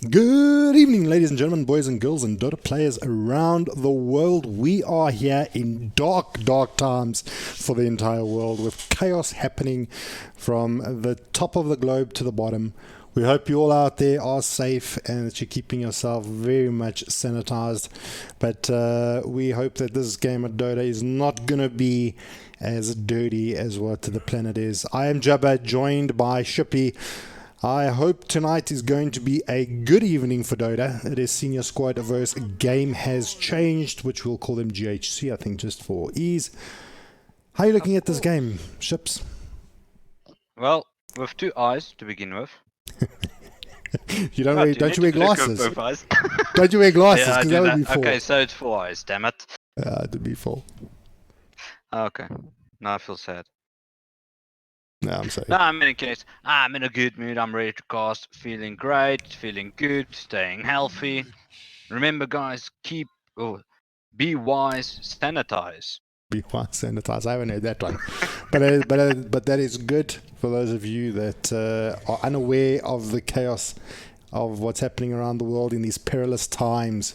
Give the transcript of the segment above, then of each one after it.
Good evening, ladies and gentlemen, boys and girls, and Dota players around the world. We are here in dark, dark times for the entire world with chaos happening from the top of the globe to the bottom. We hope you all out there are safe and that you're keeping yourself very much sanitized. But we hope that this game of Dota is not going to be as dirty as what the planet is. I am Jabba, joined by Shippy. I hope tonight is going to be a good evening for Dota. It is Senior Squad versus Game Has Changed, which we'll call them GHC, I think, just for ease. How are you looking at this game, Ships? Well, with two eyes to begin with. You don't you wear glasses? Both eyes. Don't you wear glasses? Yeah, I Because do that would that. be four. Okay, so it's 4 eyes, damn it. It'd be four. Okay, now I feel sad. No, I'm sorry. No, in any case, I'm in a good mood. I'm ready to cast. Feeling great, feeling good, staying healthy. Remember, guys, be wise, sanitize. Be wise, sanitize. I haven't heard that one. But that is good for those of you that are unaware of the chaos of what's happening around the world in these perilous times.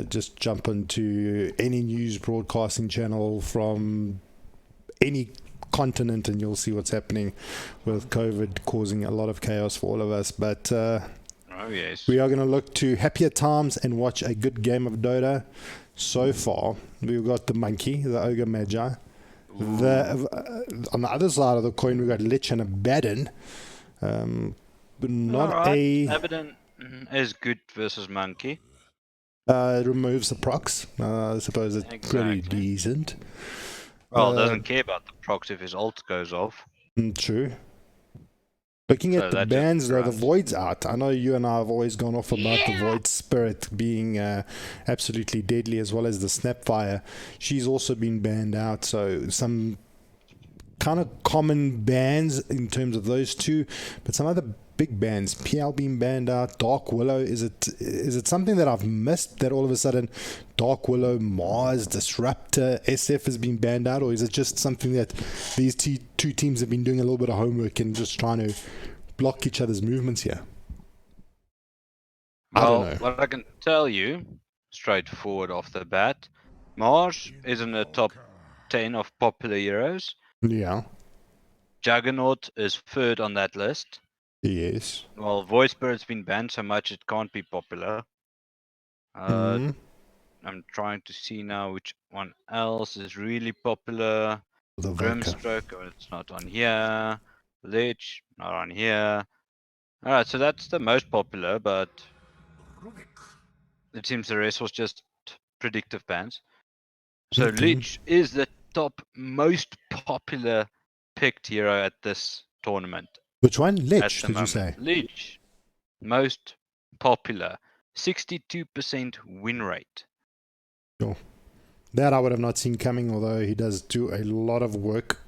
Just jump into any news broadcasting channel from any continent and you'll see what's happening with COVID causing a lot of chaos for all of us. But Oh yes, we are going to look to happier times and watch a good game of Dota. So far, we've got the monkey, the ogre magi. On the other side of the coin, we've got Lich and Abaddon. But not Abaddon is good versus monkey. Removes the procs. I suppose it's pretty decent. Well, doesn't care about the procs if his ult goes off. True. Looking at the bans though, the Void's out. I know you and I have always gone off about the Void Spirit being absolutely deadly, as well as the Snapfire. She's also been banned out, so some kind of common bans in terms of those two, but some other big bans. PL being banned out, Dark Willow. Is it something that I've missed that all of a sudden Dark Willow, Mars, Disruptor, SF has been banned out, or is it just something that these two teams have been doing a little bit of homework and just trying to block each other's movements here? I don't know. What I can tell you, straightforward off the bat, Mars is in the top 10 of popular heroes. Yeah. Juggernaut is third on that list. Yes. Well, Void Spirit's been banned so much it can't be popular. I'm trying to see now which one else is really popular. The Grimstroke, it's not on here. Lich, not on here. Alright, so that's the most popular, but it seems the rest was just predictive bans. So Lich is the top most popular picked hero at this tournament. Which one? Lich, did you say? Lich. Most popular. 62% win rate. Sure. That I would have not seen coming, although he does do a lot of work.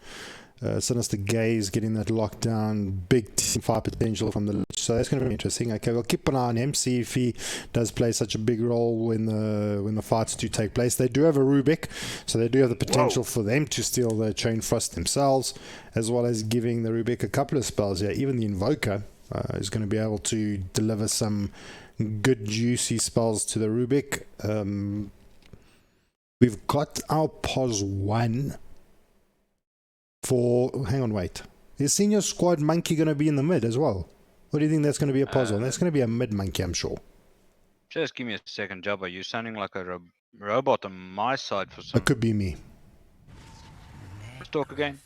Sinister Gaze getting that lockdown, big team fight potential from the Lich. So that's going to be interesting. Okay, we'll keep an eye on him, see if he does play such a big role when the fights do take place. They do have a Rubik, so they do have the potential for them to steal the Chain Frost themselves, as well as giving the Rubik a couple of spells here. Even the Invoker is going to be able to deliver some good juicy spells to the Rubik. We've got our POS 1 for... Hang on, wait. Is Senior Squad Monkey going to be in the mid as well? What do you think that's going to be a POS on? That's going to be a mid monkey, I'm sure. Just give me a second, Jabba. You're sounding like a robot on my side for some... It could be me. Let's talk again.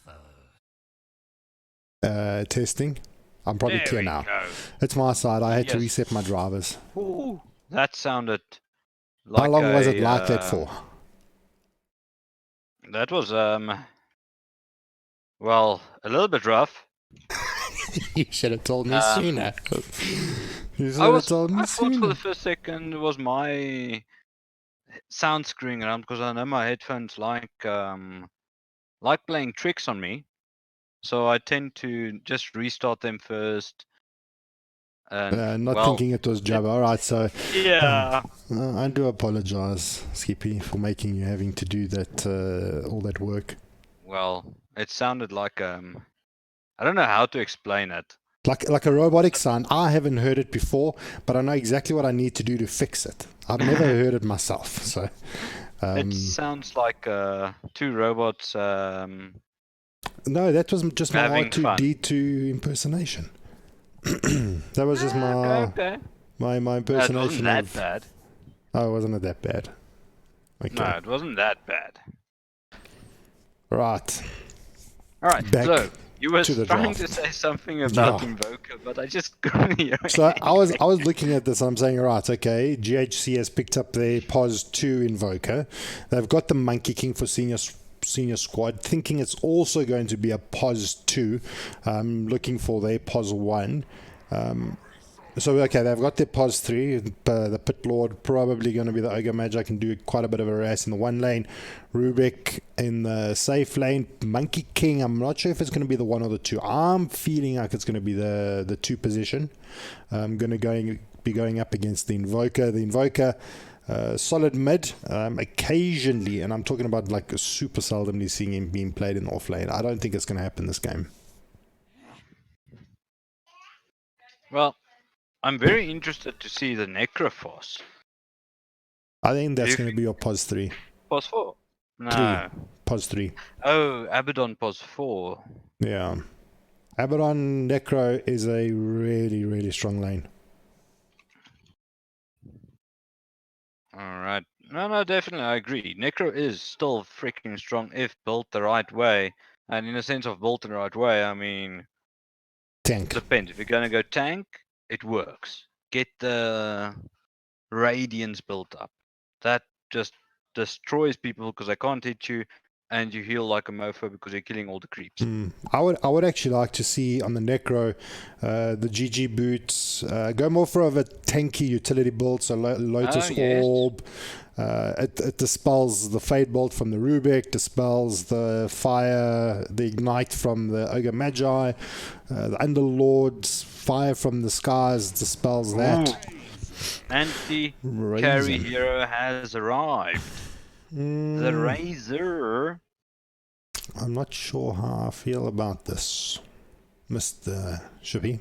Testing. I'm probably there clear now. Go. It's my side. I had to reset my drivers. Ooh, that sounded like... How long was it like that for? That was, well, a little bit rough. You should have told me sooner. You should have told me sooner. I thought for the first second it was my sound screwing around, because I know my headphones like playing tricks on me. So I tend to just restart them first. And, not thinking it was Jabba. Alright, so... Yeah. I do apologize, Skippy, for making you having to do that, all that work. Well, it sounded like... I don't know how to explain it. Like a robotic sound. I haven't heard it before, but I know exactly what I need to do to fix it. I've never heard it myself, so. It sounds like two robots No, that was just my having fun. R2D2 impersonation. That was just Okay. my No, it impersonation wasn't that of. bad. Oh, wasn't it that bad? Okay. No, it wasn't that bad. Right. All right. Back so you were to the trying draft. to say something about Yeah. Invoker, but I just couldn't hear So I was anything. looking at this. I'm saying, right, okay. GHC has picked up their POS 2 Invoker. They've got the Monkey King for senior squad. Thinking it's also going to be a POS 2. Looking for their POS 1. So, okay, they've got their POS 3. The Pit Lord, probably going to be the Ogre Magi, can do quite a bit of a race in the 1 lane. Rubik in the safe lane. Monkey King, I'm not sure if it's going to be the 1 or the 2. I'm feeling like it's going to be the 2 position. I'm going to be going up against the Invoker. The Invoker, solid mid, occasionally, and I'm talking about like super seldomly seeing him being played in the off lane. I don't think it's going to happen this game. Well, I'm very interested to see the Necrophos. I think that's You going to be your POS 3. POS 4? No. 3. POS 3. Oh, Abaddon POS 4. Yeah. Abaddon Necro is a really, really strong lane. Alright. No, definitely, I agree. Necro is still freaking strong if built the right way. And in a sense of built the right way, I mean, Tank. depends. If you're going to go tank, it works. Get the Radiance built up. That just destroys people because they can't hit you, and you heal like a mofo because you're killing all the creeps. I would actually like to see on the Necro the GG boots go more for of a tanky utility build. So Lotus Orb. It dispels the Fade Bolt from the Rubik, dispels the Fire, the Ignite from the Ogre Magi, the Underlord's Fire from the Skies dispels that. Ooh. Anti-carry hero has arrived. The Razor. I'm not sure how I feel about this, Mr. Shippy.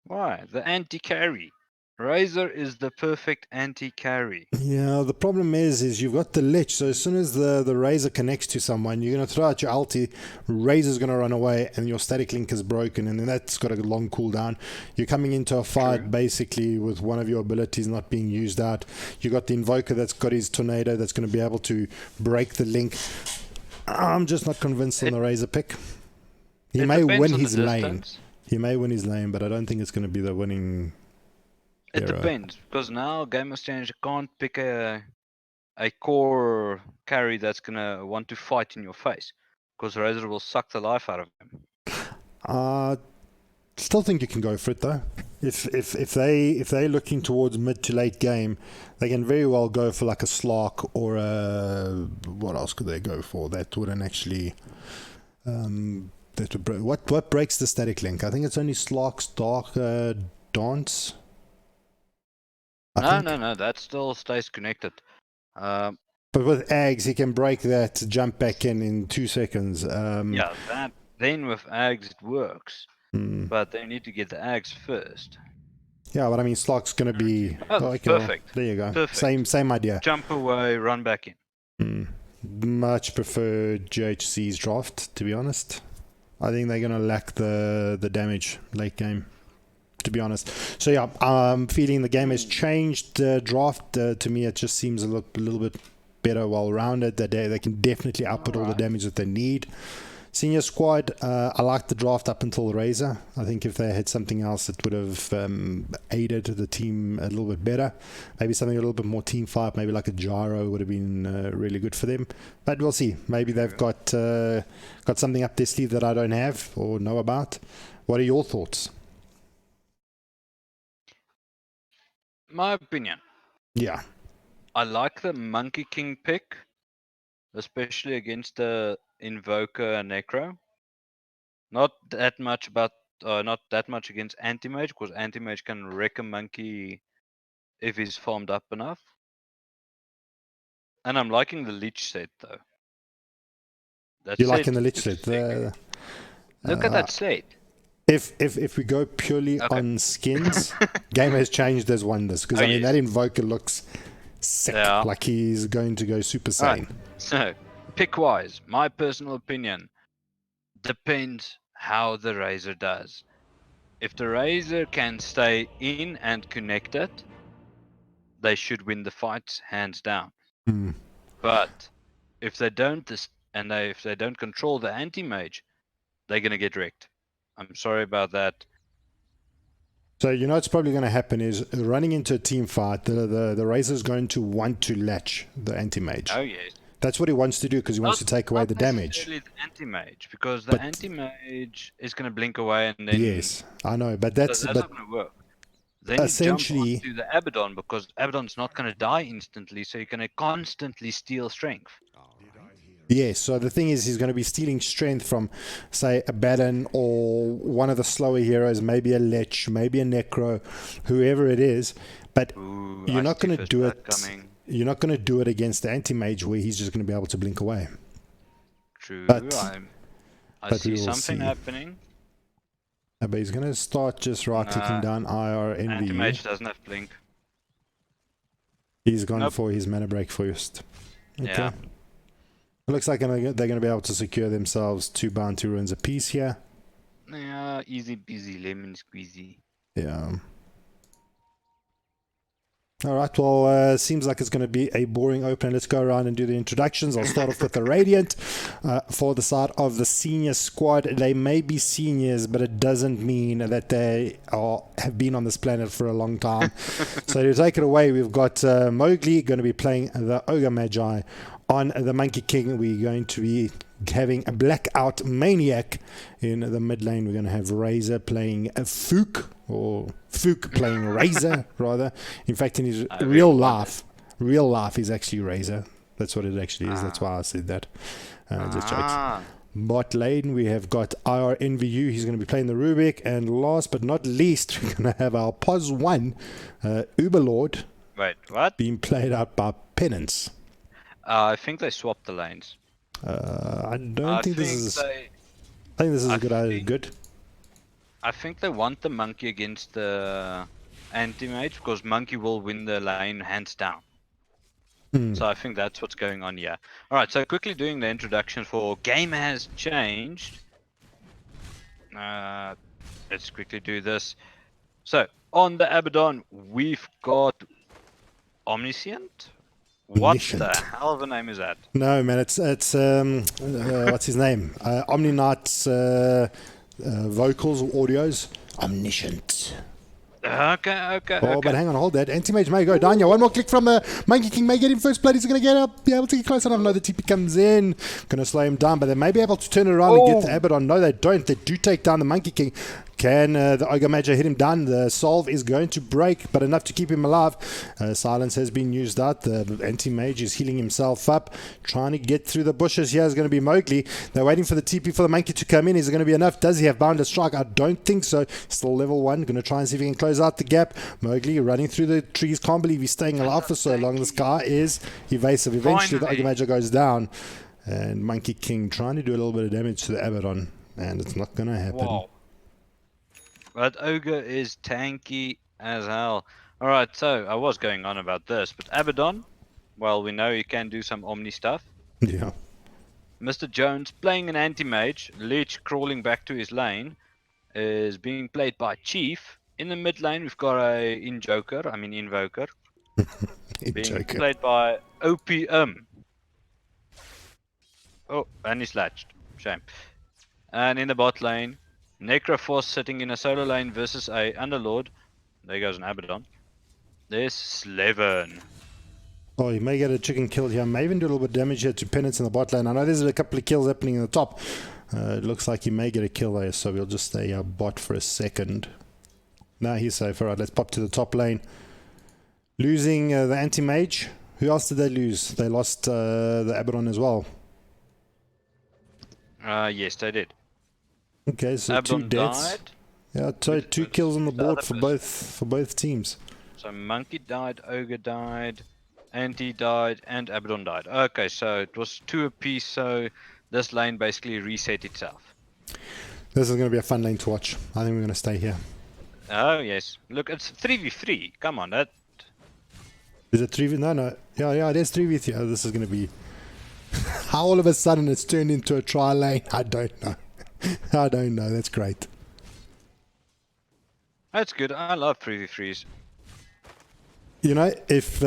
Why? The anti-carry. Razor is the perfect anti-carry. Yeah, the problem is you've got the Lich, so as soon as the Razor connects to someone, you're going to throw out your ulti, Razor's going to run away, and your static link is broken, and then that's got a long cooldown. You're coming into a fight basically with one of your abilities not being used out. You got the Invoker that's got his Tornado that's going to be able to break the link. I'm just not convinced on the Razor pick. He may win his lane. He may win his lane, but I don't think it's going to be the winning. It depends, because now Game of Change can't pick a core carry that's gonna want to fight in your face, because Razor will suck the life out of him. Still think you can go for it though. If they're looking towards mid to late game, they can very well go for like a Slark or a what else could they go for that wouldn't actually that would what breaks the static link? I think it's only Slark's Dark Dance. No, that still stays connected. But with Ags, he can break that, jump back in 2 seconds. Yeah, that then with Ags it works, but they need to get the Ags first. Yeah, but I mean, Slark's going to be perfect. There you go. Perfect. Same idea. Jump away, run back in. Much prefer GHC's draft, to be honest. I think they're going to lack the damage late game, to be honest. So yeah, I'm feeling the game has changed. Draft to me, it just seems a little bit better, well-rounded. They can definitely output all the damage that they need. Senior squad, I like the draft up until Razor. I think if they had something else, it would have aided the team a little bit better. Maybe something a little bit more team fight, maybe like a Gyro would have been really good for them. But we'll see. Maybe they've got something up their sleeve that I don't have or know about. What are your thoughts? My opinion. Yeah. I like the Monkey King pick, especially against the Invoker and Necro. Not that much against Anti-Mage, because Anti-Mage can wreck a monkey if he's farmed up enough. And I'm liking the Lich set though. You're liking the Lich set? Look at that set. If we go purely on skins, game has changed as wonders. Because Oh, I mean, yes. that Invoker looks sick. Yeah. Like he's going to go Super Alright. Saiyan. So, pick-wise, my personal opinion depends how the Razor does. If the Razor can stay in and connected, they should win the fights hands down. Hmm. But if they don't, if they don't control the anti-mage, they're gonna get wrecked. I'm sorry about that. So you know what's probably going to happen is running into a team fight, the Razor's going to want to latch the anti-mage. Oh yes. That's what he wants to do because he wants to take away the damage. Necessarily the anti-mage, because the But- anti-mage is gonna blink away and then Yes, I know, but that's but not gonna work. Then essentially- you jump onto the Abaddon because Abaddon's not gonna die instantly, so you're gonna constantly steal strength. yes. So the thing is, he's going to be stealing strength from, say, a Baden or one of the slower heroes, maybe a Lech, maybe a Necro, whoever it is. But Ooh, you're I not see going to first do blood it. coming. You're not going to do it against the anti-mage where he's just going to be able to blink away. True. But- I but see we will something see. happening. But he's going to start just right-clicking down IR NVU. Anti-mage doesn't have blink. He's gone Nope. for his mana break first. Okay. Yeah. It looks like they're going to be able to secure themselves 2 bounty runes apiece here. Yeah, easy peasy lemon squeezy. Yeah. All right, well, seems like it's going to be a boring open. Let's go around and do the introductions. I'll start off with the Radiant. For the side of the senior squad, they may be seniors, but it doesn't mean that they have been on this planet for a long time. So to take it away, we've got Mowgli going to be playing the Ogre Magi. On the Monkey King, we're going to be having a Blackout Maniac. In the mid lane, we're going to have Razor playing a Fook, or Fook playing Razor, rather. In fact, in his real life, he's actually Razor. That's what it actually is. That's why I said that. Just jokes. Bot lane, we have got IR NVU. He's going to be playing the Rubik. And last but not least, we're going to have our POS 1 Uberlord Wait, what? being played out by Penance. I think they swapped the lanes. I don't think this is. I think this is I a good idea. think- Good. I think they want the monkey against the anti-mage because monkey will win the lane hands down. So I think that's what's going on here. Alright, so quickly doing the introduction for Game Has Changed. Let's quickly do this. So, on the Abaddon, we've got Omniscient? What Omniscient. the hell of a name is that? No, man, it's what's his name? Omni Knight's vocals or audios. Omniscient. Okay. Oh, but hang on, hold that. Anti-mage may go down. Yeah, one more click from the Monkey King. May get in first blood. He's going to be able to get close enough. No, the TP comes in. Going to slow him down, but they may be able to turn it around and get the Abaddon. No, they don't. They do take down the Monkey King. Can the Ogre Magi hit him down? The solve is going to break, but enough to keep him alive. Silence has been used out. The anti-mage is healing himself up. Trying to get through the bushes here is going to be Mowgli. They're waiting for the TP for the Monkey to come in. Is it going to be enough? Does he have Boundless Strike? I don't think so. Still level 1. Going to try and see if he can close out the gap. Mowgli running through the trees. Can't believe he's staying alive for so long. This guy is evasive. Eventually, the Ogre Magi goes down. And Monkey King trying to do a little bit of damage to the Abaddon. And it's not going to happen. Wow. That ogre is tanky as hell. Alright, so I was going on about this, but Abaddon, well, we know he can do some Omni stuff. Yeah. Mr. Jones playing an anti-mage, Leech crawling back to his lane, is being played by Chief. In the mid lane, we've got a Invoker, being Joker. played by OPM. Oh, and he's latched. Shame. And in the bot lane, Necroforce sitting in a solo lane versus a Underlord. There goes an Abaddon. There's Sleven. Oh, he may get a chicken kill here. May even do a little bit of damage here to Penance in the bot lane. I know there's a couple of kills happening in the top. It looks like he may get a kill there, so we'll just stay bot for a second. Now he's safe. Alright, let's pop to the top lane. Losing the anti-mage. Who else did they lose? They lost the Abaddon as well. Yes, they did. Okay, so Abaddon 2 deaths. died. Yeah, two kills on the the board other for both teams. So Monkey died, Ogre died, Anti died, and Abaddon died. Okay, so it was 2 apiece, so this lane basically reset itself. This is going to be a fun lane to watch. I think we're going to stay here. Oh, yes. Look, it's 3v3. Come on, that... Is it 3v? No. Yeah, it is 3v3. Oh, this is going to be... How all of a sudden it's turned into a tri lane? I don't know. I don't know. That's great. That's good. I love 3v3s. You know, if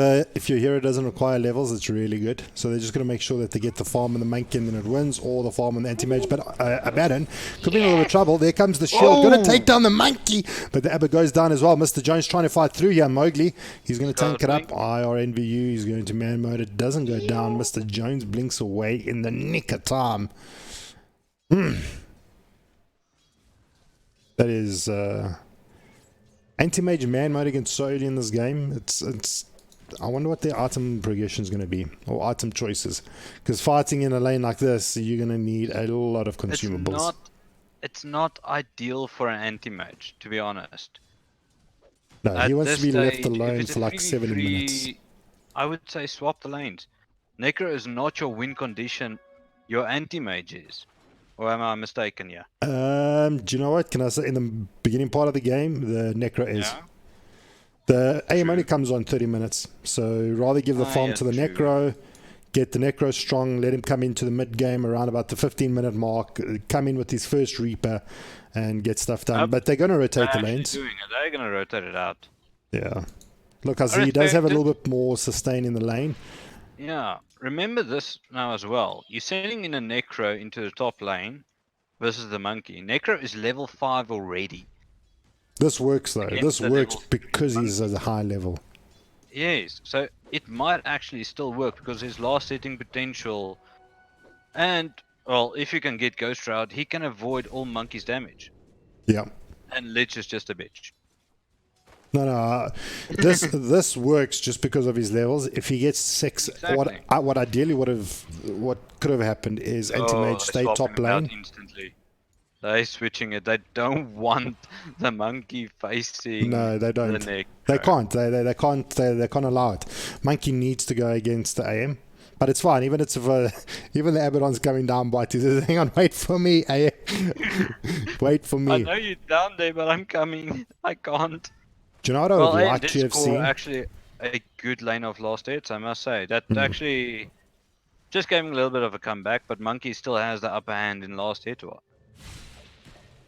your hero doesn't require levels, it's really good. So they're just going to make sure that they get the farm and the monkey and then it wins, or the farm and the anti-mage. But Abaddon could be in a little bit of trouble. There comes the shield. Going to take down the monkey. But the Abba goes down as well. Mr. Jones trying to fight through here. Mowgli, he's going to tank it up. IRNVU, he's going to man mode. It doesn't go down. Mr. Jones blinks away in the nick of time. That is... Anti-mage man mode against so early in this game. It's. I wonder what their item progression is going to be, or item choices, because fighting in a lane like this, you're going to need a lot of consumables. It's not ideal for an anti-mage, to be honest. No, he wants to be left alone for like 7 3v3, minutes. I would say swap the lanes. Necro is not your win condition. Your anti-mage is. Or am I mistaken here? Do you know what? Can I say in the beginning part of the game, the Necro is. Yeah. The AM only comes on 30 minutes. So rather give the farm to the Necro, get the Necro strong, let him come into the mid game around about the 15-minute mark, come in with his first Reaper and get stuff done. But they're going to rotate the lanes. They're going to rotate it out. Yeah. Look, I see he does have a little bit more sustain in the lane. Yeah. Remember this now as well. You're sending in a Necro into the top lane versus the monkey. Necro is level 5 already. This works though. This works because he's at a high level. Yes. So it might actually still work because his last hitting potential, and well, if you can get Ghost Route, he can avoid all monkey's damage. Yeah. And Lich is just a bitch. No. This works just because of his levels. If he gets 6, exactly. what ideally what could have happened is anti-mage stay top lane. Instantly. They're switching it. They don't want the monkey facing. No, they don't. The neck. They can't. They can't. They can't allow it. Monkey needs to go against the AM. But it's fine. Even even the Abaddon's coming down by 2. Says, hang on, wait for me. Wait for me. I know you're down there, but I'm coming. I can't. Do you know what I would like to have seen? Actually, a good lane of last hits, I must say. That actually just gave him a little bit of a comeback, but Monkey still has the upper hand in last hit.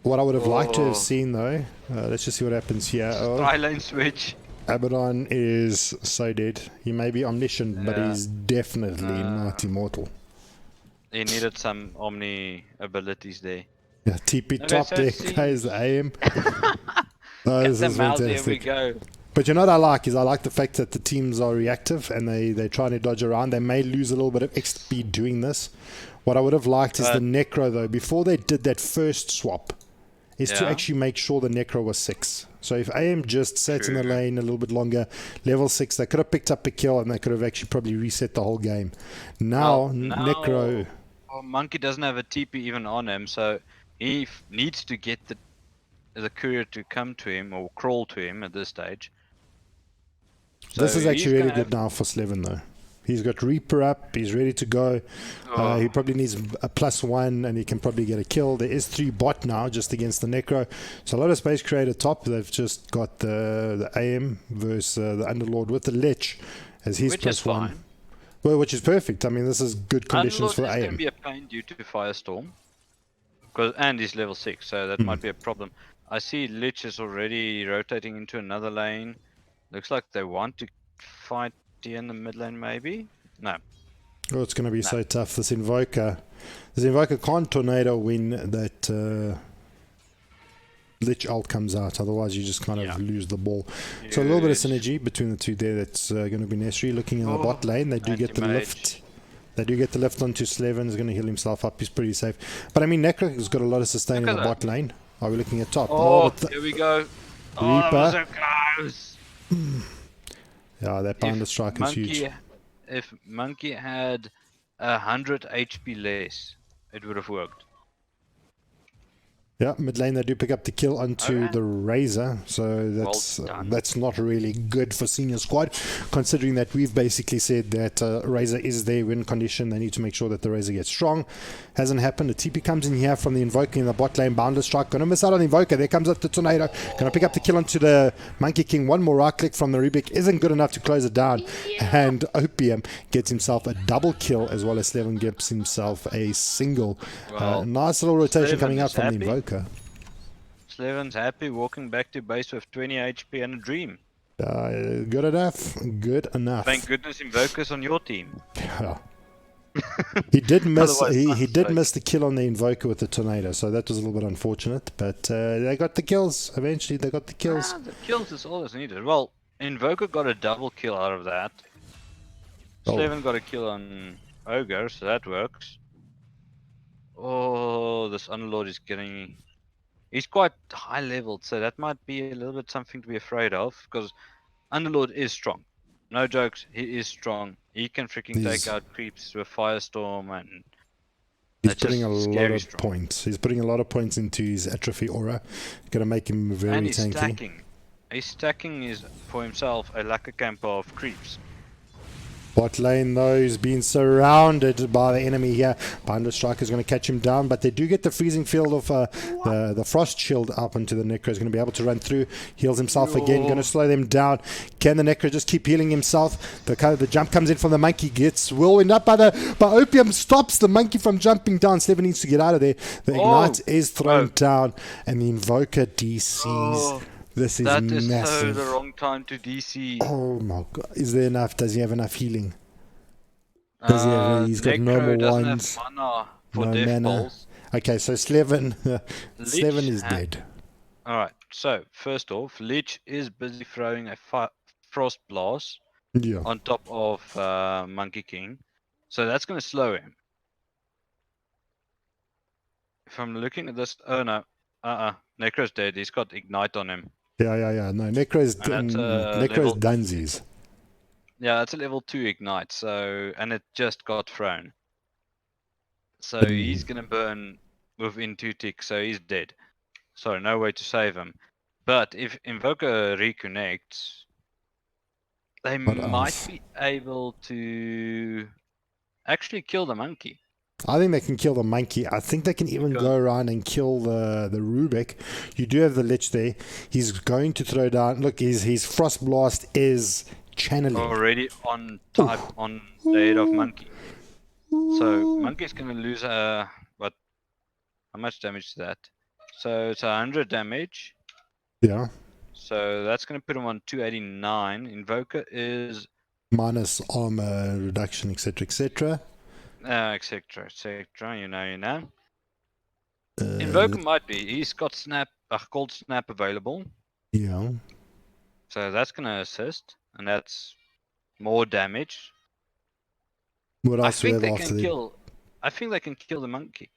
What I would have liked to have seen, though, let's just see what happens here. Tri-lane switch. Abaddon is so dead. He may be omniscient, but he's definitely not immortal. He needed some Omni abilities there. Yeah, TP top deck guys, the AM. No, this is fantastic. There we go. But you know what I like is I like the fact that the teams are reactive and they're trying to dodge around. They may lose a little bit of XP doing this. What I would have liked is the Necro, though, before they did that first swap, is to actually make sure the Necro was 6. So if AM just sat in the lane a little bit longer, level 6, they could have picked up a kill and they could have actually probably reset the whole game. Now Necro... Well, Monkey doesn't have a TP even on him, so he needs to get the courier to come to him or crawl to him at this stage. So this is actually really good now for Slevin, though. He's got Reaper up, he's ready to go. He probably needs a +1 and he can probably get a kill. There is 3 bot now just against the Necro. So a lot of space created top. They've just got the AM versus the Underlord with the Lich as his +1. Well, which is perfect. I mean, this is good conditions for AM. Underlord is going to be a pain due to Firestorm. And he's level 6, so that might be a problem. I see Lich is already rotating into another lane. Looks like they want to fight in the mid lane, maybe? No. Oh, it's going to be so tough. This Invoker can't tornado when that Lich ult comes out. Otherwise, you just kind of lose the ball. So a little bit of synergy between the two there that's going to be necessary. Looking in the bot lane, they do get the lift. They do get the lift onto Slevin. He's going to heal himself up. He's pretty safe. But I mean, Necro has got a lot of sustain in the bot lane. Are we looking at top? Here we go. Reaper. That was so close. Yeah, that pounder strike is huge. If Monkey had 100 HP less, it would have worked. Yeah, mid lane they do pick up the kill onto Alright. the Razor, so that's not really good for senior squad, considering that we've basically said that Razor is their win condition. They need to make sure that the Razor gets strong. Hasn't happened. The TP comes in here from the Invoker in the bot lane. Boundless Strike. Gonna miss out on the Invoker. There comes up the Tornado. Gonna pick up the kill onto the Monkey King. One more right click from the Rubik isn't good enough to close it down. And Opium gets himself a double kill, as well as Slevin gets himself a single. Well, nice little rotation Slevin coming out is from the happy. Invoker. Slevin's happy walking back to base with 20 HP and a dream. Good enough. Good enough. Thank goodness Invoker's on your team. Yeah. He did miss. Otherwise, he did miss the kill on the Invoker with the Tornado, so that was a little bit unfortunate. But they got the kills. Eventually, they got the kills. The kills is all that's needed. Well, Invoker got a double kill out of that. Slevin got a kill on Ogre, so that works. Oh, this Underlord is getting... He's quite high leveled, so that might be a little bit something to be afraid of, because Underlord is strong. No jokes, he is strong. He can freaking take out creeps with Firestorm, and he's putting a lot of points. He's putting a lot of points into his atrophy aura. Gonna make him very and he's tanky. Stacking. He's stacking for himself a lacquer camper of creeps. Bot lane though is being surrounded by the enemy here. Boundless Strike is going to catch him down, but they do get the freezing field of the frost shield up into the Necro. Is going to be able to run through, heals himself again, going to slow them down. Can the Necro just keep healing himself? The jump comes in from the Monkey, gets whirlwind up by Opium, stops the Monkey from jumping down. Slevin needs to get out of there. The Ignite is thrown down, and the Invoker DCs. This is massive. That is so the wrong time to DC. Oh my god. Is there enough? Does he have enough healing? Does he have, he's got normal ones. Have mana for no death mana. balls. Okay, so Slevin is dead. Alright, so first off, Lich is busy throwing a Frost Blast on top of Monkey King. So that's going to slow him. If I'm looking at this... Oh no. Necro's dead. He's got Ignite on him. Yeah. No, Necro's dunsies. Yeah, that's a level 2 Ignite, so... And it just got thrown. So he's gonna burn within 2 ticks, so he's dead. Sorry, no way to save him. But if Invoker reconnects... They might be able to... actually kill the Monkey. I think they can kill the Monkey. I think they can even go around and kill the Rubik. You do have the Lich there. He's going to throw down... Look, his Frost Blast is channeling. Already on type on the head of Monkey. So Monkey's going to lose what? How much damage is that? So it's 100 damage. Yeah. So that's going to put him on 289. Invoker is... minus armor reduction, etc., etc. Etc., etc. You know. Invoker might be. He's got Cold Snap available. Yeah. So that's going to assist. And that's more damage. What else I think they can kill the Monkey.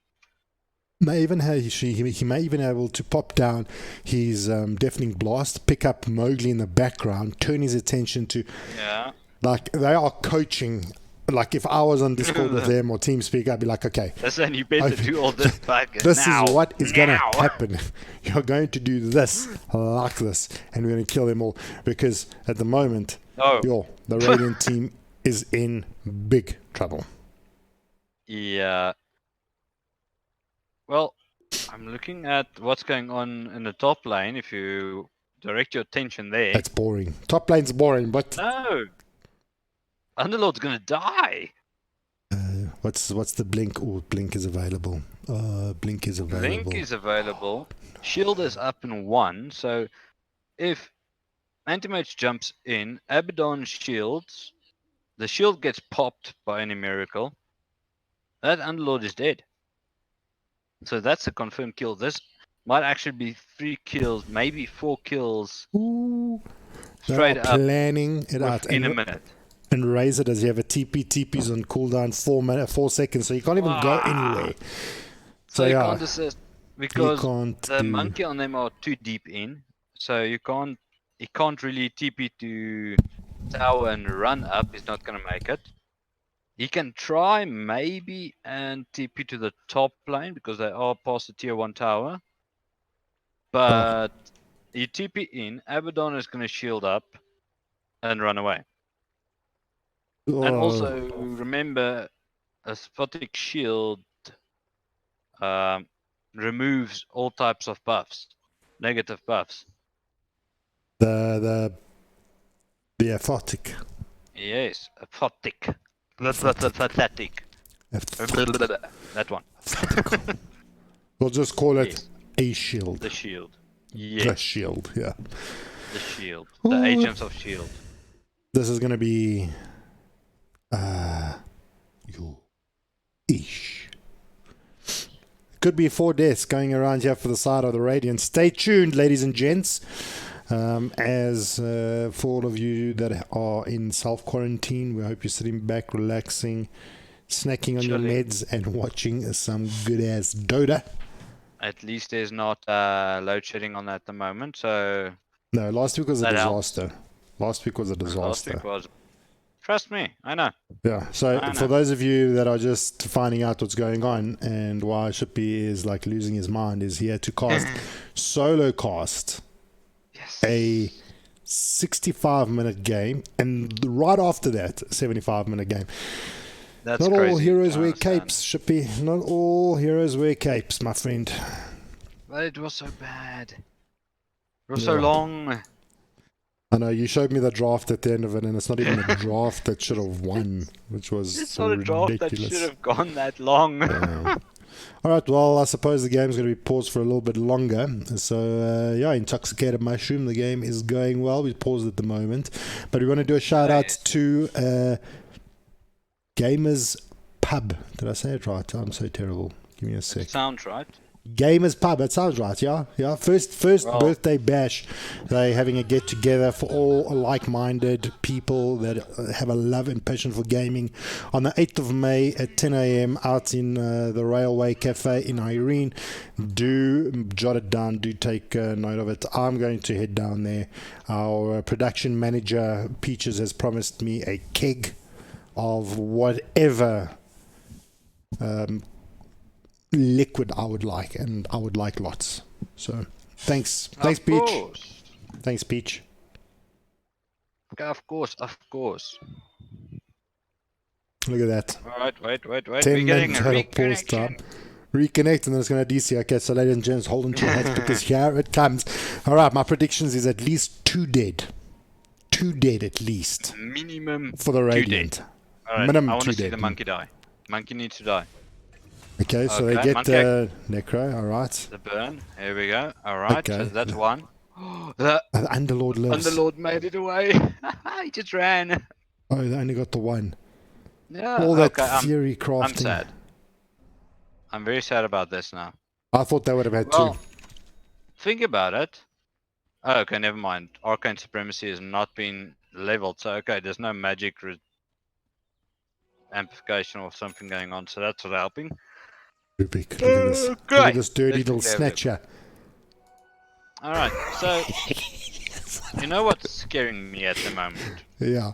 He may even be able to pop down his Deafening Blast, pick up Mowgli in the background, turn his attention to... Yeah. Like, they are coaching... Like, if I was on Discord with them or TeamSpeak, I'd be like, okay. Listen, you better do all this back This is what is going to happen. You're going to do this, like this, and we're going to kill them all. Because at the moment, the Radiant team is in big trouble. Yeah. Well, I'm looking at what's going on in the top lane. If you direct your attention there. That's boring. Top lane's boring, but... No! Underlord's gonna die. What's the blink? Oh, blink is available. Blink is available. Blink is available. Shield is up in 1. So if Antimage jumps in, Abaddon shields, the shield gets popped by any miracle. That Underlord is dead. So that's a confirmed kill. This might actually be 3 kills, maybe 4 kills. Ooh, straight up. Planning it out in a minute. And Razor, does he have a TP? TP's on cooldown 4 seconds, so you can't even go anywhere. So you can't assist because the Monkey on them are too deep in. So he can't really TP to tower and run up. He's not gonna make it. He can try maybe and TP to the top lane because they are past the tier 1 tower. But you TP in, Abaddon is going to shield up and run away. And also remember, a Sphotic shield removes all types of buffs, negative buffs. the aphotic. Yes, a Photic. Pathetic. That one. We'll just call it Yes. a shield. The shield. The Yes, shield, yeah. the shield. The agents of shield. This is going to be your ish. Could be 4 deaths going around here for the side of the Radiant. Stay tuned, ladies and gents. As for all of you that are in self-quarantine, we hope you're sitting back, relaxing, snacking on your meds and watching some good-ass Dota. At least there's not load shedding on at the moment, so... No, last week was a that disaster. helps. Last week was a disaster. Last week was... Trust me, I know. Yeah, so I for know. those of you that are just finding out what's going on and why Shippy is like losing his mind, is he had to cast solo cast Yes. a 65-minute game, and right after that, 75-minute game. That's Not crazy. all heroes I wear understand. capes, Shippy. Not all heroes wear capes, my friend. But it was so bad. It was so Yeah. long. I know, you showed me the draft at the end of it, and it's not even a draft that should have won, which was It's so not a draft ridiculous. that should have gone that long. Yeah. All right, well, I suppose the game's going to be paused for a little bit longer. So, yeah, Intoxicated Mushroom, the game is going well. We paused at the moment. But we want to do a shout out to Gamers Pub. Did I say it right? I'm so terrible. Give me a sec. Sounds right. Gamers Pub, that sounds right, yeah? Yeah, first Well- birthday bash. They're having a get-together for all like-minded people that have a love and passion for gaming on the 8th of May at 10 a.m. out in the Railway Cafe in Irene. Do jot it down, do take note of it. I'm going to head down there. Our production manager, Peaches, has promised me a keg of whatever liquid I would like, and I would like lots. So thanks Of Peach. course. Thanks Peach. Of course. Look at that. Alright, wait. 10 We're getting minutes a out of pause time. reconnection. Reconnect, and then it's going to DC. Okay, so ladies and gents, hold on to your hats because here it comes. All right, my predictions is at least 2 dead. 2 dead at least Minimum for the 2 Radiant. dead. Alright, Minimum I want 2 to see dead. the monkey die. Monkey needs to die. Okay, so Okay, they get monkey. Necro. All right. The burn. Here we go. Alright, so Okay. that's one. The Underlord lives. Underlord made it away. He just ran. Oh, they only got the one. Yeah, All that okay, theory crafting. I'm sad. I'm very sad about this now. I thought they would have had Well, 2. think about it. Oh, okay, never mind. Arcane Supremacy has not been leveled, so okay, there's no magic amplification or something going on, so that's not helping. Rubik, look at this. Look at this dirty little snatcher. Alright, so you know what's scaring me at the moment? Yeah.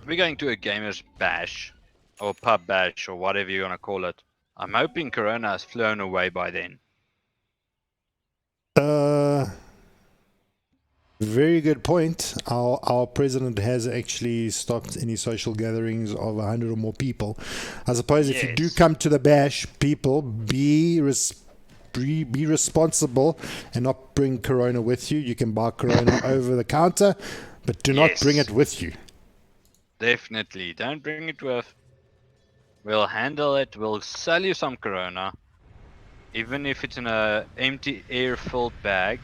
We're going to a gamer's bash, or pub bash, or whatever you want to call it. I'm hoping Corona has flown away by then. Very good point. Our president has actually stopped any social gatherings of 100 or more people. I suppose if you do Yes. come to the bash, people, be responsible and not bring Corona with you. You can buy Corona over the counter, but do not bring Yes. it with you. Definitely, don't bring it with. We'll handle it. We'll sell you some Corona, even if it's in a empty air-filled bag.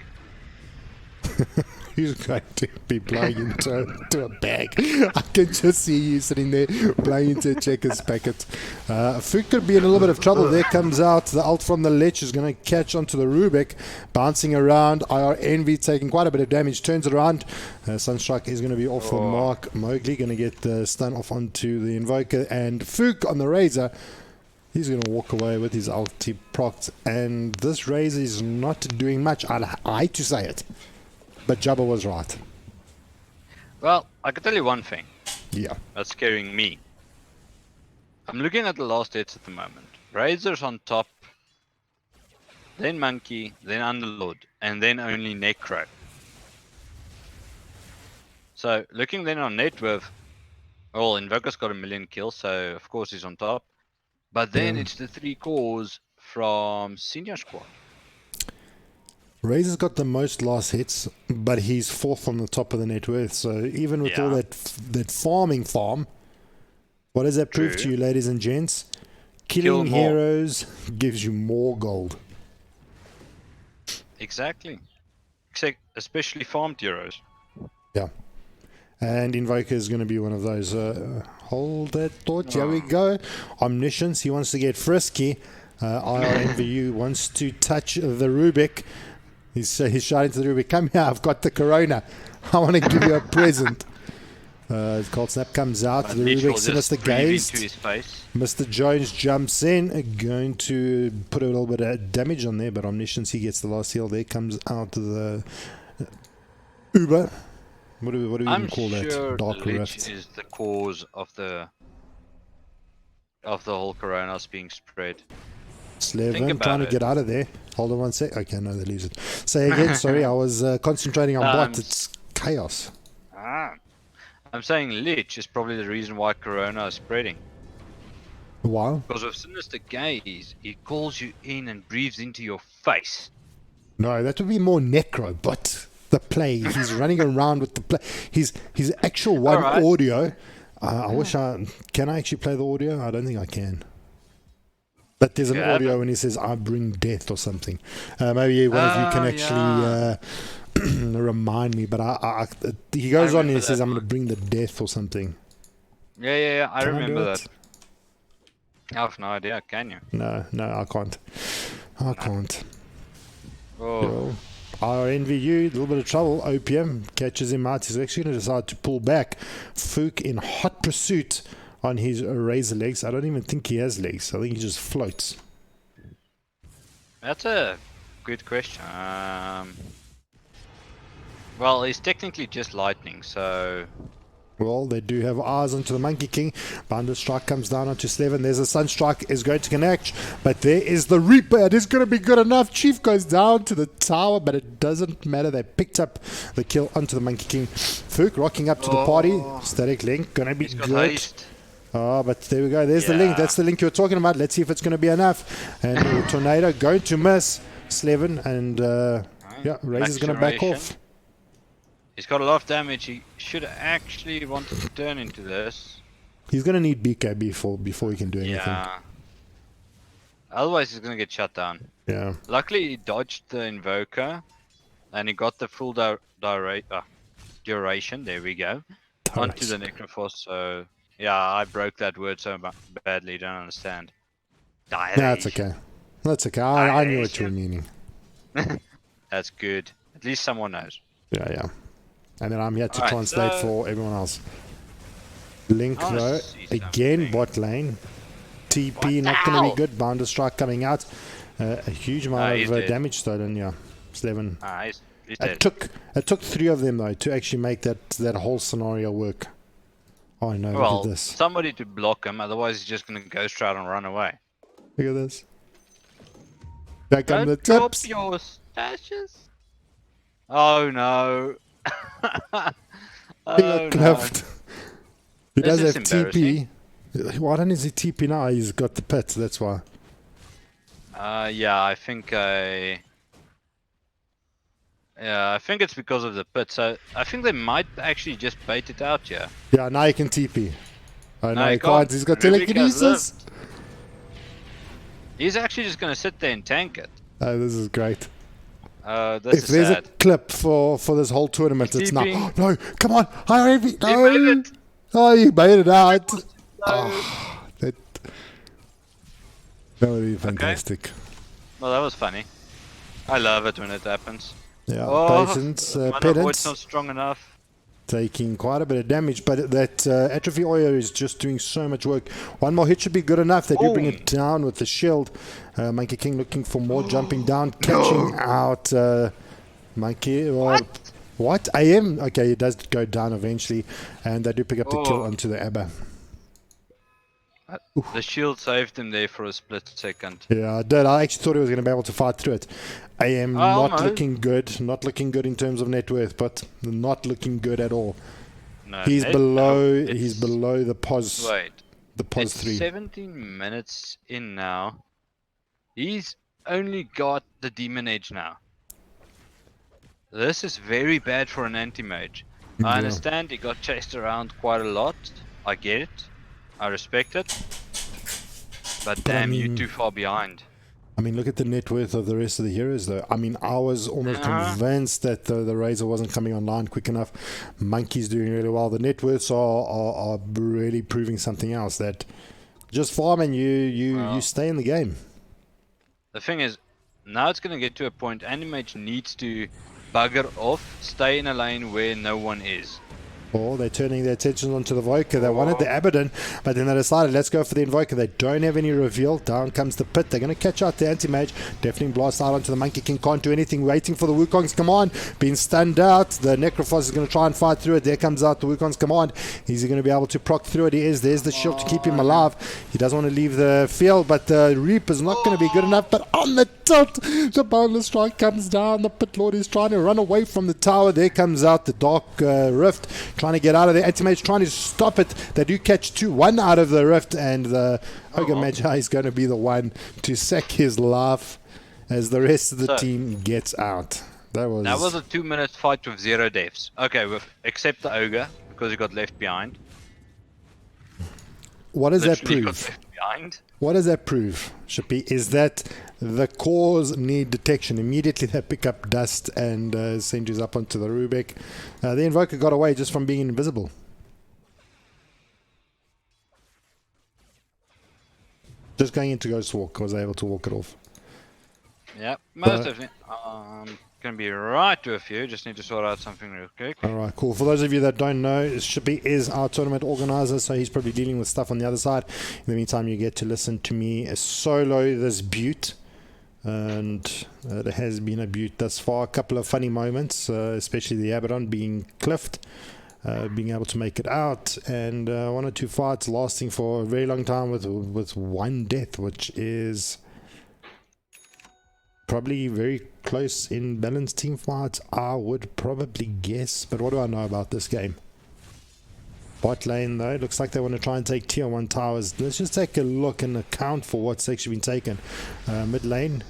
He's going to be blowing into a bag. I can just see you sitting there blowing into a checkers packet. Fook could be in a little bit of trouble. There comes out the ult from the Lich is going to catch onto the Rubik, bouncing around. IR Envy taking quite a bit of damage, turns it around. Sunstrike is going to be off the mark. Mowgli going to get the stun off onto the Invoker, and Fook on the Razor. He's going to walk away with his ulti procced, and this Razor is not doing much. I hate to say it, but Jabba was right. Well, I can tell you one thing Yeah. that's scaring me. I'm looking at the last hits at the moment. Razor's on top. then Monkey, then Underlord, and then only Necro. So looking then on net worth, well, Invoker's got 1 million kills, so of course he's on top. But then it's the 3 cores from Senior Squad. Razor's got the most last hits, but he's fourth on the top of the net worth. So even with all that farm, what does that prove to you, ladies and gents? Killing heroes gives you more gold. Exactly. Especially farmed heroes. Yeah. And Invoker is going to be one of those. Hold that thought. Here we go. Omniscience. He wants to get frisky. IRNVU wants to touch the Rubik. He's shouting to the Rubik, come here, I've got the Corona. I want to give you a present. Cold Snap comes out. The Rubik sinister gaze. Mr. Jones jumps in, going to put a little bit of damage on there, but Omniscience, he gets the last heal. There comes out the Uber. What do we even call that? Dark Rift is the cause of the whole Coronas being spread. Slevin trying to get out of there. Hold on one sec. Okay, no, they lose it. Say again. Sorry, I was concentrating on bot. It's chaos. I'm saying Lich is probably the reason why Corona is spreading. Why? Because of Sinister Gaze, he calls you in and breathes into your face. No, that would be more Necro, but the play. He's running around with the play. His actual one audio. I wish can I actually play the audio? I don't think I can. But there's an audio when he says, I bring death or something. Maybe one of you can actually remind me. But he goes on and he says, I'm going to bring the death or something. Yeah. I remember that. I have no idea. Can you? No, I can't. I can't. Oh. RNVU, a little bit of trouble. OPM catches him out. He's actually going to decide to pull back. Fook in hot pursuit on his razor legs. I don't even think he has legs. I think he just floats. That's a good question. Well, he's technically just lightning, so... Well, they do have eyes onto the Monkey King. Bounded Strike comes down onto Slevin. There's a Sunstrike is going to connect, but there is the Reaper. It is going to be good enough. Chief goes down to the tower, but it doesn't matter. They picked up the kill onto the Monkey King. Fook rocking up to the party. Static Link, going to be good. Haste. Oh, but there we go. There's the link. That's the link you were talking about. Let's see if it's going to be enough. And the Tornado going to miss Slevin, and Razor's going to back off. He's got a lot of damage. He should actually want to turn into this. He's going to need BK before he can do anything. Yeah. Otherwise, he's going to get shut down. Yeah. Luckily, he dodged the Invoker, and he got the full duration. There we go. Onto the Necrophos. So, yeah, I broke that word so badly. Don't understand. That's okay. That's okay. I knew what you were meaning. That's good. At least someone knows. Yeah. And then I'm here to translate for everyone else. Link though, again bot lane. TP not going to be good. Bounder Strike coming out. A huge amount of damage stolen. Yeah, Slevin. It took 3 of them though to actually make that whole scenario work. Oh no! Look at this. Somebody to block him, otherwise he's just going to ghost route and run away. Look at this. Back on the tips. Drop your stashes. Oh no. He got clipped. He does have TP. Why don't he TP now? He's got the pits, that's why. I think it's because of the pit. So I think they might actually just bait it out here. Yeah, now he can TP. Oh no, he can't. He's got telekinesis. He's actually just going to sit there and tank it. Oh, this is great. If there's a clip for this whole tournament, it's now. Oh, no, come on, Heavy. No. You made it. Oh, you made it out. That would be fantastic. Okay. Well, that was funny. I love it when it happens. Yeah, Patience, Pedants not strong enough. Taking quite a bit of damage, but that Atrophy Oil is just doing so much work. One more hit should be good enough. They do bring it down with the shield. Monkey King looking for more jumping down, catching out Monkey. What? AM? Okay, it does go down eventually, and they do pick up the kill onto the Abba. The shield saved him there for a split second. Yeah, I did. I actually thought he was going to be able to fight through it. I am not Almost. looking good. Not looking good in terms of net worth, but not looking good at all. No, He's below. it's- He's below the pos. Wait, The pos it's 3. 17 minutes in now. He's only got the demon edge now. This is very bad for an anti-mage. I Yeah. understand he got chased around quite a lot. I get it. I respect it. But damn, you're mean- too far behind. I mean, look at the net worth of the rest of the heroes, though. I mean, I was almost convinced that the Razor wasn't coming online quick enough. Monkey's doing really well. The net worths are really proving something else. That just farming, you stay in the game. The thing is, now it's going to get to a point Animage needs to bugger off, stay in a lane where no one is. Or they're turning their attention onto the Invoker. They wanted the Abaddon, but then they decided, let's go for the Invoker. They don't have any reveal. Down comes the pit. They're going to catch out the Anti-Mage. Deafening Blast out onto the Monkey King. Can't do anything. Waiting for the Wukong's command. Being stunned out. The Necrophos is going to try and fight through it. There comes out the Wukong's command. Is he going to be able to proc through it? He is. There's the shield to keep him alive. He doesn't want to leave the field, but the Reap is not going to be good enough. But on the tilt, the Boundless Strike comes down. The Pit Lord is trying to run away from the tower. There comes out the Dark Rift, trying to get out of there. Anti-Mage trying to stop it. They do catch 2-1 out of the Rift, and the Ogre Magi is going to be the one to sack his life as the rest of the team gets out. That was a 2-minute fight with 0 deaths. Okay, except the Ogre, because he got left behind. What does that Literally prove? got left behind. What does that prove, Shippy? Is that the cores need detection. Immediately they pick up dust and send you up onto the Rubik. The Invoker got away just from being invisible. Just going into Ghost Walk, was able to walk it off. Yeah, most of it. Gonna be right with you. Just need to sort out something real quick. Alright, cool. For those of you that don't know, Shippy is our tournament organizer, so he's probably dealing with stuff on the other side. In the meantime, you get to listen to me solo this butte. And it has been a butte thus far. A couple of funny moments, especially the Abaddon being cliffed, being able to make it out, and 1 or 2 fights lasting for a very long time with 1 death, which is probably very close in balanced team fights, I would probably guess. But what do I know about this game? Bot lane though, looks like they want to try and take tier 1 towers. Let's just take a look and account for what's actually been taken. Mid lane,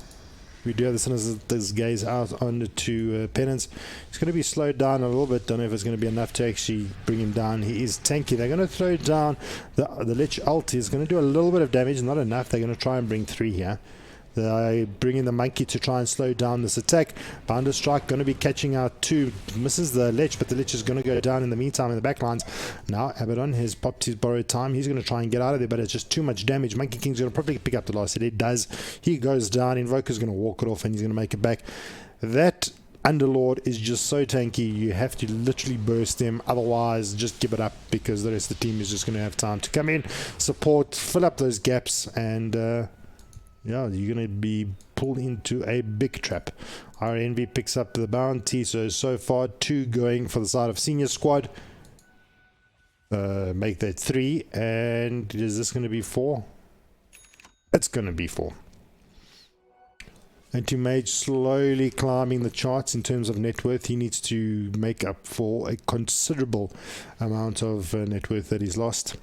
we do have the Sinister's Gaze out onto Penance. He's going to be slowed down a little bit. Don't know if it's going to be enough to actually bring him down. He is tanky. They're going to throw down the Lich ult. Is going to do a little bit of damage, not enough. They're going to try and bring 3 here. They bring in the Monkey to try and slow down this attack. Bounder Strike going to be catching out 2. Misses the Lich, but the Lich is going to go down in the meantime in the backlines. Now Abaddon has popped his borrowed time. He's going to try and get out of there, but it's just too much damage. Monkey King's going to probably pick up the last hit. It does. He goes down. Invoker's going to walk it off, and he's going to make it back. That Underlord is just so tanky. You have to literally burst him. Otherwise, just give it up, because the rest of the team is just going to have time to come in, support, fill up those gaps, and yeah, you're going to be pulled into a big trap. Our Envy picks up the bounty, so far 2 going for the side of senior squad. Make that 3, and is this going to be 4? It's going to be 4. Anti-Mage slowly climbing the charts in terms of net worth. He needs to make up for a considerable amount of net worth that he's lost.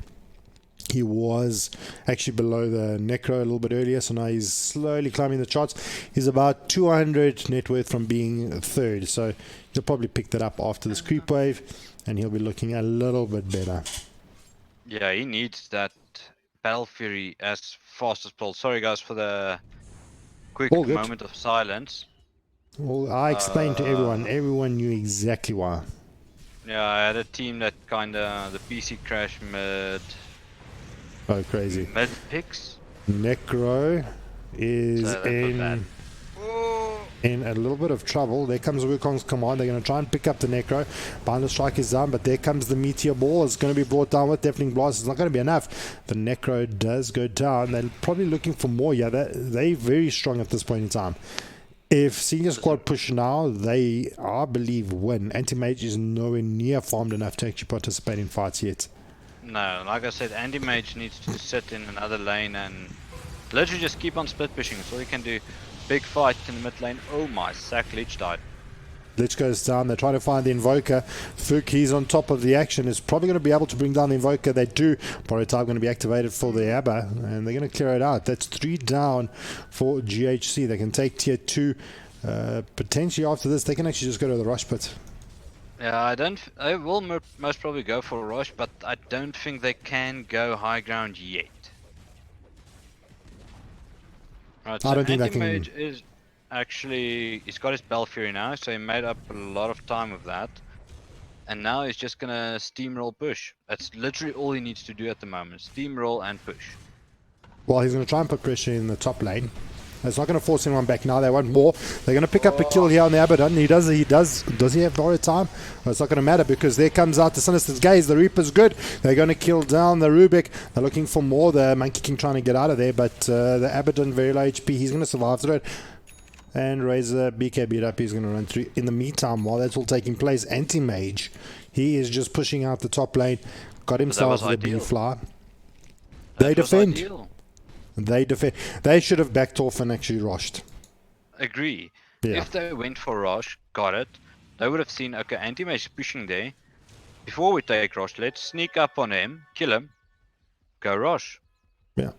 He was actually below the Necro a little bit earlier, so now he's slowly climbing the charts. He's about 200 net worth from being 3rd, so he'll probably pick that up after this creep wave, and he'll be looking a little bit better. Yeah, he needs that Battle Fury as fast as possible. Sorry guys for the quick moment of silence. Well, I explained to everyone knew exactly why. Yeah, I had a team that kinda, the PC crash mid. Oh, crazy. Mid picks. Necro is in a little bit of trouble. There comes Wukong's command. They're going to try and pick up the Necro. Bounder Strike is down, but there comes the Meteor Ball. It's going to be brought down with Deafening Blast. It's not going to be enough. The Necro does go down. They're probably looking for more. Yeah, they're very strong at this point in time. If Senior Squad push now, they, I believe, win. Anti-Mage is nowhere near farmed enough to actually participate in fights yet. No, like I said, Andy Mage needs to sit in another lane and literally just keep on split pushing. That's all you can do. Big fight in the mid lane. Oh my, Sack Lich died. Lich goes down. They're trying to find the Invoker. Fook, he's on top of the action. Is probably going to be able to bring down the Invoker. They do. Prototype going to be activated for the Abba, and they're going to clear it out. That's 3 down for GHC. They can take tier 2. Potentially after this, they can actually just go to the rush pit. Yeah, I will most probably go for a rush, but I don't think they can go high ground yet. Right, I so don't think they Anti-Mage can. is actually, he's got his Belfury now, so he made up a lot of time with that. And now he's just gonna steamroll push. That's literally all he needs to do at the moment. Steamroll and push. Well, he's going to try and put pressure in the top lane. It's not going to force anyone back now. They want more. They're going to pick up a kill here on the Abaddon. Does he have borrowed time? Well, it's not going to matter because there comes out the Sinister's Gaze. The Reaper's good. They're going to kill down the Rubik. They're looking for more. The Monkey King trying to get out of there, but the Abaddon very low HP. He's going to survive through it. And Razor BK beat up. He's going to run through. In the meantime, while that's all taking place, Anti-Mage, he is just pushing out the top lane. Got himself the blue fly. They defend. Ideal. They defend. They should have backed off and actually rushed. Agree. Yeah. If they went for Rosh, got it, they would have seen, okay, Anti-Mage is pushing there. Before we take Rosh, let's sneak up on him, kill him, go Rosh. Yeah.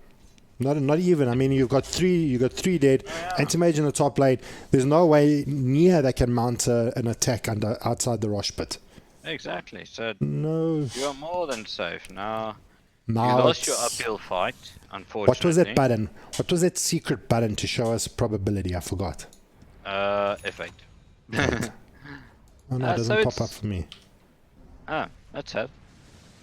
Not even. I mean, you got three dead. Yeah. Anti-Mage in the top lane. There's no way near they can mount an attack outside the rush pit. Exactly. So No. you're more than safe now. Now You lost it's- your uphill fight, unfortunately. What was that button? What was that secret button to show us probability? I forgot. F8. Oh no, it So doesn't pop it's- up for me. Ah, that's it.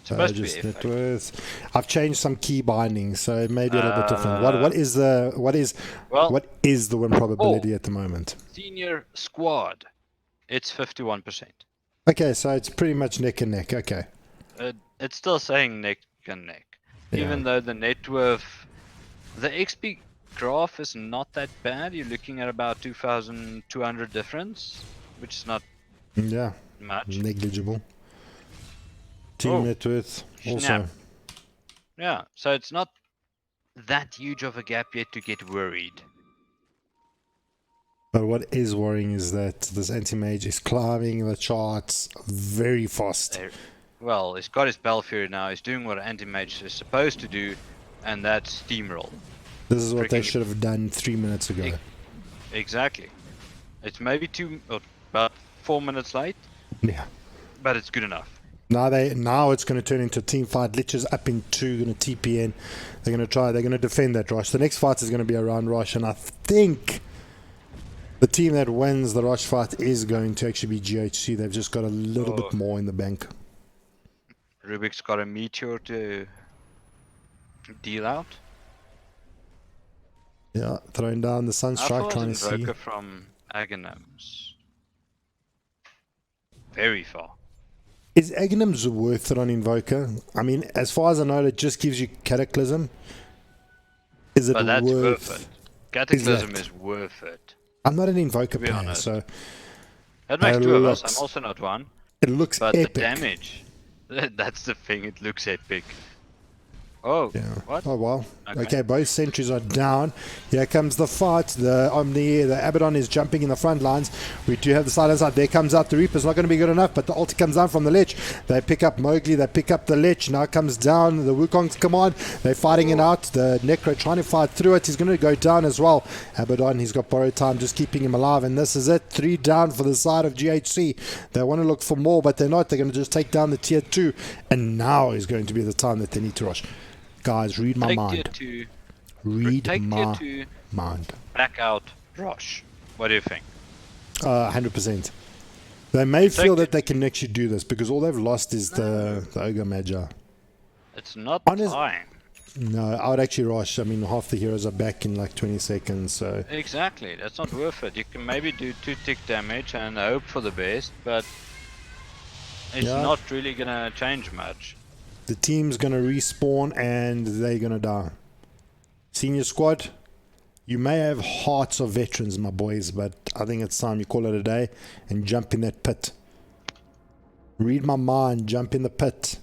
It's supposed to be Just F8. that was. I've changed some key bindings, so it may be a little bit different. What is the win probability at the moment? Senior squad, it's 51%. Okay, so it's pretty much neck and neck. Okay. It's still saying neck and neck. Yeah. Even though the net worth, the XP graph is not that bad. You're looking at about 2,200 difference, which is not Yeah. much. Negligible. Team Oh, net worth also. snap. Yeah, so it's not that huge of a gap yet to get worried. But what is worrying is that this Anti-Mage is climbing the charts very fast. Well, he's got his Belfury now. He's doing what Anti-Mage is supposed to do, and that's steamroll. This is what they Freaking- should have done 3 minutes ago. Exactly. It's maybe about 4 minutes late, Yeah. but it's good enough. Now it's going to turn into a team fight. Lich is up in 2, going to TP in. They're going to defend that rush. The next fight is going to be around rush, and I think the team that wins the rush fight is going to actually be GHC. They've just got a little bit more in the bank. Rubik's got a meteor to deal out. Yeah, throwing down the Sunstrike, trying to see. Invoker from Aghanims. Very far. Is Aghanims worth it on Invoker? I mean, as far as I know, it just gives you Cataclysm. Is it But that's worth worth it. Cataclysm that- is worth it. I'm not an Invoker To be player, honest. so That makes It 2 of us. looks- I'm also not one. it looks But epic. the damage, that's the thing. It looks epic. Oh, Yeah. what? Oh well. Okay. Okay, both sentries are down. Here comes the fight. The Abaddon is jumping in the front lines. We do have the silence out. There comes out the Reaper's not going to be good enough, but the ulti comes down from the Lich. They pick up Mowgli. They pick up the Lich. Now comes down the Wukong's command. They're fighting it out. The Necro trying to fight through it. He's going to go down as well. Abaddon, he's got borrowed time, just keeping him alive. And this is it. 3 down for the side of GHC. They want to look for more, but they're not. They're going to just take down the tier 2. And now is going to be the time that they need to rush. Guys, read my Take mind. tier 2. Read Take my tier 2. mind. Back out. Rush. What do you think? 100%. They may feel Take that they can actually do this because all they've lost is the Ogre Magi. It's not Honest- time. No, I would actually rush. I mean, half the heroes are back in like 20 seconds, so Exactly. That's not worth it. You can maybe do 2 tick damage and hope for the best, but it's Yeah. not really gonna change much. the team's going to respawn and they're going to die. Senior squad, you may have hearts of veterans, my boys, but I think it's time you call it a day and jump in that pit. Read my mind, jump in the pit.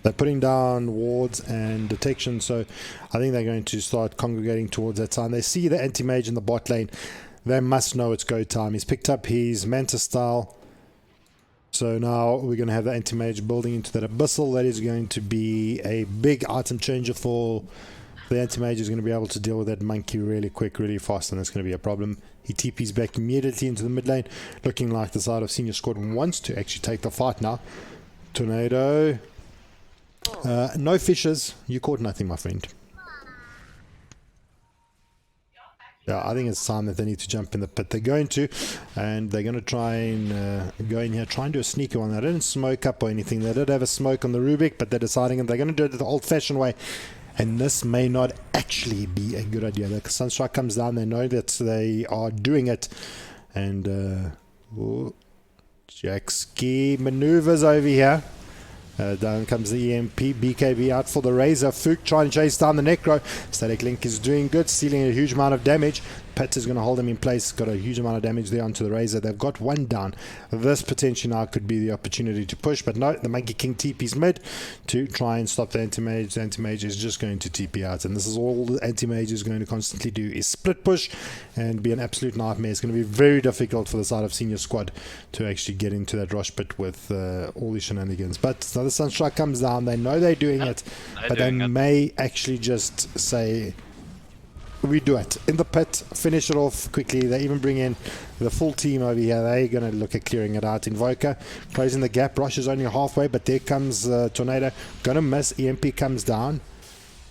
They're putting down wards and detection, so I think they're going to start congregating towards that time. They see the anti-mage in the bot lane. They must know it's go time. He's picked up his Manta style. So now we're going to have the anti-mage building into that abyssal. That is going to be a big item changer for the anti-mage. Is going to be able to deal with that monkey really quick, really fast, and that's going to be a problem. He TPs back immediately into the mid lane, looking like the side of Senior Squad wants to actually take the fight now. Tornado. No fishes. You caught nothing, my friend. Yeah, I think it's time that they need to jump in the pit. They're going to, and they're going to try and go in here, try and do a sneaky one. They didn't smoke up or anything. They did have a smoke on the Rubik, but they're deciding that they're going to do it the old-fashioned way. And this may not actually be a good idea. The Sunstrike comes down. They know that they are doing it. And Jack Ski maneuvers over here. Down comes the EMP. BKB out for the Razor. Fook trying to chase down the Necro. Static Link is doing good, stealing a huge amount of damage. Pet is going to hold him in place. Got a huge amount of damage there onto the Razor. They've got one down. This potentially now could be the opportunity to push, but no, the Monkey King TP's mid to try and stop the Anti-Mage. The Anti-Mage is just going to TP out, and this is all the Anti-Mage is going to constantly do is split push and be an absolute nightmare. It's going to be very difficult for the side of Senior Squad to actually get into that rush pit with all these shenanigans. But now the Sunstrike comes down. They know they're doing it, but they may actually just say, we do it in the pit, finish it off quickly. They even bring in the full team over here. They're going to look at clearing it out. Invoker closing the gap. Rush is only halfway, but there comes Tornado. Going to miss. EMP comes down.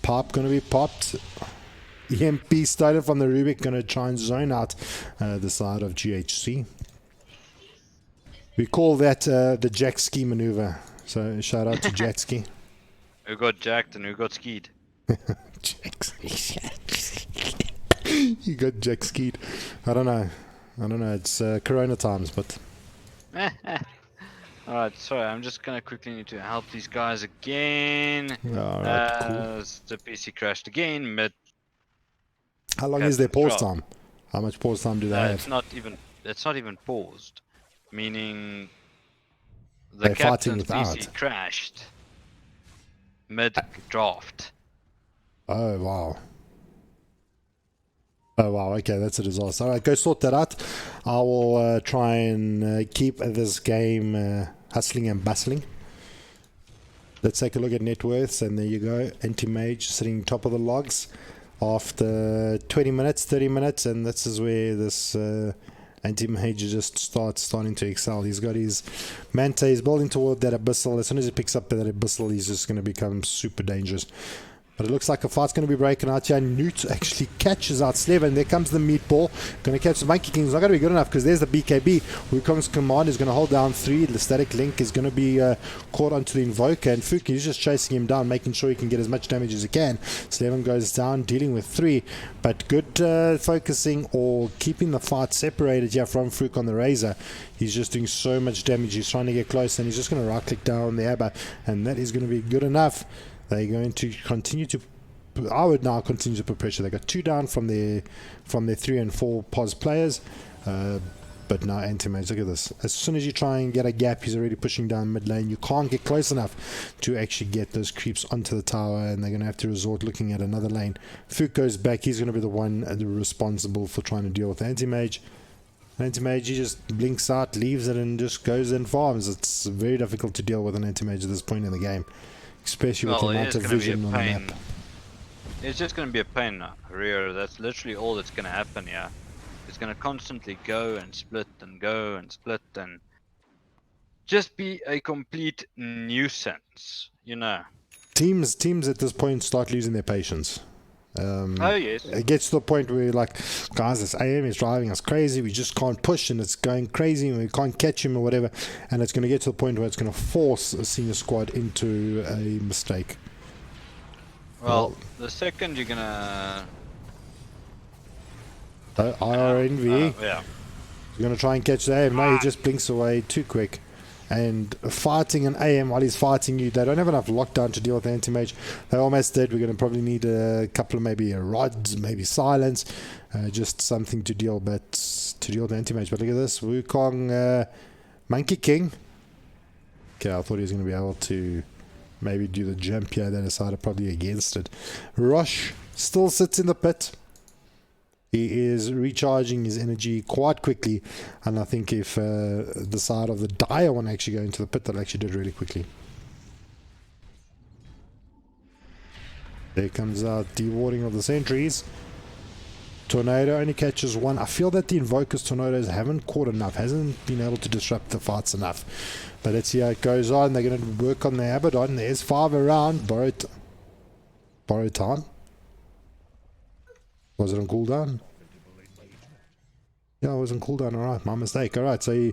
Pop going to be popped. EMP started from the Rubik. Going to try and zone out the side of GHC. We call that the Jack Ski maneuver. So shout out to Jack Ski. Who got jacked and who got skied? Jack Ski. You got Jack skied. I don't know. It's Corona times, but. Alright, sorry, I'm just gonna quickly need to help these guys again. Alright, cool. The PC crashed again mid. How long is their pause time? How much pause time do they have? It's not even paused. Meaning the They're fighting captain's without. PC crashed mid draft. Oh wow. Oh wow, okay, that's a disaster. Alright, go sort that out. I will try and keep this game hustling and bustling. Let's take a look at net worths, and there you go. Anti-Mage sitting top of the logs after 20 minutes, 30 minutes, and this is where this Anti-Mage just starting to excel. He's got his Manta, he's building toward that Abyssal. As soon as he picks up that Abyssal, he's just going to become super dangerous. But it looks like a fight's going to be breaking out here. Newt actually catches out Slevin. There comes the meatball. Going to catch the Monkey King. It's not going to be good enough because there's the BKB. Wukong's command is going to hold down 3. The Static Link is going to be caught onto the Invoker. And Fuki is just chasing him down, making sure he can get as much damage as he can. Slevin goes down, dealing with 3. But good focusing or keeping the fight separated here from Fook on the Razor. He's just doing so much damage. He's trying to get close, and he's just going to right-click down the Abba. And that is going to be good enough. They're going to continue to. I would now continue to put pressure. They got 2 down from their 3 and 4 pos players, but now Anti-Mage. Look at this. As soon as you try and get a gap, he's already pushing down mid lane. You can't get close enough to actually get those creeps onto the tower, and they're going to have to resort looking at another lane. Fook goes back. He's going to be the one responsible for trying to deal with Anti-Mage. Anti-Mage, he just blinks out, leaves it, and just goes and farms. It's very difficult to deal with an Anti-Mage at this point in the game. Especially with the amount of vision on the map. It's just going to be a pain, Rio. That's literally all that's going to happen here. It's going to constantly go and split and go and split and just be a complete nuisance, you know. Teams at this point start losing their patience. Oh yes. It gets to the point where you're like, guys, this AM is driving us crazy. We just can't push, and it's going crazy, and we can't catch him or whatever. And it's going to get to the point where it's going to force a Senior Squad into a mistake. Well, the second you're gonna IRNV, yeah, you're going to try and catch the AM. No, he just blinks away too quick. And fighting an AM while he's fighting you, they don't have enough lockdown to deal with the Anti-Mage. They're almost dead. We're going to probably need a couple of maybe rods, maybe silence, just something to deal with the Anti-Mage. But look at this, Wukong, Monkey King. Okay, I thought he was going to be able to maybe do the jump here. They decided probably against it. Rosh still sits in the pit. He is recharging his energy quite quickly, and I think if the side of the Dire want to actually go into the pit, they'll actually do it really quickly. There comes out the warding of the sentries. Tornado only catches one. I feel that the Invoker's tornadoes haven't caught enough, hasn't been able to disrupt the fights enough. But let's see how it goes on. They're going to work on the Abaddon. There's 5 around. Borrow time. Was it on cooldown? Yeah, it was on cooldown. Alright, my mistake. Alright, so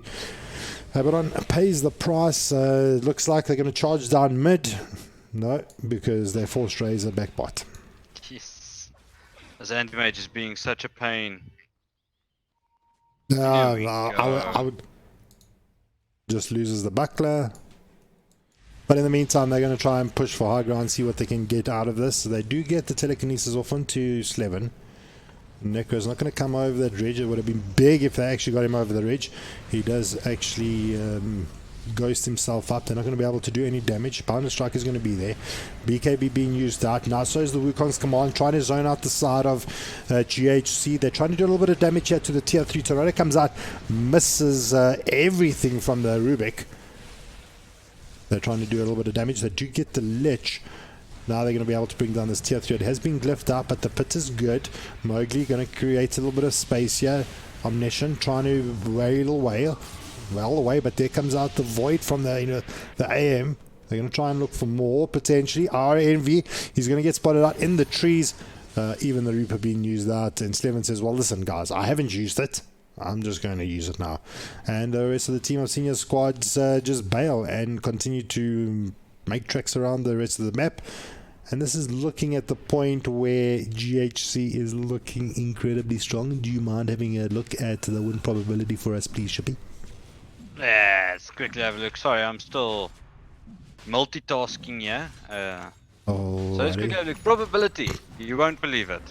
Abaddon pays the price. Looks like they're going to charge down mid. No, because they forced Razor back bot. Yes. As anti-mage is being such a pain. I would just loses the buckler. But in the meantime, they're going to try and push for high ground, see what they can get out of this. So they do get the telekinesis off onto Slevin. Necro's not going to come over that ridge. It would have been big if they actually got him over the ridge. He does actually ghost himself up. They're not going to be able to do any damage. Pounder Strike is going to be there. BKB being used out. Now so is the Wukong's command, trying to zone out the side of GHC. They're trying to do a little bit of damage here to the tier 3. Tornado comes out, misses everything from the Rubik. They're trying to do a little bit of damage. They do get the Lich. Now they're going to be able to bring down this tier 3. It has been glyphed up, but the pit is good. Mowgli going to create a little bit of space here. Omniscient trying to wail away, but there comes out the Void from the the AM. They're going to try and look for more potentially. RNV, he's going to get spotted out in the trees. Even the Reaper being used out, and Slevin says, well, listen guys, I haven't used it. I'm just going to use it now. And the rest of the team of senior squads just bail and continue to make tracks around the rest of the map. And this is looking at the point where GHC is looking incredibly strong. Do you mind having a look at the win probability for us, please, Shippy? Let's quickly have a look. Sorry, I'm still multitasking here. So let's quickly have a look. Probability. You won't believe it.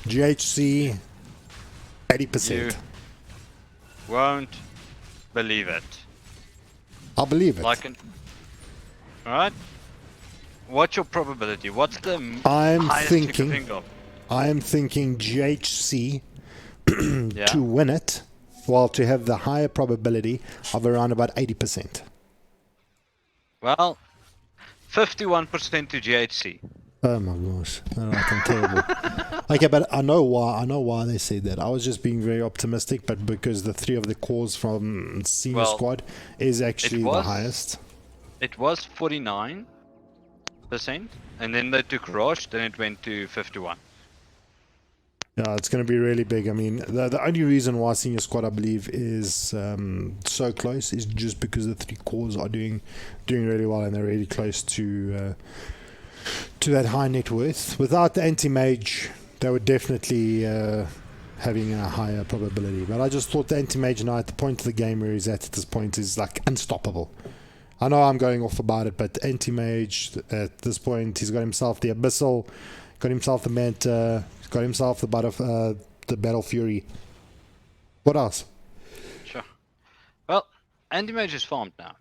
GHC, 80%. You won't believe it. I'll believe it. Alright? What's your probability? What's the highest you can think of? I am thinking GHC to win it, well, to have the higher probability of around about 80%. Well, 51% to GHC. Oh my gosh, I'm terrible. Okay, but I know why they say that. I was just being very optimistic, but because the 3 of the cores from senior squad is actually the highest. It was 49%, and then they took Rosh, then it went to 51%. Yeah, it's going to be really big. I mean, the only reason why senior squad, I believe, is so close is just because the 3 cores are doing really well, and they're really close to that high net worth. Without the anti-mage, they were definitely having a higher probability. But I just thought the anti-mage now at the point of the game where he's at this point is like unstoppable. I know I'm going off about it, but anti-mage at this point, he's got himself the Abyssal, got himself the Manta, got himself the Battle Fury. What else? Sure. Well, anti-mage is farmed now.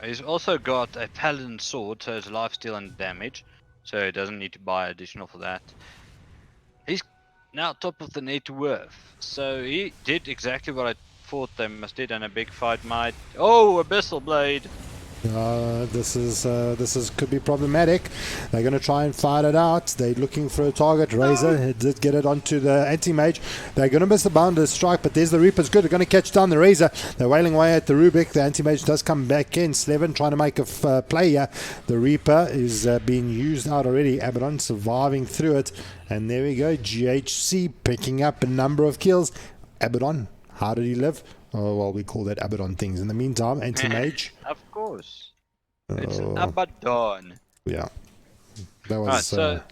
He's also got a Paladin Sword, so it's lifesteal and damage, so he doesn't need to buy additional for that. He's now top of the net worth, so he did exactly what I thought they must did, and a big fight might... Oh, Abyssal Blade! This could be problematic. They're going to try and fight it out. They're looking for a target. Razor did get it onto the anti-mage. They're going to miss the Boundless Strike, but there's the Reaper's good. They're going to catch down the Razor. They're wailing away at the Rubik. The anti-mage does come back in. Slevin trying to make a play here. The Reaper is being used out already. Abaddon surviving through it. And there we go. GHC picking up a number of kills. Abaddon, how did he live? Oh, well, we call that Abaddon things. In the meantime, anti-mage. Of course. It's an Abaddon. Yeah. That was... Right, so,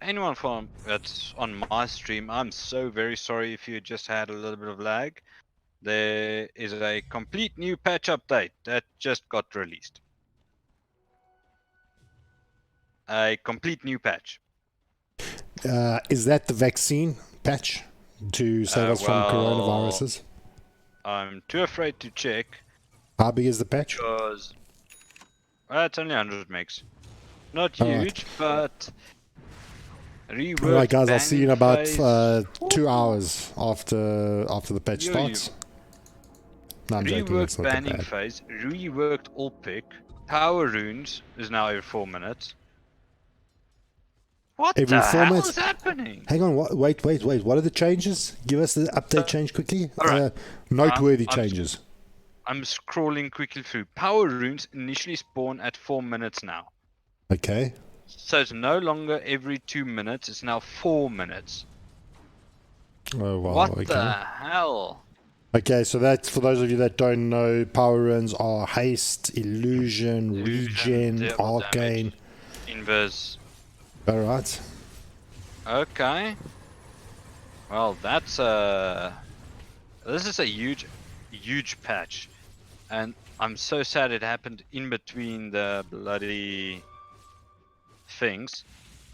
anyone that's on my stream, I'm so very sorry if you just had a little bit of lag. There is a complete new patch update that just got released. A complete new patch. Is that the vaccine patch to save us from coronaviruses? I'm too afraid to check. How big is the patch? Because It's only 100 megs. Not All right. huge, but reworked All right, guys. I'll see you in about phase. 2 hours after the patch Yo, starts. No, I'm joking. That's reworked not that banning bad. phase, reworked all pick. Power runes is now every 4 minutes. What Every the 4 hell minutes. is happening? Hang on. Wait. What are the changes? Give us the update change quickly. Alright. Noteworthy changes. I'm scrolling quickly through. Power runes initially spawn at 4 minutes now. Okay. So it's no longer every 2 minutes, it's now 4 minutes. Oh wow. What Okay. the hell? Okay, so that's for those of you that don't know, power runes are haste, illusion, regen, double arcane. damage, invis. Alright. Okay. Well, that's this is a huge patch, and I'm so sad it happened in between the bloody things.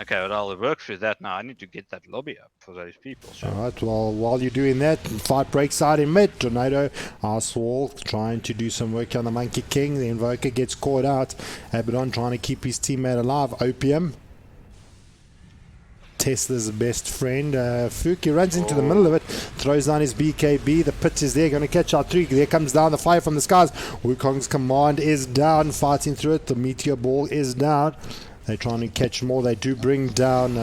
Okay, well, I'll work through that now. I need to get that lobby up for those people. So. Alright, well, while you're doing that, fight breaks out in mid. Tornado, Arswall trying to do some work on the Monkey King. The Invoker gets caught out. Abaddon trying to keep his teammate alive. Opium. Tesla's best friend. Fook, runs into the middle of it, throws down his BKB. The pit is there, going to catch out 3. There comes down the fire from the skies. Wukong's command is down, fighting through it. The meteor ball is down. They're trying to catch more. They do bring down.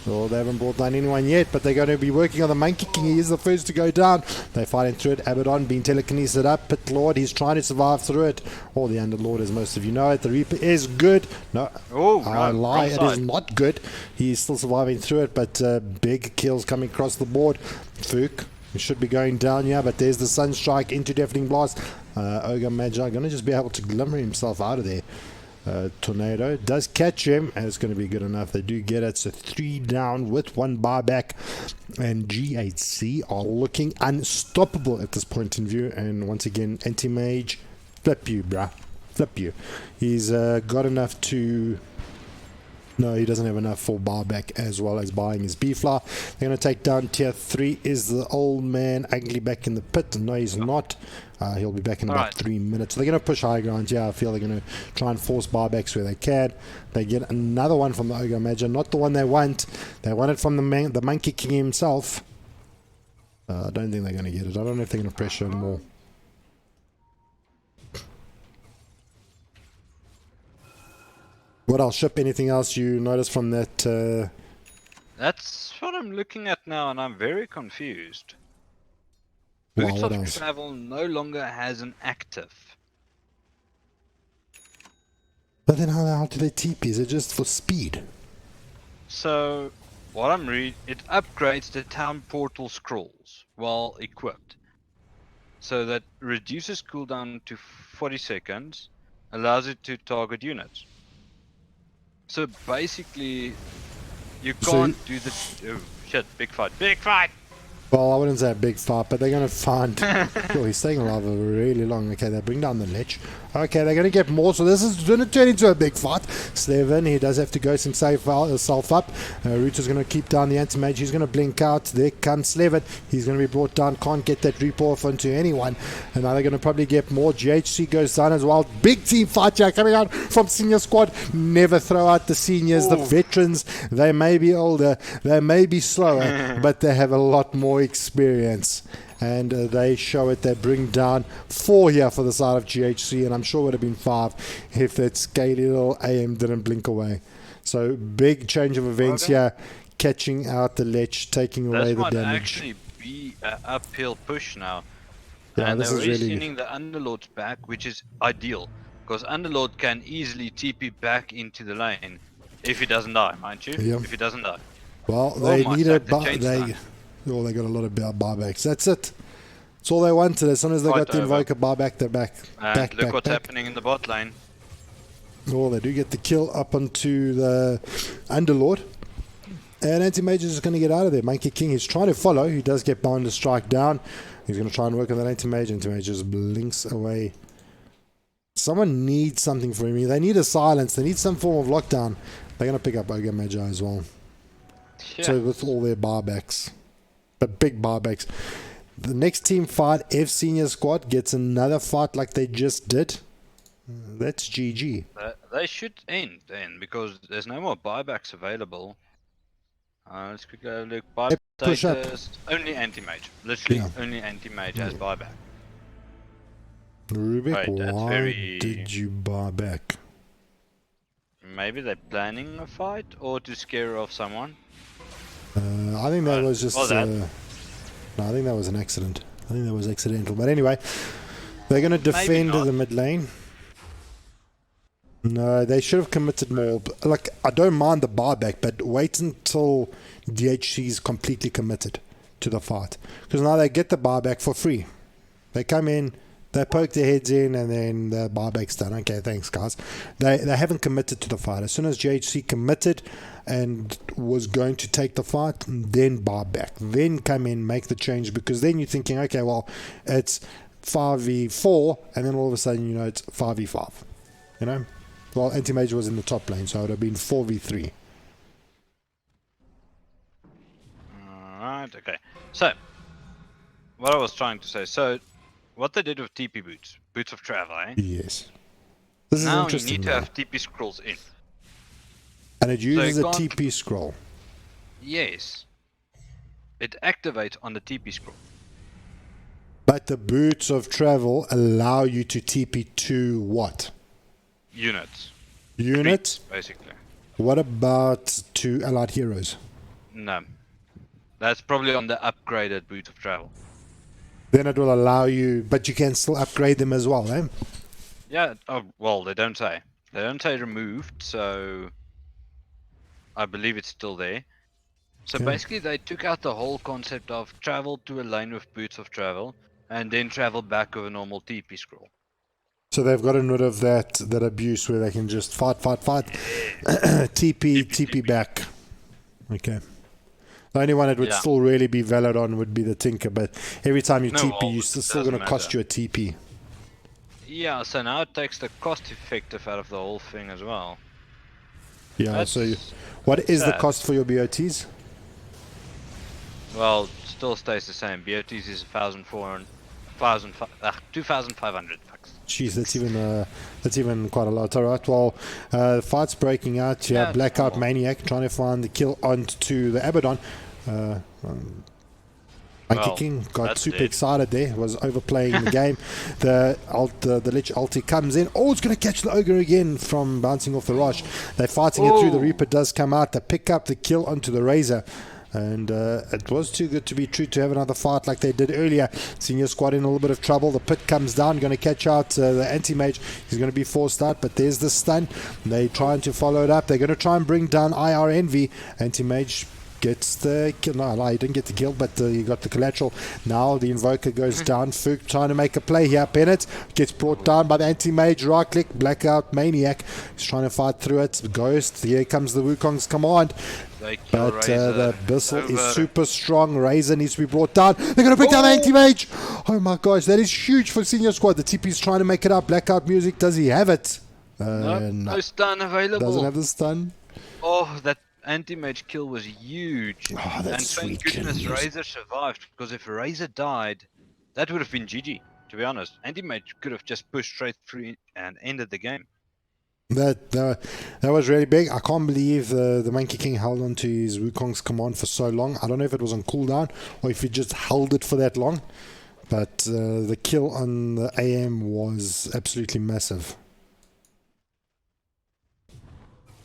Well, they haven't brought down anyone yet, but they're going to be working on the Monkey King. He is the first to go down. They're fighting through it. Abaddon being telekinesed up. Pit Lord, he's trying to survive through it. Or the Underlord, as most of you know it. The Reaper is good. No, I lie. It is not good. He's still surviving through it, but big kills coming across the board. Fook, he should be going down here, but there's the Sunstrike into Deafening Blast. Ogre Magi going to just be able to glimmer himself out of there. Tornado does catch him, and it's going to be good enough. They do get it. So 3 down with 1 buyback, and GHC are looking unstoppable at this point in view. And once again, Anti-Mage, flip you, bruh, flip you. He's got enough to. No, he doesn't have enough for buyback as well as buying his B-Fly. They're going to take down tier 3. Is the old man ugly back in the pit? No, he's not. He'll be back in about 3 minutes. So they're going to push high ground. Yeah, I feel they're going to try and force buybacks where they can. They get another one from the Ogre Magi. Not the one they want. They want it from the Monkey King himself. I don't think they're going to get it. I don't know if they're going to pressure him more. What else? Ship, anything else you notice from that? That's what I'm looking at now, and I'm very confused. Wow, Boots what of else? Travel no longer has an active. But then how do they TP? Is it just for speed? So, what I'm reading, it upgrades the town portal scrolls while equipped. So that reduces cooldown to 40 seconds, allows it to target units. So basically, you can't do the... Oh shit, big fight, big fight! Well, I wouldn't say a big fight, but they're going to find... Oh, he's staying alive a really long. Okay, they bring down the ledge. Okay, they're going to get more, so this is going to turn into a big fight. Slevin, he does have to ghost himself up. Router's going to keep down the anti-mage. He's going to blink out. There comes Slevin. He's going to be brought down. Can't get that Reaper off onto anyone. And now they're going to probably get more. GHC goes down as well. Big team fight here coming out from senior squad. Never throw out the seniors. The veterans, they may be older, they may be slower, but they have a lot more experience, and they show it. They bring down 4 here for the side of GHC, and I'm sure it would have been 5 if that scaly little AM didn't blink away. So big change of events here, catching out the ledge, taking away the damage. This might actually be an uphill push now. Yeah, and this they're is really sending the Underlords back, which is ideal, because Underlord can easily TP back into the lane if he doesn't die, mind you. Yeah. If he doesn't die. Well, they need a they got a lot of buybacks. That's it. That's all they wanted. As soon as they got the Invoker buyback, they're back. And look what's happening in the bot lane. Oh, they do get the kill up onto the Underlord. And Anti-Mage is going to get out of there. Monkey King is trying to follow. He does get bound to strike down. He's going to try and work on that Anti-Mage. Anti-Mage just blinks away. Someone needs something from him. They need a silence. They need some form of lockdown. They're going to pick up Ogre Magi as well. Yeah. So with all their buybacks. But big buybacks. The next team fight, F Senior Squad, gets another fight like they just did. That's GG. They should end then because there's no more buybacks available. Let's quickly have a look. Buyback Push up. status only anti-mage. Literally Yeah. only anti-mage has buyback. Rubik, Right, that's why very. did you buy back? Maybe they're planning a fight or to scare off someone. I think that was just. Well, that. No, I think that was an accident. I think that was accidental. But anyway, they're going to defend the mid lane. No, they should have committed more. Like, I don't mind the buyback, but wait until DHC is completely committed to the fight. Because now they get the buyback for free. They come in, they poke their heads in, and then the buyback's done. Okay, thanks, guys. They haven't committed to the fight. As soon as GHC committed and was going to take the fight, then buyback. Then come in, make the change, because then you're thinking, okay, well, it's 5v4, and then all of a sudden, you know, it's 5v5. You know? Well, anti-mage was in the top lane, so it would have been 4v3. Alright, okay. So, what I was trying to say. So, what they did with TP boots, boots of travel, eh? Yes. This is now interesting. You need to have TP scrolls in. And it uses a TP scroll. Yes. It activates on the TP scroll. But the boots of travel allow you to TP to what? Units. Units? Basically. What about to allied heroes? No. That's probably on the upgraded boot of travel. Then it will allow you, but you can still upgrade them as well, eh? Yeah, oh, well, they don't say. They don't say removed, so I believe it's still there. So basically they took out the whole concept of travel to a lane with boots of travel and then travel back with a normal TP scroll. So they've gotten rid of that abuse where they can just fight, TP back. Okay. The only one it would still really be valid on would be the Tinker, but every time you TP, you're still going to cost you a TP. Yeah, so now it takes the cost effective out of the whole thing as well. Yeah, so what is the cost for your BOTs? Well, it still stays the same. BOTs is 2,500 bucks. Jeez, that's even quite a lot. All right, well, the fight's breaking out here. Yeah, Blackout Maniac trying to find the kill onto the Abaddon. Monkey King got super excited there, was overplaying the game. The Lich ulti comes in. Oh, it's going to catch the Ogre again from bouncing off the Rosh. They're fighting it through. The Reaper does come out. They pick up the kill onto the Razor. And it was too good to be true to have another fight like they did earlier. Senior squad in a little bit of trouble. The pit comes down, going to catch out the anti-mage. He's going to be forced out, but there's the stun. They're trying to follow it up. They're going to try and bring down IR Envy. Anti-mage gets the kill. No, he didn't get the kill, but he got the collateral. Now the Invoker goes down. Fook trying to make a play here. Bennett gets brought down by the anti-mage. Right click, Blackout Maniac. He's trying to fight through it. Ghost. Here comes the Wukong's command. But the Bissell is super strong. Razor needs to be brought down. They're going to bring down the anti-mage. Oh my gosh, that is huge for Senior Squad. The TP is trying to make it up. Blackout Music, does he have it? No stun available. Doesn't have the stun. Oh, that anti-mage kill was huge. Oh, that's sweet. And thank goodness Razor survived, because if Razor died, that would have been GG, to be honest. Anti-mage could have just pushed straight through and ended the game. That was really big. I can't believe the Monkey King held on to his Wukong's command for so long. I don't know if it was on cooldown or if he just held it for that long. But the kill on the AM was absolutely massive.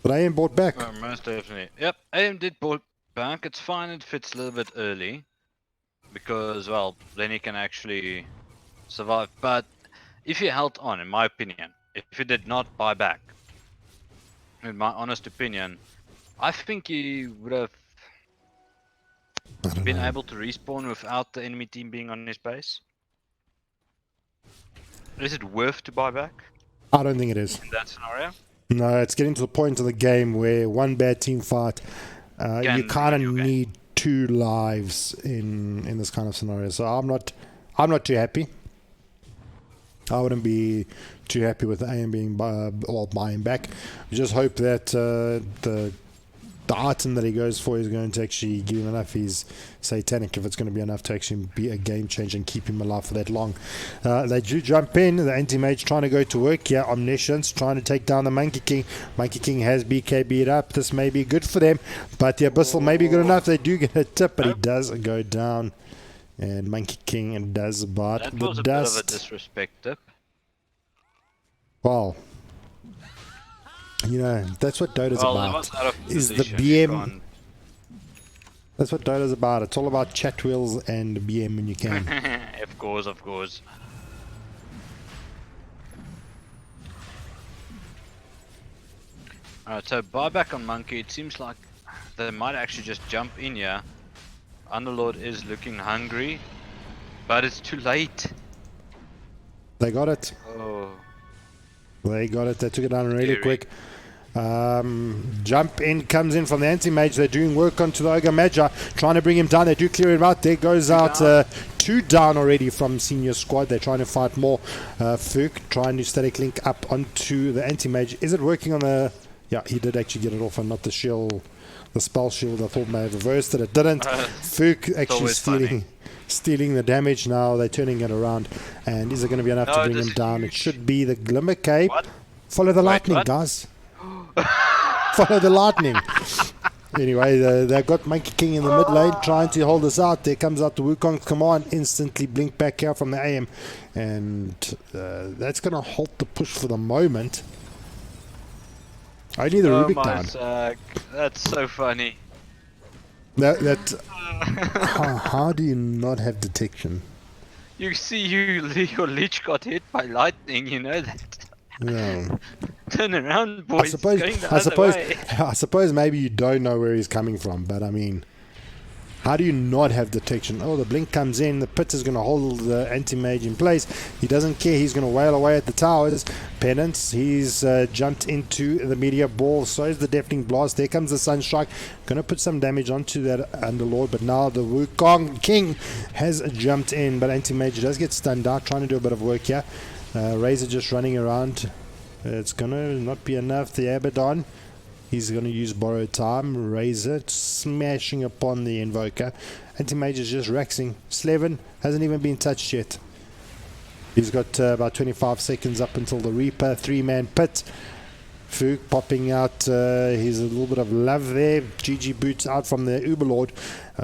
But AM bought back. Oh, most definitely. Yep, AM did bought back. It's fine, it fits a little bit early. Because, well, then he can actually survive. But if he held on, in my opinion, if he did not buy back, in my honest opinion, I think he would have been able to respawn without the enemy team being on his base. Is it worth to buy back? I don't think it is. In that scenario? No, it's getting to the point of the game where one bad team fight, you kind of need 2 lives in this kind of scenario. So I'm not too happy. I wouldn't be too happy with AM being buying back. We just hope that the the item that he goes for is going to actually give him enough. He's satanic if it's going to be enough to actually be a game changer and keep him alive for that long. They do jump in. The anti-mage trying to go to work here. Omniscience trying to take down the Monkey King. Monkey King has BKB'd up. This may be good for them, but the Abyssal may be good enough. They do get a tip, but he does go down. And Monkey King does bite That the was a dust. bit of a disrespect tip. Well, you know, that's what Dota's Well, it about. was out of Is the position, you BM. can't- That's what Dota's about. It's all about chat wheels and BM when you can. Of course, of course. Alright, so buyback on Monkey. It seems like they might actually just jump in here. Underlord is looking hungry, but it's too late. They got it. Oh, They got it. They took it down really Scary. quick. Jump in comes in from the anti-mage. They're doing work onto the Ogre Magi, trying to bring him down. They do clear him out. There goes out two down already from senior squad. They're trying to fight more. Fook trying to static link up onto the anti-mage. Is it working on the... Yeah, he did actually get it off and not the shield, the spell shield. I thought may have reversed it. It didn't. Fook actually always funny. stealing the damage now. They're turning it around. And is it going to be enough to No, bring this him is down? It huge. should be the Glimmer Cape. What? Follow the lightning, what? guys. Follow the lightning. Anyway, they've got Monkey King in the mid lane trying to hold us out. There comes out the Wukong's command. Instantly blink back out from the AM. And that's going to halt the push for the moment. Only the Rubik my down. sack. That's so funny. How do you not have detection? You see, your leech got hit by lightning. You know that. Yeah. Turn around, boys. Going the other way. I suppose maybe you don't know where he's coming from, but I mean, how do you not have detection? Oh, the blink comes in. The pit is going to hold the anti-mage in place. He doesn't care. He's going to wail away at the towers. Penance. He's jumped into the meteor ball. So is the deafening blast. There comes the sunstrike. Going to put some damage onto that underlord. But now the Wukong King has jumped in. But anti-mage does get stunned out. Trying to do a bit of work here. Razor just running around. It's going to not be enough. The Abaddon. He's going to use borrowed time. Razor smashing upon the Invoker. Anti-Mage is just raxing. Slevin hasn't even been touched yet. He's got about 25 seconds up until the Reaper. 3-man pit. Fook popping out he's a little bit of love there. GG boots out from the Uberlord.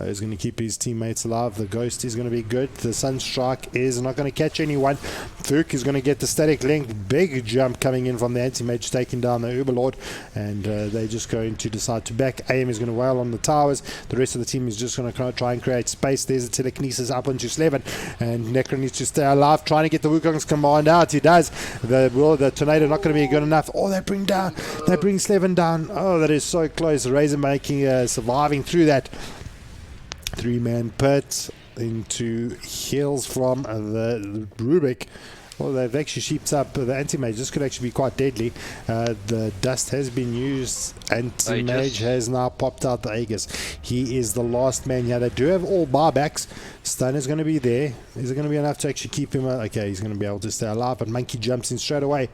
He's going to keep his teammates alive. The Ghost is going to be good. The Sunstrike is not going to catch anyone. Fook is going to get the static link. Big jump coming in from the anti-mage, taking down the Uberlord. And they're just going to decide to back. AM is going to wail on the towers. The rest of the team is just going to try and create space. There's a telekinesis up onto Slevin. And Necro needs to stay alive, trying to get the Wukong's command out. He does. The tornado not going to be good enough. Oh, they bring Slevin down. Oh, that is so close. Razor making surviving through that. 3-man pit into heals from the Rubik. Well, they've actually sheeped up the anti-mage. This could actually be quite deadly. The dust has been used. Anti-mage has now popped out the Aegis. He is the last man here. They do have all buybacks. Stun is going to be there. Is it going to be enough to actually keep him? Okay, he's going to be able to stay alive. But Monkey jumps in straight away.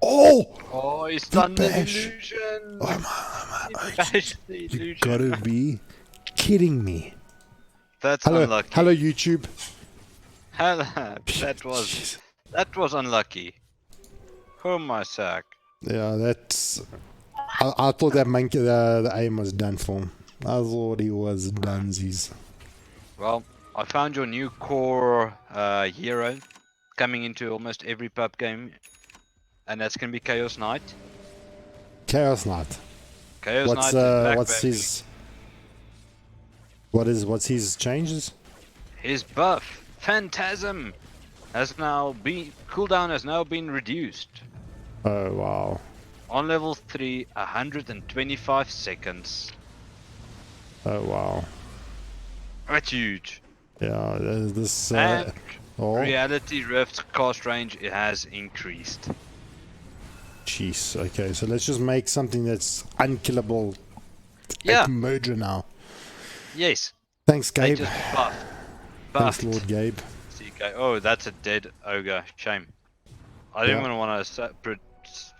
Oh, he's done the bash. illusion. Oh my. He bashed the You illusion. gotta be kidding me. That's Hello, unlucky. hello YouTube. That was unlucky. Oh my sack. Yeah, that's. I thought that monkey, the aim was done for him. I thought he was donezies. Well, I found your new core hero coming into almost every pub game, and that's gonna be Chaos Knight. Chaos Knight. Chaos What's Knight. Is back, what's baby. his? What's his changes? His buff, Phantasm, has now been cooldown has now been reduced. Oh wow. On level 3, 125 seconds. Oh wow. That's huge. Yeah, this. And Oh, Reality Rift's cast range it has increased. jeez. Okay, so let's just make something that's unkillable. Yeah. Like Murder now. Yes. Thanks, They Gabe. just Thanks, buffed. Lord Gabe. CK. Oh, that's a dead ogre. Shame. I didn't even want to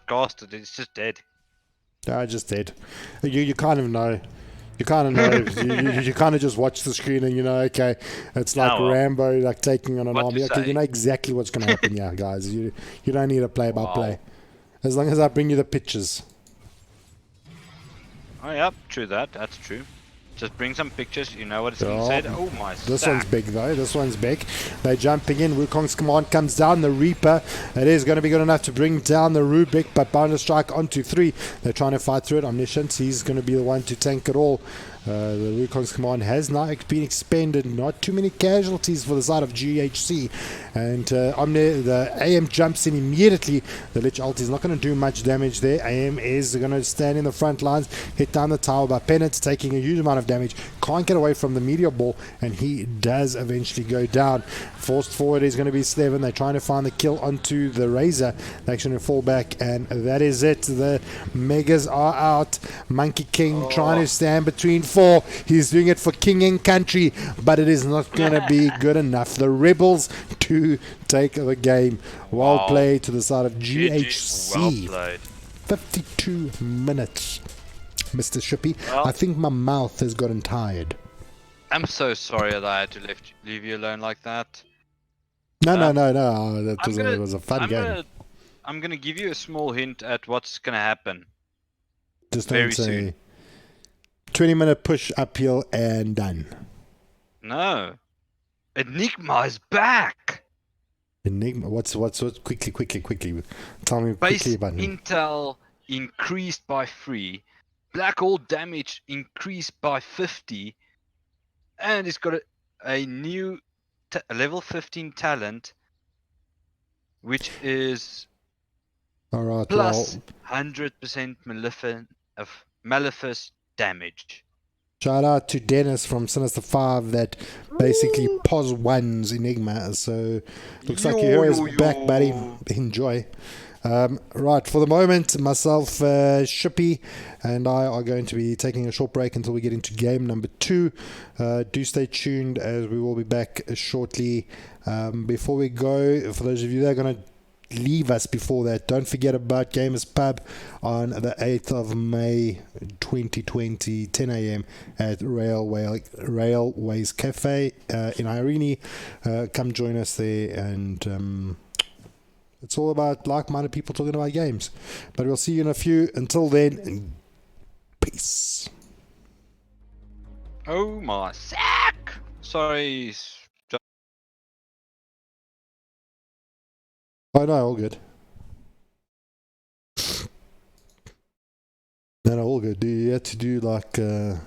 cast it. It's just dead. I just did. You kind of know. You kind of know. You kind of just watch the screen and you know, okay, it's like Oh, well. Rambo, like taking on an What army. to Okay, you say? know exactly what's going to happen. Yeah, guys, you don't need a play-by-play. Wow. As long as I bring you the pictures. Oh, yep, true that. That's true. Just bring some pictures. You know what it's going to Oh, say. Oh, my this one's sack. big though. This one's big. They're jumping in. Wukong's command comes down. The Reaper. It is going to be good enough to bring down the Rubik, but Boundless Strike onto 3. They're trying to fight through it. Omniscient. He's going to be the one to tank it all. The Wukong's command has now been expended. Not too many casualties for the side of GHC. And the AM jumps in immediately. The Lich ult is not going to do much damage there. AM is going to stand in the front lines, hit down the tower by Pennant, taking a huge amount of damage. Can't get away from the meteor ball, and he does eventually go down. Forced forward is going to be Slevin. They're trying to find the kill onto the Razor. They're actually going to fall back, and that is it. The Megas are out. Monkey King trying to stand between 4. He's doing it for king and country, but it is not going to be good enough. The Rebels to take the game. Well Wow. played to the side of GG. Well GHC. played. 52 minutes. Mr. Shippy, Well, I think my mouth has gotten tired. I'm so sorry that I had to leave you alone like that. No. Um, It was a fun game. I'm gonna give you a small hint at what's gonna happen Just very don't say soon. 20-minute push uphill and done. No, Enigma is back. Enigma. What's quickly. Tell me Base quickly about it. intel increased by 3. Black hole damage increased by 50. And it's got a new level 15 talent, which is All right. plus Well, 100% Maleficus damage. shout out to Dennis from Sinister 5 that basically pos ones Enigma. So looks like your hero's back, buddy. Enjoy. Right, for the moment, myself, Shippy, and I are going to be taking a short break until we get into game number 2. Do stay tuned as we will be back shortly. Before we go, for those of you that are going to leave us before that, don't forget about Gamers Pub on the 8th of May 2020, 10 a.m. at Railways Cafe in Irene. Come join us there, and it's all about like-minded people talking about games. But we'll see you in a few. Until then, peace. Oh my sack! Sorry. Oh no, all good. No, all good. Do you have to do like yeah.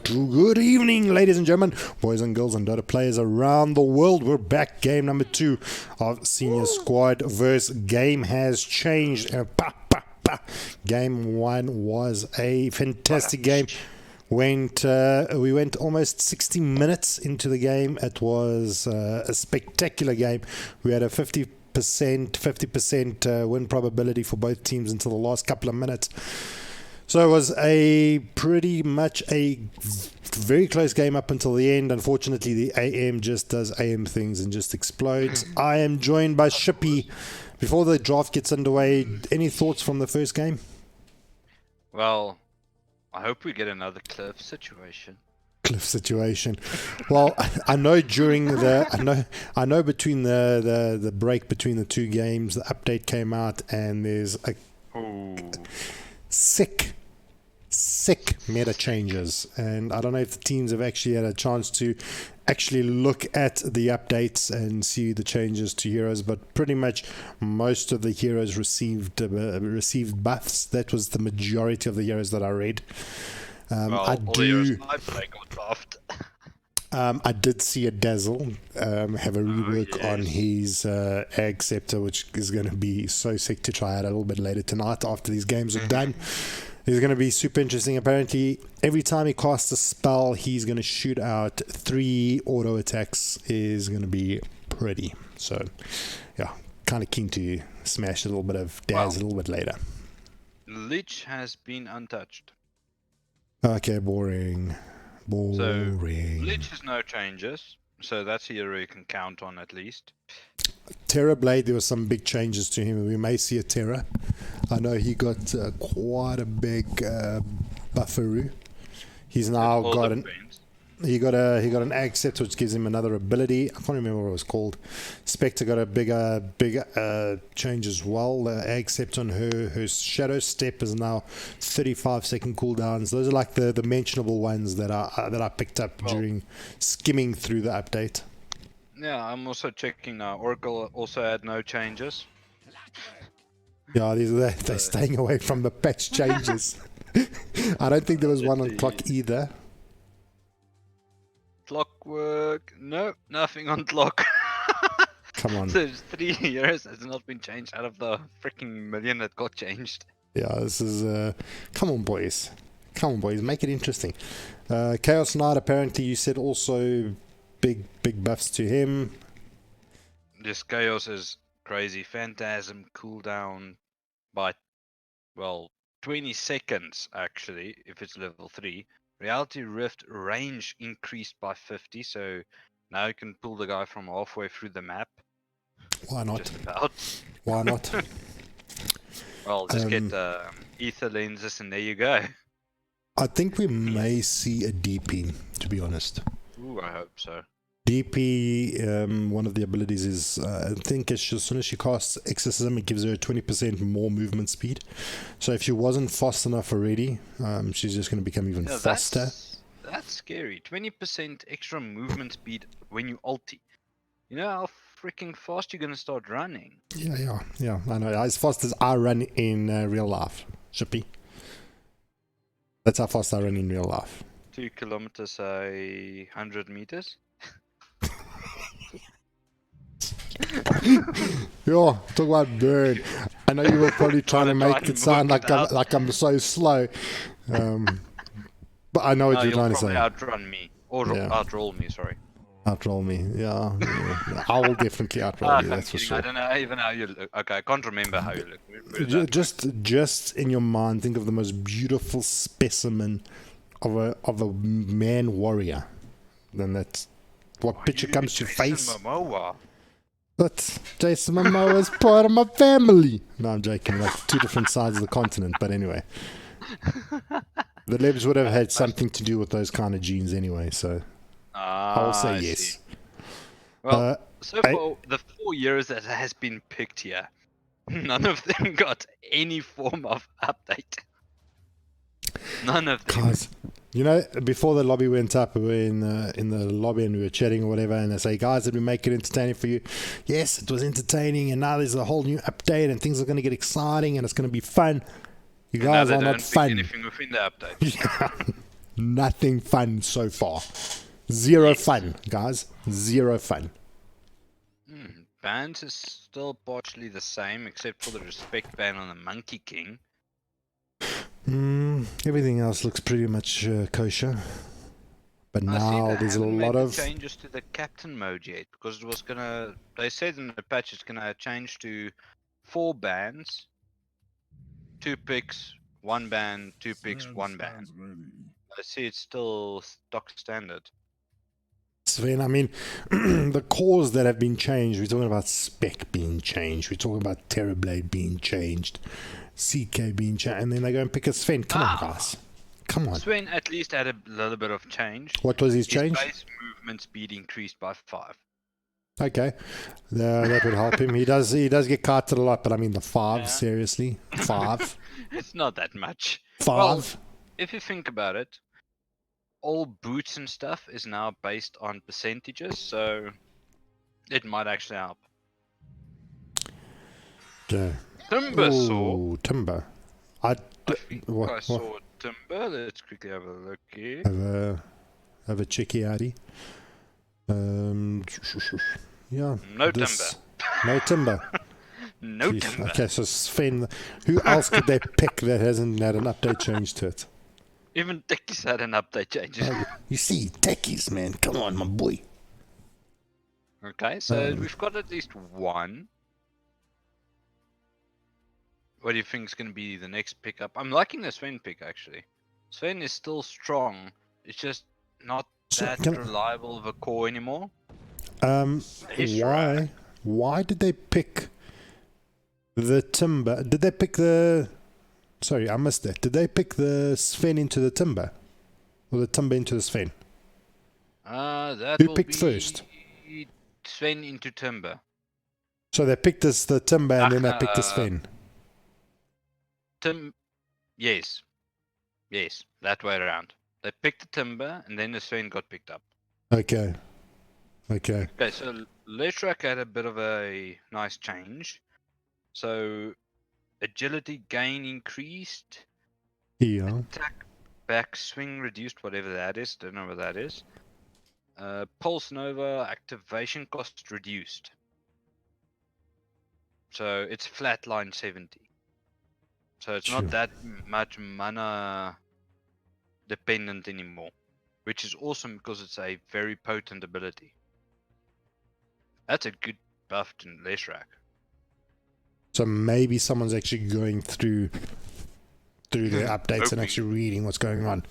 Good evening, ladies and gentlemen, boys and girls and Dota players around the world. We're back. Game number 2 of Senior Squad versus Game Has Changed. Game 1 was a fantastic game. We went almost 60 minutes into the game. It was a spectacular game. We had a 50% win probability for both teams until the last couple of minutes. So it was pretty much a very close game up until the end. Unfortunately, the AM just does AM things and just explodes. I am joined by Shippy. Before the draft gets underway, any thoughts from the first game? Well, I hope we get another cliff situation. Well, I know between the break between the two games, the update came out and there's a sick meta changes, and I don't know if the teams have actually had a chance to actually look at the updates and see the changes to heroes, but pretty much most of the heroes received buffs. That was the majority of the heroes that I read. I did see a Dazzle have a rework on his Ag Scepter, which is going to be so sick to try out a little bit later tonight after these games are done. It's going to be super interesting. Apparently, every time he casts a spell, he's going to shoot out 3 auto attacks. Is going to be pretty. So, yeah, kind of keen to smash a little bit of Daz a little bit later. Lich has been untouched. Okay, boring. So, Lich has no changes, so that's a hero you can count on at least. Terra Blade, there were some big changes to him. We may see a Terra. I know he got quite a big bufferoo. He's now got an Ag Scepter, which gives him another ability. I can't remember what it was called. Spectre got a bigger change as well. The Ag Scepter on her Shadow Step is now 35-second cooldowns. Those are like the mentionable ones that I picked up during skimming through the update. Yeah, I'm also checking now. Oracle also had no changes. Yeah, they're staying away from the patch changes. I don't think there was one on Clock either. Clockwork, no, nothing on Clock. Come on. So there's 3 years that's not been changed out of the freaking million that got changed. Yeah, this is come on boys, make it interesting. Chaos Knight, apparently you said also big buffs to him. This Chaos is crazy. Phantasm cooldown by 20 seconds actually if it's level 3. Reality Rift range increased by 50, so now you can pull the guy from halfway through the map. Why not? Just about. Why not? Well, just get ether lenses and there you go. I think we may see a DP, to be honest. Ooh, I hope so. DP, one of the abilities is, I think as soon as she casts Exorcism, it gives her 20% more movement speed. So if she wasn't fast enough already, she's just going to become even faster. That's scary. 20% extra movement speed when you ulti. You know how freaking fast you're going to start running? Yeah, I know. As fast as I run in real life, Shippy. That's how fast I run in real life. 2 kilometers, 100 meters? Yo, talk about burn. I know you were probably trying to make it sound like I'm so slow, but I know what you're trying to say. Outrun me or outroll me. Sorry. Outroll me. Yeah. I will definitely outroll you. That's for sure. I don't know even how you look. Okay, I can't remember how you look. Just in your mind, think of the most beautiful specimen of a man warrior. Then that's what picture comes to your face. Momoa. But Jason Momoa is part of my family. No, I'm joking. Like 2 different sides of the continent. But anyway, the Lebs would have had something to do with those kind of genes anyway. So I'll say yes. See. Well, so far the 4 years that has been picked here, none of them got any form of update. None of them. Guys, you know, before the lobby went up, we were in the lobby and we were chatting or whatever, and they say, guys, did we make it entertaining for you? Yes, it was entertaining, and now there's a whole new update and things are going to get exciting and it's going to be fun. You guys are not fun. Anything within the update. Nothing fun so far. Zero fun, guys. Zero fun. Bans is still partially the same, except for the respect ban on the Monkey King. Everything else looks pretty much kosher. But now there's a lot of changes to the captain mode yet, because it was gonna. They said in the patch it's gonna change to 4 bans, 2 picks, 1 ban, 2 picks, 1 ban. I see it's still stock standard. Sven, I mean, the cores that have been changed, we're talking about Spec being changed, we're talking about Terrorblade being changed, CK being changed, and then they go and pick a Sven. Come on, guys. Come on. Sven at least had a little bit of change. What was his change? His base movement speed increased by 5. Okay, that would help him. He does get carted a lot, but I mean the 5, seriously, 5. It's not that much. 5. Well, if you think about it, all boots and stuff is now based on percentages, so it might actually help. Okay. Timber saw. Timber. I saw Timber. Let's quickly have a look here. Have a checky outie. Yeah. No timber. No timber. No timber. Okay, so Sven, who else could they pick that hasn't had an update change to it? Even Techies had an update change. You see, Techies, man. Come on, my boy. Okay, so we've got at least one. What do you think is going to be the next pickup? I'm liking the Sven pick, actually. Sven is still strong. It's just not that reliable of a core anymore. Why did they pick the Timber? Did they pick the... Sorry, I missed that. Did they pick the Sven into the Timber? Or the Timber into the Sven? Who picked first? Sven into Timber. So they picked the Timber and then they picked the Sven? Yes, that way around. They picked the Timber and then the Sven got picked up. Okay, so Leshrac had a bit of a nice change. So agility gain increased. Yeah. Attack back swing reduced, whatever that is. Don't know what that is. Pulse Nova activation cost reduced. So it's flatline 70. So it's not that much mana dependent anymore, which is awesome because it's a very potent ability. That's a good buff to Leshrac. So maybe someone's actually going through their updates and actually reading what's going on.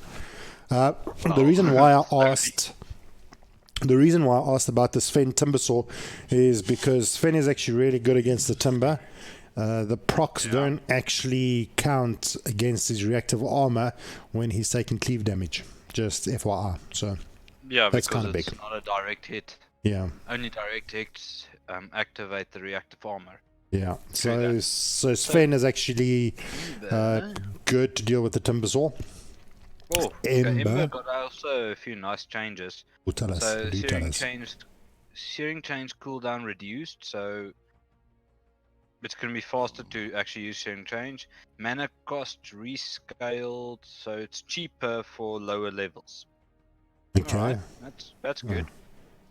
The reason why I asked about the Sven Timbersaw is because Sven is actually really good against the Timber. The procs don't actually count against his reactive armor when he's taking cleave damage. Just FYI. So that's kind of big. It's not a direct hit. Yeah. Only direct hits activate the reactive armor. Yeah. So Sven is actually good to deal with the Timbersaw. Oh, Ember got also a few nice changes. Tell us. So Searing Chain's cooldown reduced, so it's going to be faster to actually use Searing Chain. Mana cost rescaled, so it's cheaper for lower levels. Okay. Right, that's good.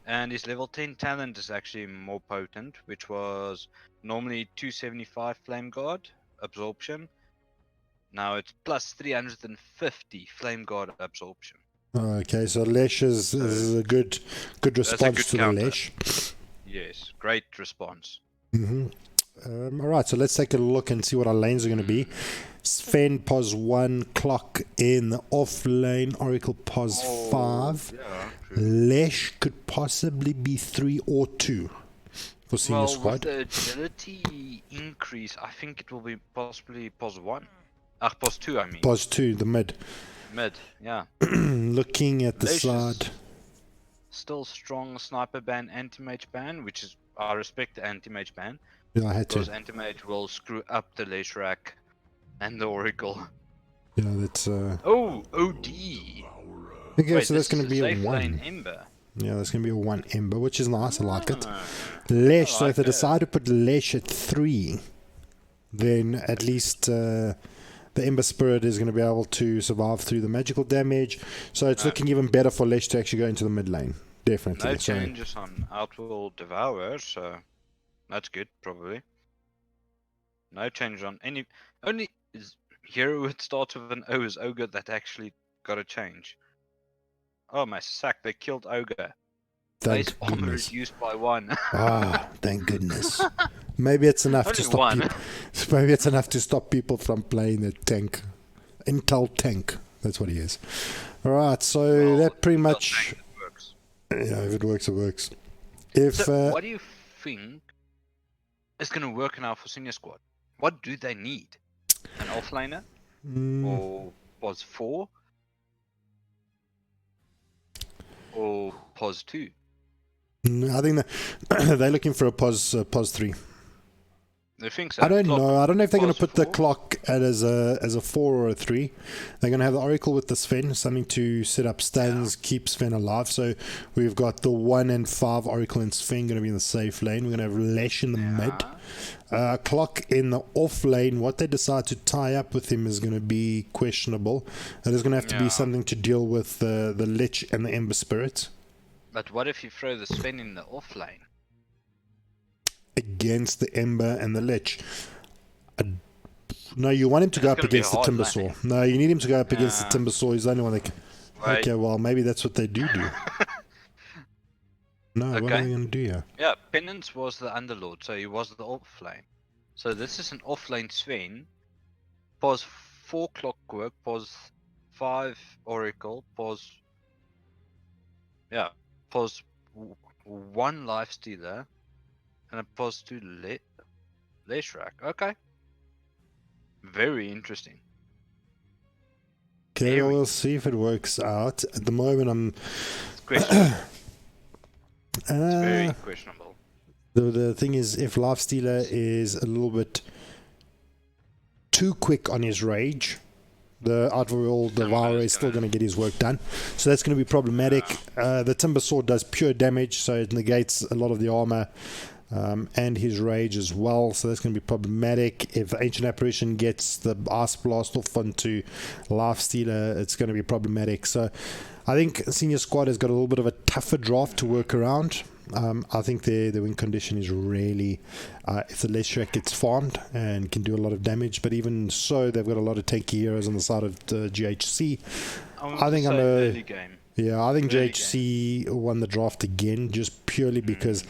And his level 10 talent is actually more potent, which was normally 275 Flame Guard absorption. Now it's plus 350 Flame Guard absorption. Okay, so Lesh is a good response to counter. the Lesh. Yes, great response. All right, so let's take a look and see what our lanes are going to be. Sven pos 1, Clock in off lane, Oracle pos 5. Yeah, Lesh could possibly be 3 or 2 for senior squad. With the agility increase, I think it will be possibly pos 1. Pos 2, I mean. Pos 2, the mid. Yeah. Looking at the Lesh side. Still strong sniper ban, anti-mage ban, which is, I respect the anti-mage ban. Yeah, I had to. Because anti-mage will screw up the Leshrac and the Oracle. Yeah, that's... Oh, OD! Okay, Wait, so that's going to be a 1. Ember. Yeah, that's going to be a 1 Ember, which is nice. I like it. Lesh, so if they decide to put Lesh at 3, then at least the Ember Spirit is going to be able to survive through the magical damage. So it's looking even better for Lesh to actually go into the mid lane. Definitely. No changes on Outworld Devourer, so that's good, probably. No change on any... Only hero that starts with an O is Ogre that actually got a change. Oh my sack, they killed Ogre. Base armor reduced by 1. Ah, thank goodness. Maybe it's enough to stop people. Maybe it's enough to stop people from playing the tank. Intel tank. That's what he is. Alright, so that pretty much... works. Yeah, if it works, it works. So what do you think is going to work now for Senior Squad? What do they need? An offlaner? Or pos 4? Or pos 2? I think they're looking for a pos 3. They think so. I don't know. I don't know if they're going to put the clock as a 4 or a 3. They're going to have the Oracle with the Sven, something to set up stuns, keep Sven alive. So we've got the 1 and 5 Oracle and Sven going to be in the safe lane. We're going to have Lesh in the mid. Clock in the off lane. What they decide to tie up with him is going to be questionable. It is going to have to be something to deal with the Lich and the Ember Spirit. But what if you throw the Sven in the off lane? Against the Ember and the Lich. No, you want him to go up against the Timbersaw. No, you need him to go up against the Timbersaw. He's the only one that can... Okay, well, maybe that's what they do. No, what are they going to do here? Yeah, Penance was the Underlord, so he was the off lane. So this is an off lane Sven. Pos 4 Clockwork, pos 5 Oracle, pos... Yeah, pos 1 Lifestealer. And opposed to Leshrac. Okay. Very interesting. Okay, well, we'll see if it works out. At the moment, I'm... It's questionable. It's very questionable. The thing is, if Lifestealer is a little bit too quick on his rage, the Outworld Devourer is still going to get his work done. So that's going to be problematic. The Timber Sword does pure damage, so it negates a lot of the armor. And his rage as well, so that's going to be problematic. If the Ancient Apparition gets the Ice Blast off onto Lifestealer, it's going to be problematic. So I think Senior Squad has got a little bit of a tougher draft to work around. I think their win condition is really if the Leshrac gets farmed and can do a lot of damage, but even so, they've got a lot of tanky heroes on the side of the GHC. I think early game. Yeah, I think early GHC game. Won the draft again, just purely because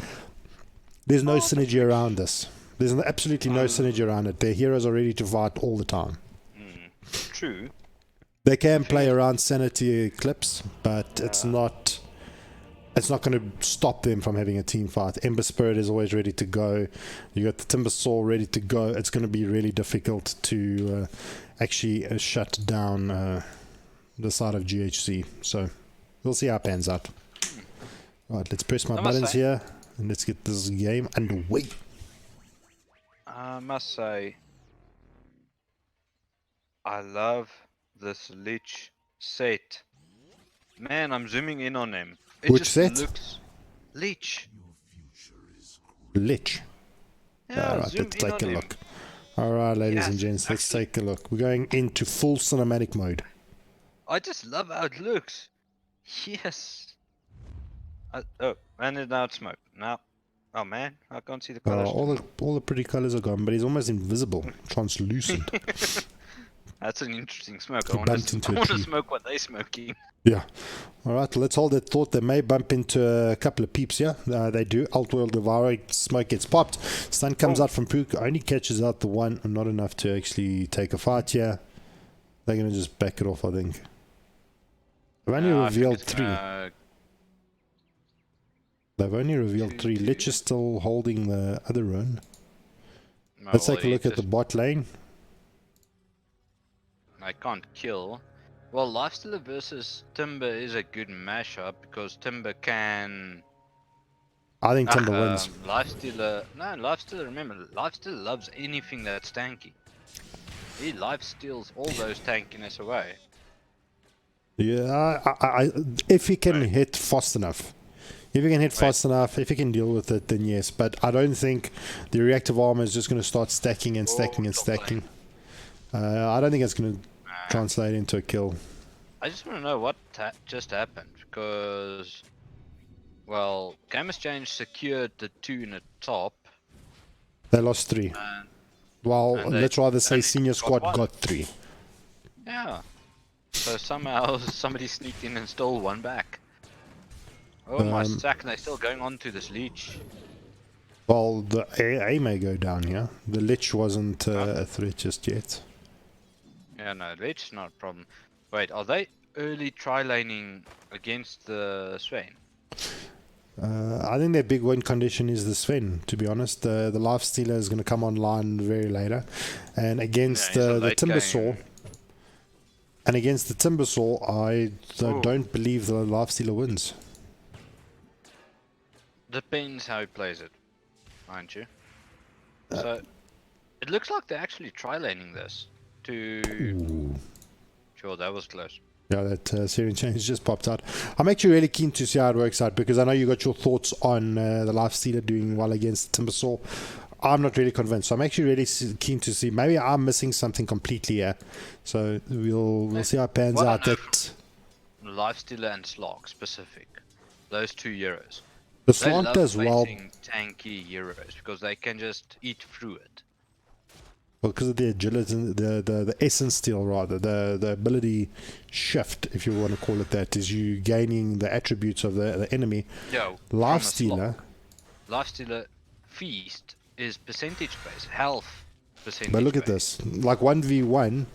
there's no synergy around this. There's absolutely no synergy around it. Their heroes are ready to fight all the time. True. They can play around Sanity Eclipse, but it's not going to stop them from having a team fight. Ember Spirit is always ready to go. You got the Timber Saw ready to go. It's going to be really difficult to actually shut down the side of GHC. So we'll see how it pans out. Right, let's press my buttons here. And let's get this game underway. I must say, I love this Lich set. Man, I'm zooming in on him. Which set? Looks... Lich. Lich. Yeah, alright, let's take a look. Alright, ladies and gents, let's take a look. We're going into full cinematic mode. I just love how it looks. Yes. And now it's smoke. Now, oh man, I can't see the colors. All the pretty colors are gone, but he's almost invisible, translucent. That's an interesting smoke. I want to smoke what they're smoking. Yeah. All right, let's hold that thought. They may bump into a couple of peeps here. They do. Outworld Devourer, smoke gets popped. Stun comes out from Pook, only catches out the one, not enough to actually take a fight here. They're going to just back it off, I think. They've only revealed 3. They've only revealed 3. Lich is still holding the other rune. Let's take a look at the bot lane. I can't kill. Well, Lifestealer versus Timber is a good mashup because Timber can... I think Timber wins. Lifestealer, remember, Lifestealer loves anything that's tanky. He lifesteals all those tankiness away. Yeah, if he can hit fast enough. If you can hit fast enough, if you can deal with it, then yes. But I don't think the reactive armor is just going to start stacking and stacking and stacking. I don't think it's going to translate into a kill. I just want to know what just happened because, well, Game Exchange secured the 2 in the top. They lost 3. And, Well, and let's rather say only senior squad one. got 3. Yeah. So somehow somebody sneaked in and stole 1 back. Oh my sack, and they're still going on to this leech. Well, the AA may go down here. The Lich wasn't a threat just yet. Yeah, no, leech is not a problem. Wait, are they early tri-laning against the Swain? I think their big win condition is the Sven, to be honest. The Life Stealer is going to come online very later. And against the Timbersaw... And against the Timbersaw, I don't believe the Life Stealer wins. Depends how he plays it, mind you. So, it looks like they're actually tri-laning this to... Ooh. Sure, that was close. Yeah, that Syrian change just popped out. I'm actually really keen to see how it works out because I know you got your thoughts on the Life Stealer doing well against Timbersaw. I'm not really convinced. So I'm actually really keen to see. Maybe I'm missing something completely here. So we'll see how it pans out. That Life Stealer and Slark specific, those 2 heroes. The Slant does well. Tanky heroes because they can just eat through it. Well, because of the agility, the essence steal rather, the ability shift, if you want to call it that, is you gaining the attributes of the enemy. Yo, Life Stealer Feast is percentage based, health percentage. But look at this, like 1v1,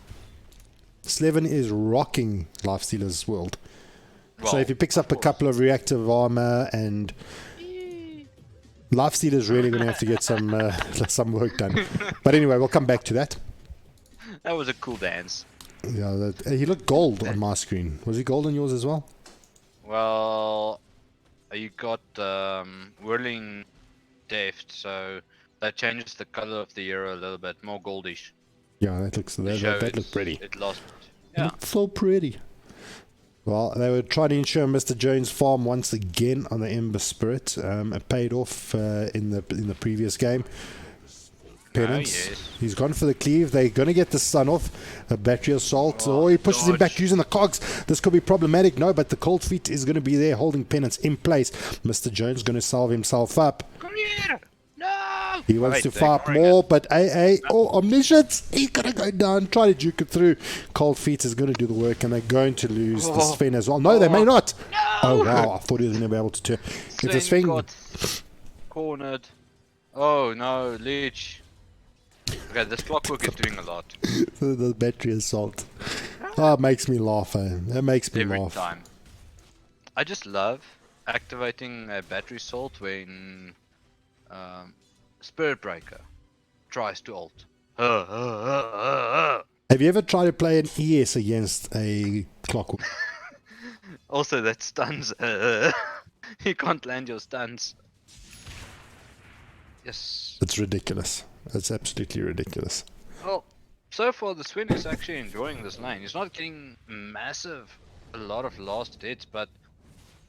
Slevin is rocking Life Stealer's world. Well, so if he picks up a couple of reactive armor and Life Stealer's really going to have to get some work done. But anyway, we'll come back to that. That was a cool dance. Yeah, he looked gold on my screen. Was he gold on yours as well? Well, you got whirling deft, so that changes the color of the hero a little bit, more goldish. Yeah, that looked pretty. It lost. Yeah. It looked so pretty. Well, they were trying to ensure Mr. Jones' farm once again on the Ember Spirit. It paid off in the previous game. Penance. Yes. He's gone for the cleave. They're going to get the stun off. A battery assault. Oh, he pushes him back using the cogs. This could be problematic. No, but the cold feet is going to be there holding Penance in place. Mr. Jones going to salve himself up. Come here. No. He wants to fight more, but Omniscience, he's going to go down, try to juke it through. Cold Feet is going to do the work, and they're going to lose the Sven as well. No, they may not. No. Oh, wow, I thought he was going to be able to turn. If the Sven got cornered. Oh, no, Leech. Okay, this clockwork is doing a lot. The battery assault. Oh, it makes me laugh, eh? It makes me laugh. Every time. I just love activating a battery assault when... Spirit Breaker tries to ult. Have you ever tried to play an ES against a clockwork? Also, that stuns. You can't land your stuns. Yes. It's ridiculous. It's absolutely ridiculous. Well, so far the Swin is actually enjoying this lane. He's not getting a lot of last hits, but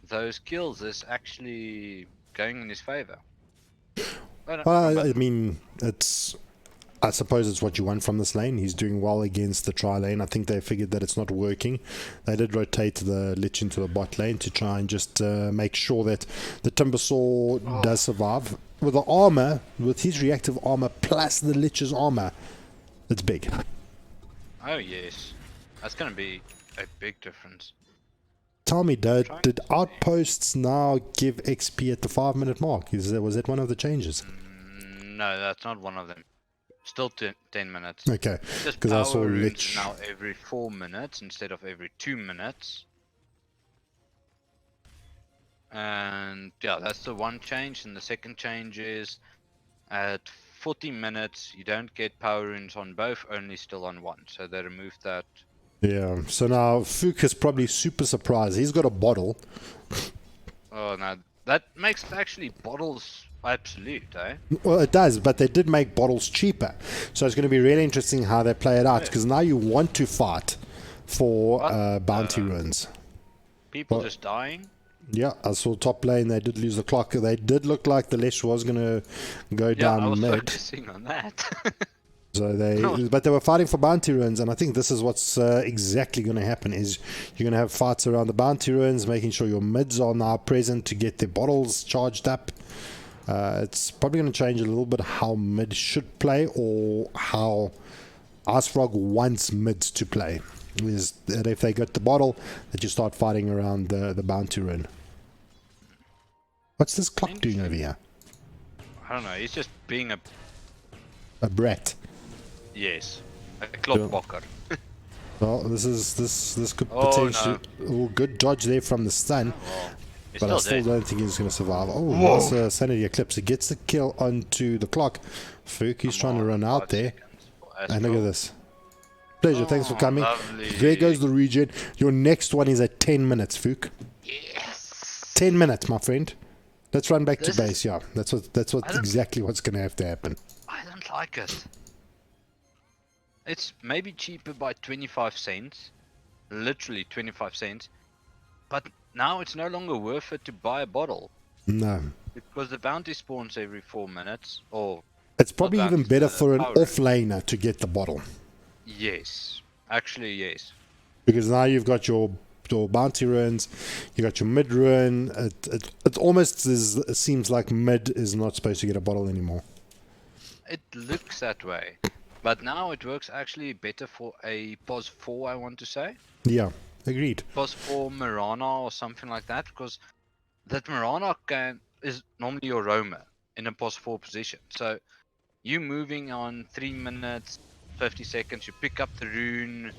those kills is actually going in his favor. Well, I mean, I suppose it's what you want from this lane. He's doing well against the tri lane. I think they figured that it's not working. They did rotate the Lich into the bot lane to try and just make sure that the Timbersaw does survive. With the armor, with his reactive armor plus the Lich's armor, it's big. Oh yes, that's going to be a big difference. Tell me, did outposts now give XP at the 5-minute mark? Was that one of the changes? No, that's not one of them. Still 10 minutes. Okay, because I saw Lich now every 4 minutes instead of every 2 minutes. And yeah, that's the one change. And the second change is at 40 minutes you don't get power runes on both, only still on one. So they removed that. Yeah, so now Fook is probably super surprised. He's got a bottle. Oh no, that makes actually bottles absolute, eh? Well, it does, but they did make bottles cheaper. So it's going to be really interesting how they play it out, because now you want to fight for bounty runes. People just dying? Yeah, I saw top lane, they did lose the clock. They did look like the Lesh was going to go down I was mid. focusing on that. So but they were fighting for bounty ruins, and I think this is what's exactly going to happen. Is you're going to have fights around the bounty ruins, making sure your mids are now present to get their bottles charged up. It's probably going to change a little bit how mid should play, or how Icefrog wants mids to play. Is that if they get the bottle, that you start fighting around the bounty run. What's this clock doing over here? I don't know. He's just being A brat. yes, a clockbokker. Well, this could potentially. Oh, good dodge there from the stun. But I still don't think he's going to survive. Oh, nice sanity eclipse. He gets the kill onto the clock. Fook, he's trying to run out there. And look at this. Pleasure, thanks for coming. Lovely. There goes the regen. Your next one is at 10 minutes, Fook. Yes. 10 minutes, my friend. Let's run back to base, yeah. That's exactly what's going to have to happen. I don't like it. It's maybe cheaper by 25 cents. Literally 25 cents. But now it's no longer worth it to buy a bottle. No. Because the bounty spawns every 4 minutes. Or it's probably even better for an off-laner to get the bottle. Yes. Actually, yes. Because now you've got your bounty ruins, you got your mid run. It almost seems like mid is not supposed to get a bottle anymore. It looks that way. But now it works actually better for a POS 4, I want to say. Yeah, agreed. POS 4 Mirana or something like that. Because that Mirana is normally your roamer in a POS 4 position. So you moving on 3 minutes, 50 seconds, you pick up the rune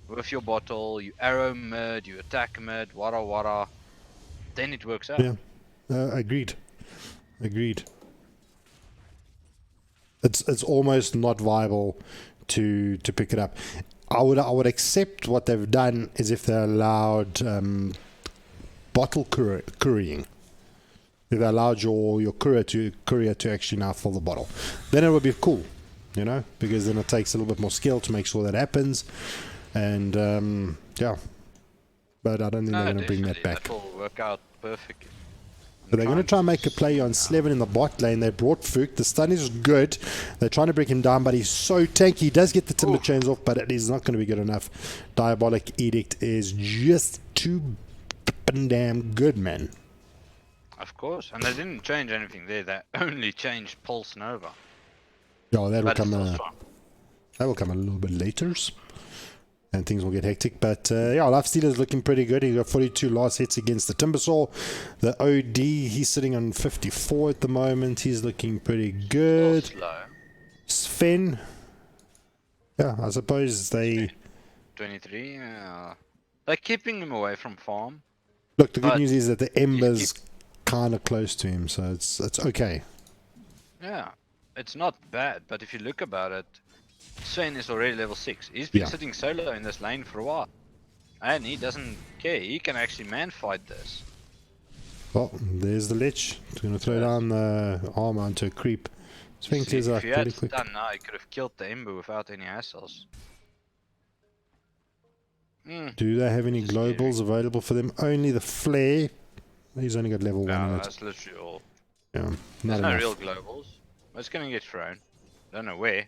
with your bottle, you arrow mid, you attack mid, wara, then it works out. Yeah, agreed. It's almost not viable to pick it up. I would accept what they've done is if they allowed bottle couriering. If they allowed your courier to actually now fill the bottle, then it would be cool, you know, because then it takes a little bit more skill to make sure that happens. And yeah, but I don't think they're going to bring that back. That will work out perfectly. So they're going to try and make a play on Slevin in the bot lane. They brought Fook. The stun is good. They're trying to break him down, but he's so tanky. He does get the timber chains off, but it is not going to be good enough. Diabolic Edict is just too damn good, man. Of course, and they didn't change anything there. They only changed Pulse Nova. Oh, that will come a little bit later. And things will get hectic, but yeah, Lifestealer is looking pretty good. He got 42 last hits against the Timbersaw. The OD, he's sitting on 54 at the moment. He's looking pretty good. Slow. Sven, yeah, I suppose they 23. They're keeping him away from farm. look. The good news is that the Ember's kind of close to him, so it's okay. Yeah, it's not bad, but if you look about it, Sven is already level 6. He's been sitting solo in this lane for a while. And he doesn't care. He can actually man-fight this. Well, there's the Lich. He's going to throw down the armor onto a creep. Sven clears out pretty quick. If he had done now, he could have killed the Ember without any hassles. Do they have any globals available for them? Only the Flare. He's only got level 1 in it. That's literally all. Yeah, There's not no enough. real globals. It's going to get thrown. Don't know where.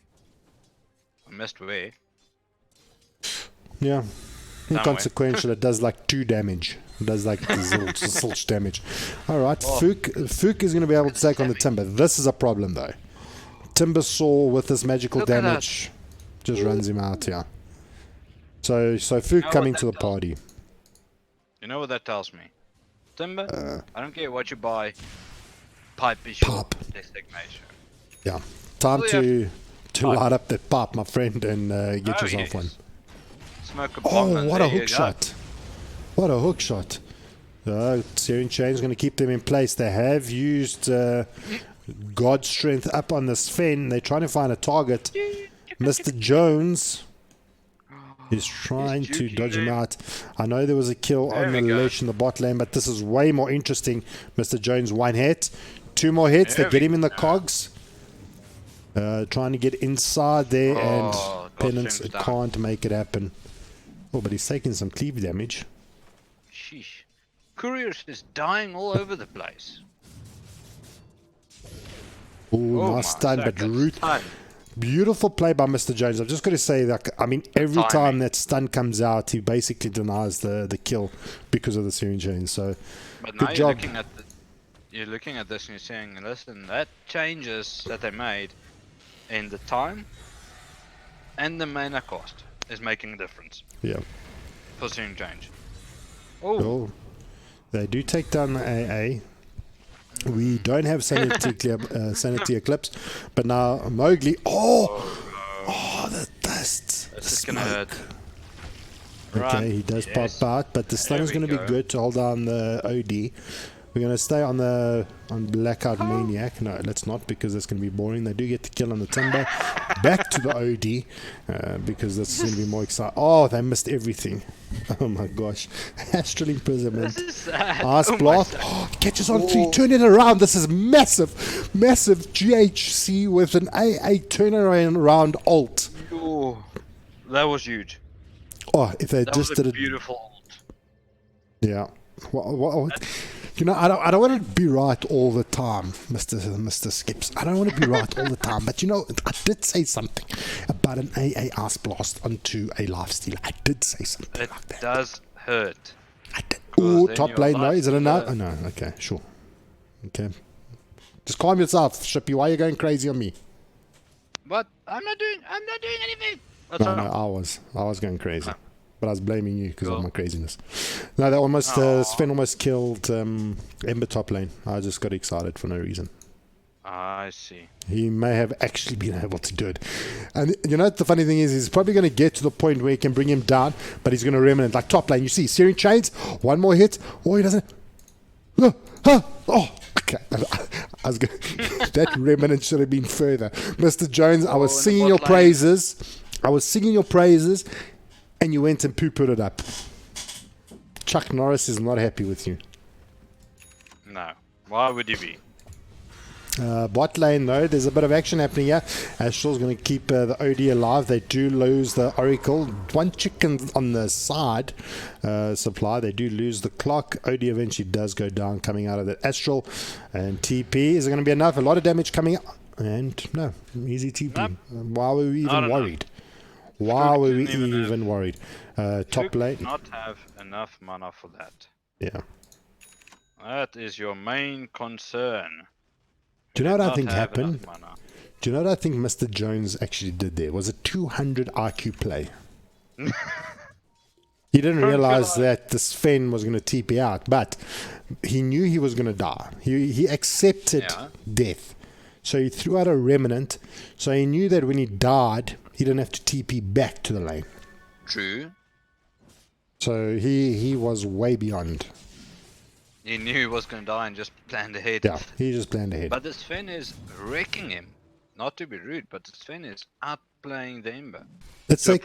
I missed where. Yeah. Somewhere. Inconsequential, it does like 2 damage. It does like zilch damage. Alright, Fook is going to be able to take on the Timber. This is a problem though. Timbersaw with this magical damage just runs him out here. So Fook coming to the party. You know what that tells me? Timber, I don't care what you buy. Pipe is your designation. Yeah. Time to light up that pipe, my friend, and get yourself one. Smoke a bomb. Oh, what a hook shot. What a hook shot. Searing Chain's going to keep them in place. They have used God Strength up on the Sven. They're trying to find a target. Mr. Jones is trying to dodge him out. I know there was a kill on the Lich in the bot lane, but this is way more interesting. Mr. Jones, 1 hit. 2 more hits. They get him in the cogs. Trying to get inside there, and Penance can't make it happen. Oh, but he's taking some cleave damage. Sheesh. Couriers is dying all over the place. Oh, nice stun, but Beautiful play by Mr. Jones. I've just got to say that, I mean, every time timing. that stun comes out, he basically denies the kill because of the Searing Chain. So, But now good you're job. looking at this and you're saying, listen, that changes that they made in the time and the mana cost is making a difference Yeah. for seeing change. Oh, Oh, they do take down the AA. We don't have Sanity Eclipse, but now Mowgli. Oh, the dust. this The is gonna smoke. hurt. Okay, Run. he does Yes. pop out, but the stun There is we going to be go. good to hold down the OD. We're going to stay on Blackout Maniac. No, let's not, because that's going to be boring. They do get the kill on the Timber. Back to the OD, because this is going to be more exciting. Oh, they missed everything. Oh my gosh. Astral Imprisonment. This is sad. Ice Oh my Blast. God. Catches on 3. Turn it around. This is massive. Massive GHC with an AA turnaround ult. Oh, that was huge. Oh, if they That just was a did it. beautiful ult. Yeah. You know, I don't want to be right all the time, Mr. Skips. I don't want to be right all the time. But, you know, I did say something about an AA Ice Blast onto a lifesteal. I did say something It like that. does hurt. I did. Because Ooh, then top your lane. No, is it a no? lifesteal- Oh, no. Okay, sure. Okay. Just calm yourself, Shippy. Why are you going crazy on me? But I'm not doing anything. What's No, wrong? I was going crazy. Oh. But I was blaming you because of Cool. my craziness. No, that almost, Aw. Sven almost killed Ember top lane. I just got excited for no reason. I see. He may have actually been able to do it. And you know, the funny thing is, he's probably going to get to the point where he can bring him down, but he's going to remnant. Like top lane, you see, Searing Chains, one more hit, or he doesn't. Oh, okay. I was going that remnant should have been further. Mr. Jones, I was in the singing your bot lane. praises. I was singing your praises, and you went and poo-pooed it up. Chuck Norris is not happy with you. No. Why would he be? Bot lane though, there's a bit of action happening here. Astral's going to keep the OD alive. They do lose the Oracle. One chicken on the side supply. They do lose the clock. OD eventually does go down coming out of the Astral. And TP, is it going to be enough? A lot of damage coming up. And no, easy TP. Nope. Why were we even Not enough. worried? Why were we didn't even even worried? Top Should lane. not have enough mana for that. Yeah. That is your main concern. Do you know what I Not think have happened? enough mana. Do you know what I think Mr. Jones actually did there? Was a 200 IQ play. He didn't realize that the Sven was going to TP out, but he knew he was going to die. He accepted Yeah. death. So he threw out a remnant. So he knew that when he died, he didn't have to TP back to the lane. True. So he was way beyond. He knew he was going to die and just planned ahead. Yeah, he just planned ahead. But the Sven is wrecking him. Not to be rude, but the Sven is outplaying the Ember. Let's Good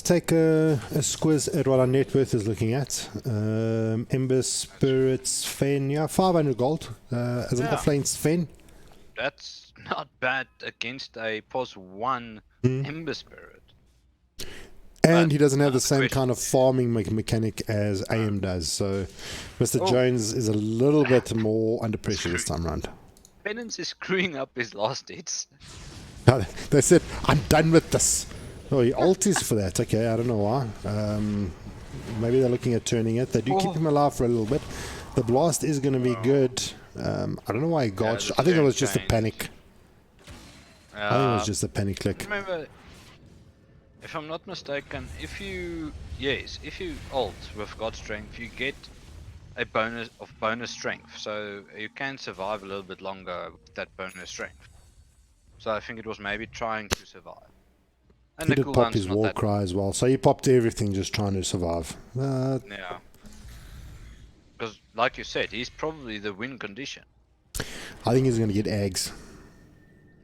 take a squiz at what our net worth is looking at. Ember Spirit Sven, yeah, 500 gold as an Yeah. offlane Sven. That's not bad against a POS 1 Hmm. Ember Spirit. And But he doesn't have the the same question- kind of farming mechanic as AM does. So Mr. Oh. Jones is a little bit more under pressure this time round. Penance is screwing up his last hits. They said, I'm done with this. Oh, he ultis for that. Okay, I don't know why. Maybe they're looking at turning it. They do keep Oh. him alive for a little bit. The blast is going to be good. I don't know why he got. the I think it was turn just a changed. panic. I think it was just a panic click. Remember, if I'm not mistaken, if you ult with God Strength, you get a bonus strength, so you can survive a little bit longer with that bonus strength. So I think it was maybe trying to survive. And He the did pop cooldown's his not war that cry as well. So he popped everything just trying to survive. yeah. Because like you said, he's probably the win condition. I think he's going to get eggs.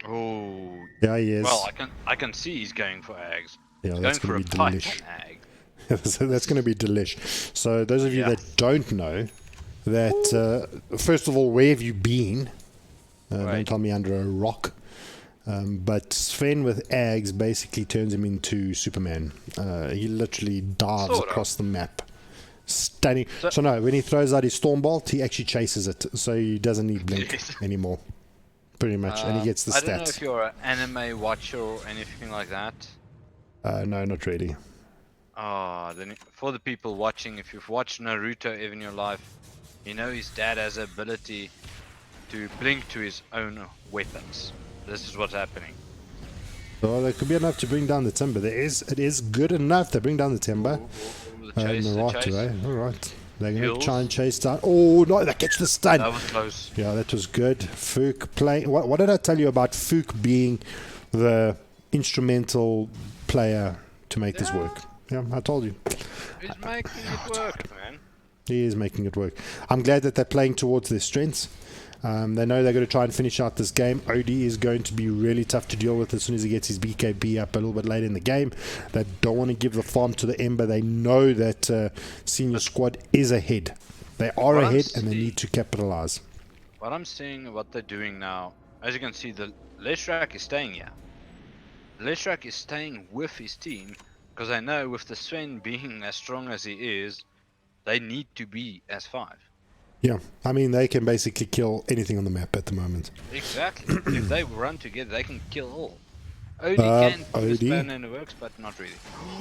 Oh, Yeah, he is. well, I can see he's going for eggs. Yeah, He's that's going going for to be a delish. Python egg. So that's going to be delish. So those of you Yeah. that don't know, that first of all, where have you been? Don't Right. tell me under a rock. But Sven with Ags basically turns him into Superman. He literally dives Sort of. across the map. Stunning. So- So no, when he throws out his Stormbolt, he actually chases it. So he doesn't need Blink Yes. anymore. pretty much, and he gets the I don't know if stats. you're an anime watcher or anything like that. No, not really. Then for the people watching, if you've watched Naruto ever in your life, you know his dad has the ability to blink to his own weapons. This is what's happening. So there could be enough to bring down the timber. It is good enough to bring down the timber. The chase, All right. They're going to Hills. try and chase down. Oh, no, that gets the stun. That was close. Yeah, that was good. Fook playing. What did I tell you about Fook being the instrumental player to make this work? Yeah, I told you. He's making it work, man. He is making it work. I'm glad that they're playing towards their strengths. They know they're going to try and finish out this game. OD is going to be really tough to deal with as soon as he gets his BKB up a little bit late in the game. They don't want to give the farm to the Ember. They know that Senior Squad is ahead. They are ahead and they need to capitalize. What I'm seeing, what they're doing now, as you can see, the Leshrak is staying here. Leshrak is staying with his team because I know with the Sven being as strong as he is, they need to be as 5. Yeah, I mean, they can basically kill anything on the map at the moment. Exactly. If they run together, they can kill all. OD can do the span and it works, but not really.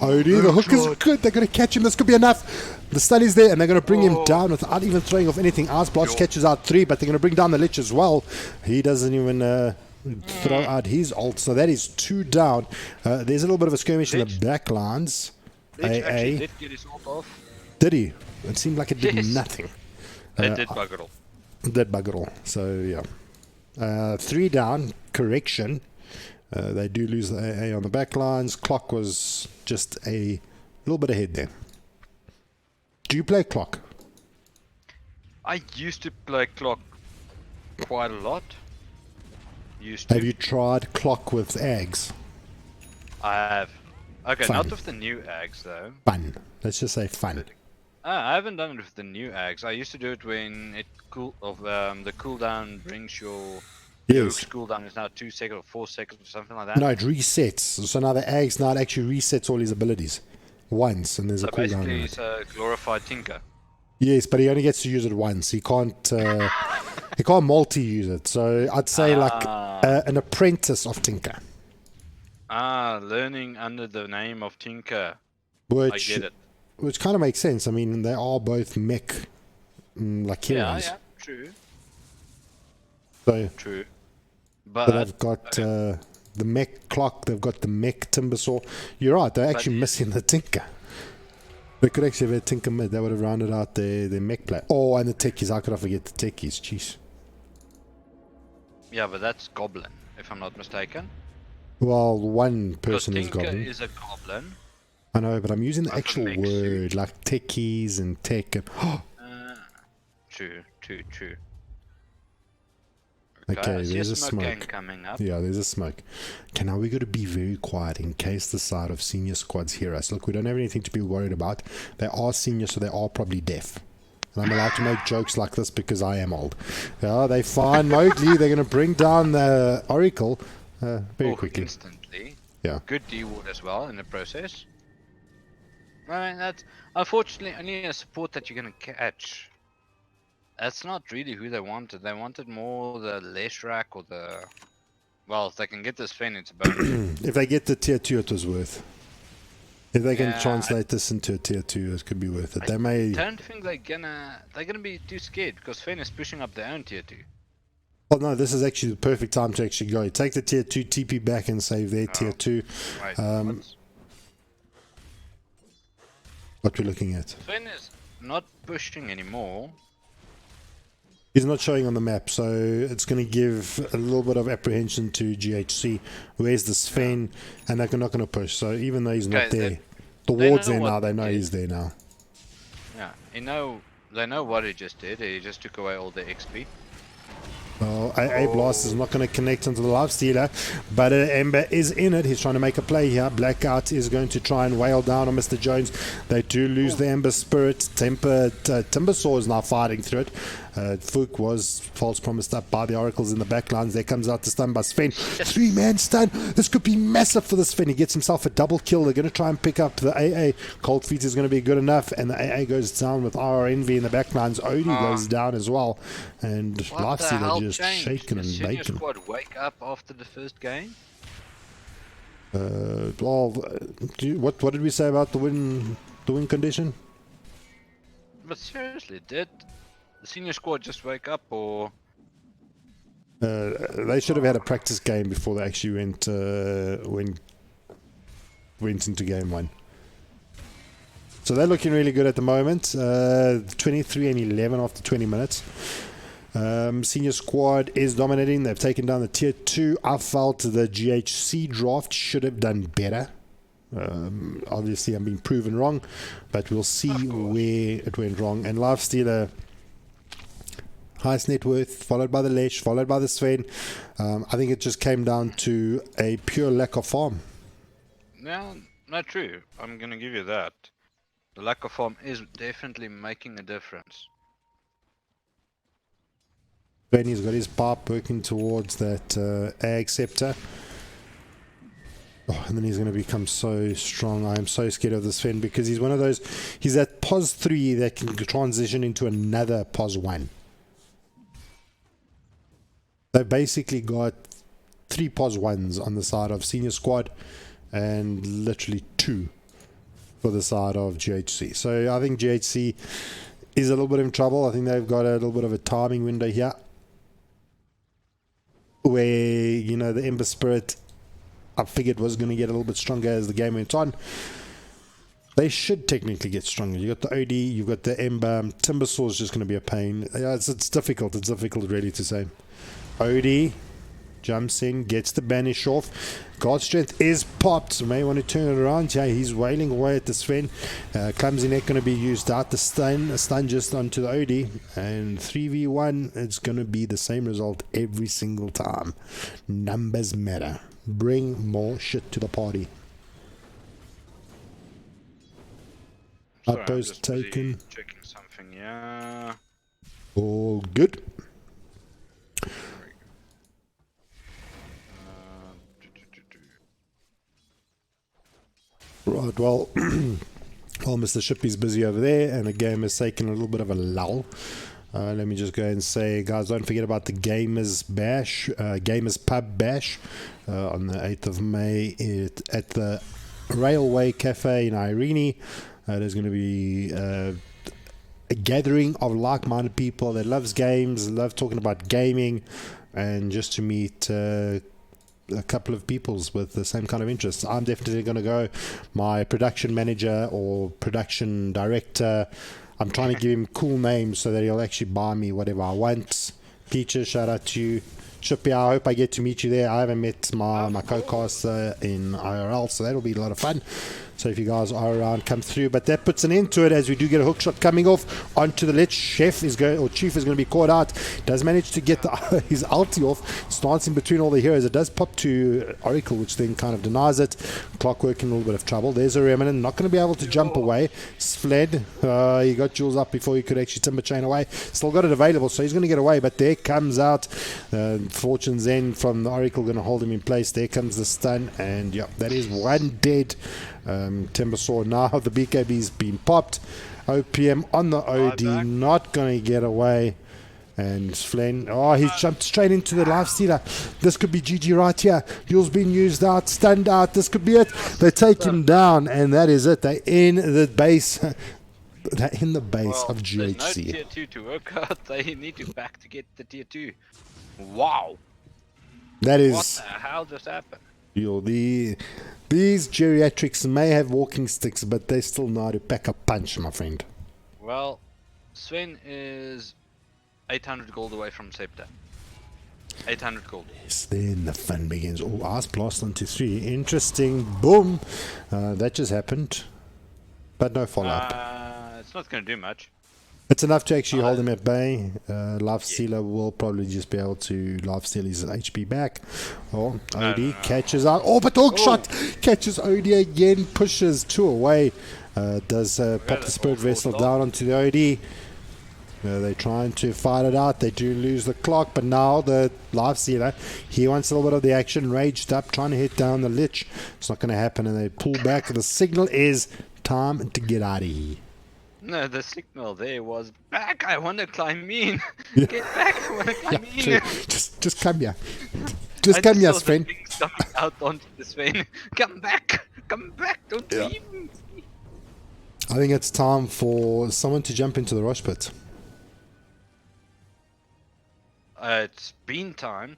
OD, the hook is good. They're going to catch him. This could be enough. The stun is there, and they're going to bring him down without even throwing off anything. Ice Blotch catches out 3, but they're going to bring down the Lich as well. He doesn't even throw out his ult, so that is 2 down. There's a little bit of a skirmish in the back lines. Lich actually did get his ult off. Did he? It seemed like it did nothing. It did bugger all. Did bugger all. So, yeah. 3 down. Correction. They do lose the AA on the back lines. Clock was just a little bit ahead there. Do you play Clock? I used to play Clock quite a lot. Have you tried Clock with Ags? I have. Okay, Fun. not with the new Ags though. Fun. Let's just say fun. I haven't done it with the new Ags. I used to do it when it the cooldown brings your cooldown is now 2 seconds or 4 seconds or something like that. No, it resets. So now the Ags now it actually resets all his abilities once, and there's a cooldown. Basically, it's a glorified Tinker. Yes, but he only gets to use it once. He can't. He can't multi-use it. So I'd say like an apprentice of Tinker. Learning under the name of Tinker. Which, I get it. Which kind of makes sense. I mean, they are both mech like heroes. Yeah, true. So, true. But they've got the mech Clock. They've got the mech Timbersaw. You're right. They're actually missing the Tinker. They could actually have a Tinker mid. That would have rounded out their mech play. Oh, and the techies. How could I forget the techies? Jeez. Yeah, but that's Goblin, if I'm not mistaken. Well, one person is Goblin. Tinker is a Goblin. I know, but I'm using the actual word, like techies and tech. And, True. Okay, there's a smoke coming up. Yeah, there's a smoke. Okay, now we got to be very quiet in case the side of senior squads hear us. Look, we don't have anything to be worried about. They are senior, so they are probably deaf. And I'm allowed to make jokes like this because I am old. Yeah, they find Mowgli. They're going to bring down the Oracle very quickly. Instantly. Yeah. Good D-ward as well in the process. I mean, that's unfortunately only a support that you're going to catch. That's not really who they wanted. They wanted more the Leshrak or the... Well, if they can get this Fen, it's a bonus. If they get the tier 2, it was worth. If they can translate this into a tier 2, it could be worth it. They may... I don't think they're gonna be too scared because Fen is pushing up their own tier 2. Well, no, this is actually the perfect time to actually go. Take the tier 2, TP back and save their tier 2. Right, what we're looking at. Fen is not pushing anymore. He's not showing on the map, so it's going to give a little bit of apprehension to GHC. Where's the Sven? And they're not going to push. So even though he's not there, the ward's there now. They know he's there now. Yeah, they know what he just did. He just took away all the XP. Well, AA Blast is not going to connect onto the Lifestealer, but Ember is in it. He's trying to make a play here. Blackout is going to try and wail down on Mr. Jones. They do lose the Ember Spirit. Timbersaw is now fighting through it. Fook was false promised up by the Oracles in the backlines. There comes out the stun by Sven. 3-man stun. This could be massive for the Sven. He gets himself a double kill. They're going to try and pick up the AA. Cold Feet is going to be good enough, and the AA goes down with RR Envy in the backlines. Odie goes down as well, and Lifestealer just changed? shaking Did and senior baking. squad wake up after the first game? Well, what did we say about the win condition? But seriously, did the senior squad just wake up, or They should have had a practice game before they actually went into game one. So they're looking really good at the moment. 23 and 11 after 20 minutes. Senior squad is dominating. They've taken down the tier 2. I felt the GHC draft should have done better. Obviously, I'm being proven wrong, but we'll see where it went wrong. And Lifestealer, highest net worth, followed by the Lesh, followed by the Sven. I think it just came down to a pure lack of farm. no? Not true. I'm gonna give you that. The lack of farm is definitely making a difference. Benny's got his pipe working towards that ag scepter. Oh, and then he's going to become so strong. I am so scared of this Sven because he's one of those. He's at POS 3 that can transition into another POS 1. They've basically got 3 POS 1s on the side of senior squad and literally 2 for the side of GHC. So I think GHC is a little bit in trouble. I think they've got a little bit of a timing window here where, you know, the Ember Spirit, I figured, was going to get a little bit stronger as the game went on. They should technically get stronger. You got the OD, you've got the Ember. Timbersaw is just going to be a pain. Yeah, it's difficult. It's difficult really to say. OD jumps in, gets the banish off. God's Strength is popped. May want to turn it around. Yeah, he's wailing away at the Sven. Clumsy Neck going to be used out. The stun just onto the OD. And 3v1, it's going to be the same result every single time. Numbers matter. Bring more shit to the party. Sorry, Outpost taken. Checking something, yeah. All good. Right, well, well, Mr. Shippy's busy over there, and the game has taken a little bit of a lull. Let me just go ahead and say, guys, don't forget about the Gamers Bash, Gamers Pub Bash, on the 8th of May at the Railway Cafe in Irene. There's going to be a gathering of like-minded people that loves games, love talking about gaming, and just to meet a couple of peoples with the same kind of interests. I'm definitely going to go. My production manager or production director, I'm trying to give him cool names so that he'll actually buy me whatever I want. Peaches, shout out to you. Shippy, I hope I get to meet you there. I haven't met my co-caster in IRL, so that'll be a lot of fun. So if you guys are around, come through. But that puts an end to it as we do get a hook shot coming off onto the ledge. Chief is going to be caught out. Does manage to get his ulti off. Starts in between all the heroes. It does pop to Oracle, which then kind of denies it. Clockwork in a little bit of trouble. There's a Remnant. Not going to be able to jump away. Fled. He got Jules up before he could actually timber chain away. Still got it available, so he's going to get away. But there comes out Fortune's End from the Oracle, going to hold him in place. There comes the stun. And yep, that is one dead. Timbersaw now. The BKB's been popped. OPM on the OD, not going to get away. And Flynn, he's jumped straight into the Lifestealer. This could be GG right here. Yule's been used out, stunned out. This could be it. They take him down, and that is it. They're in the base. They're in the base of GHC. There's no tier 2 to work out. They need to back to get the tier 2. Wow. That is. What the hell just happened? These geriatrics may have walking sticks, but they still know how to pack a punch, my friend. Well, Sven is 800 gold away from Scepter. 800 gold. Yes, then the fun begins. Oh, Ice Blast onto 3. Interesting. Boom. That just happened. But no follow-up. It's not going to do much. It's enough to actually hold him at bay. Lifestealer will probably just be able to lifesteal his HP back. Oh, OD catches out. Oh, but dog shot catches OD again, pushes 2 away. Does pop the Spirit Vessel down onto the OD. They're trying to fight it out. They do lose the clock, but now the Lifestealer, he wants a little bit of the action, raged up, trying to hit down the Lich. It's not going to happen, and they pull back. The signal is time to get out of here. No, the signal there was back. I want to climb in. Yeah. Get back. I want to Yeah, climb true. in. Just come here. I Just come just here, saw the Sven. things coming out onto the Sven. Come back. Come back. Don't Yeah. leave me. I think it's time for someone to jump into the rush pit. It's been time.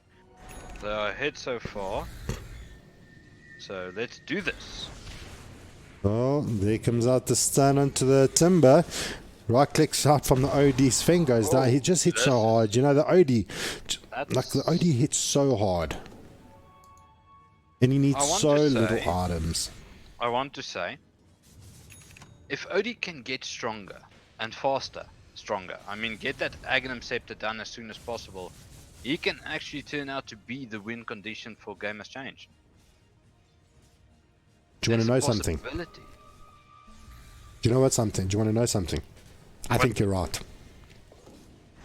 They are ahead so far. So let's do this. Oh, there comes out the stun onto the timber. Right clicks out from the OD. Sven goes down. He just hits so this- hard. You know, the OD, like the That's. OD hits so hard. And he needs I want so to little say- items. I want to say, if Odie can get stronger and faster, I mean, get that Aghanim Scepter done as soon as possible, he can actually turn out to be the win condition for Game Has Changed. Do you want to know There's a something? possibility. Do you know what something? Do you want to know something? I What? think you're right.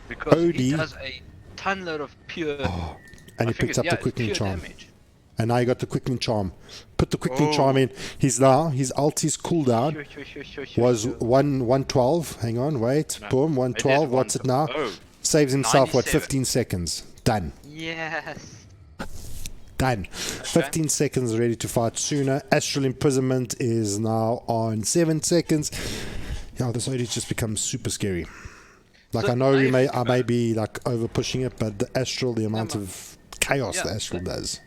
Because he Odie- does a ton load of pure. Oh, and I he think picked it's- up the yeah, it's quickening pure charm. damage. And now you got the quickening charm. Put the quickening Oh. charm in. His ulti's cooldown was Sure. 112. Hang on, wait. No, Boom, it is 112. What's it now? Oh, Saves himself, what, 97. 15 seconds? Done. yes. Done. 15 seconds ready to fight sooner. Astral Imprisonment is now on 7 seconds. Yeah, this already just becomes super scary. Like, So I know now you think I about may it. be like over pushing it, but the Astral, the amount man. of chaos Yeah, the Astral that- does.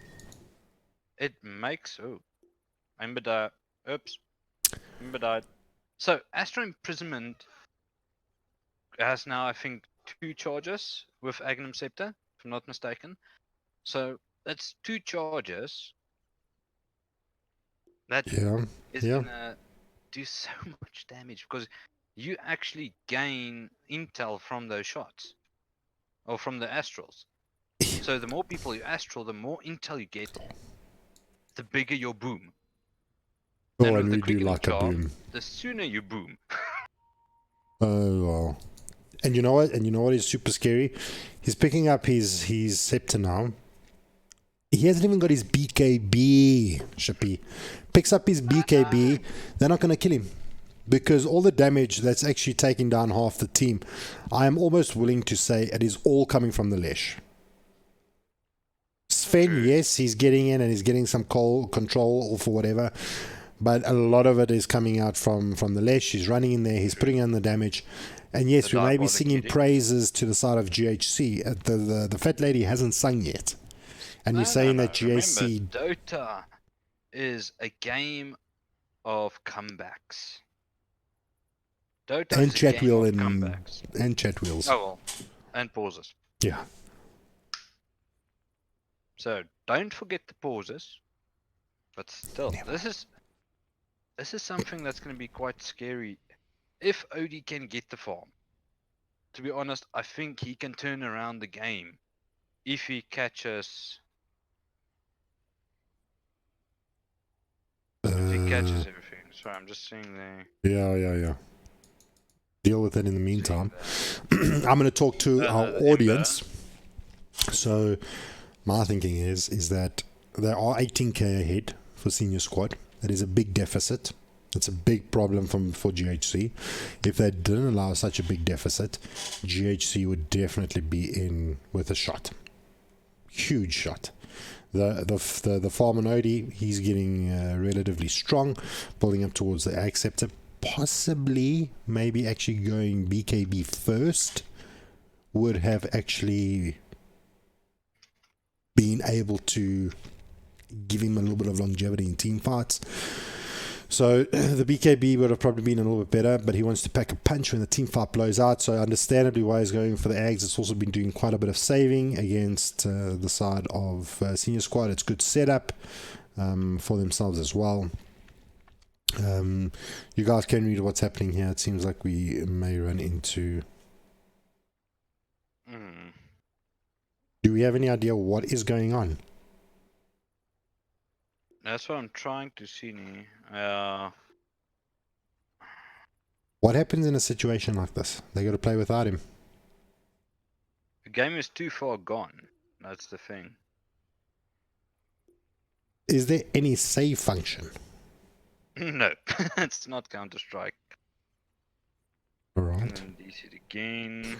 It makes. Oh. Ember died. Oops. Ember died. So, Astro Imprisonment has now, I think, 2 charges with Aghanim Scepter, if I'm not mistaken. So, that's 2 charges. That Yeah. is yeah. gonna do so much damage because you actually gain intel from those shots or from the astrals. So the more people you astral, the more intel you get, the bigger your boom. Oh, And and with the we do quickening like a charm, boom. the sooner you boom. Oh, well. And you know what? And you know what is super scary? He's picking up his scepter now. He hasn't even got his BKB, Shippy. Picks up his BKB. They're not going to kill him. Because all the damage that's actually taking down half the team, I am almost willing to say it is all coming from the Lesh. Sven, True. yes, he's getting in and he's getting some control or for whatever. But a lot of it is coming out from the Lesh. He's running in there. He's putting in the damage. And yes, The we may be diabolic singing kitty. praises to the side of GHC. The fat lady hasn't sung yet. And we're saying that GHC... Remember, Dota is a game of comebacks. Dota And is a chat game wheel of and comebacks. chat wheels. Oh well, and pauses. Yeah. So don't forget the pauses. But still, Never. this is something that's going to be quite scary. If Odie can get the farm, to be honest, I think he can turn around the game if he catches. If he catches everything. Sorry, I'm just seeing the. Yeah. Deal with it in the meantime. I'm going to talk to our Ember. audience. So, my thinking is that there are 18k ahead for senior squad. That is a big deficit. It's a big problem for GHC. If they didn't allow such a big deficit, GHC would definitely be in with a shot. Huge shot. The farmer Nodi, he's getting relatively strong, building up towards the acceptor. Possibly, maybe actually going BKB first would have actually been able to give him a little bit of longevity in team fights. So the BKB would have probably been a little bit better, but he wants to pack a punch when the team fight blows out. So understandably why he's going for the Ags. It's also been doing quite a bit of saving against the side of senior squad. It's good setup for themselves as well. You guys can read what's happening here. It seems like we may run into... Do we have any idea what is going on? That's what I'm trying to see. What happens in a situation like this? They got to play without him. The game is too far gone. That's the thing. Is there any save function? No, it's not Counter-Strike. All And right. then DC it again.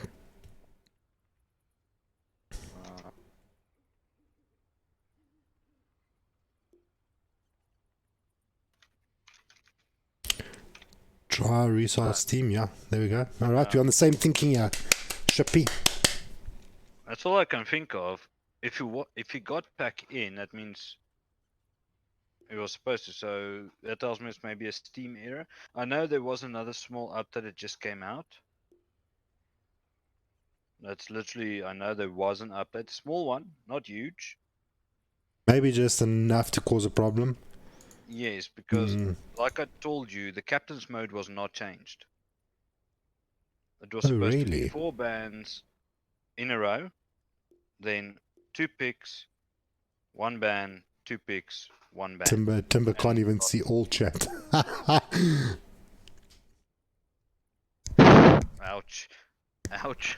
Try restart Steam. Yeah, there we go. All right, we're on the same thinking here. Shippy. That's all I can think of. If you got back in, that means it was supposed to. So that tells me it's maybe a Steam error. I know there was another small update that just came out. That's literally, I know there was an update, small one, not huge. Maybe just enough to cause a problem. Yes, because like I told you, the captain's mode was not changed. It was supposed to be 4 bans in a row, then 2 picks, 1 ban, 2 picks, 1 ban. Timber can't even see all chat. Ouch. Ouch.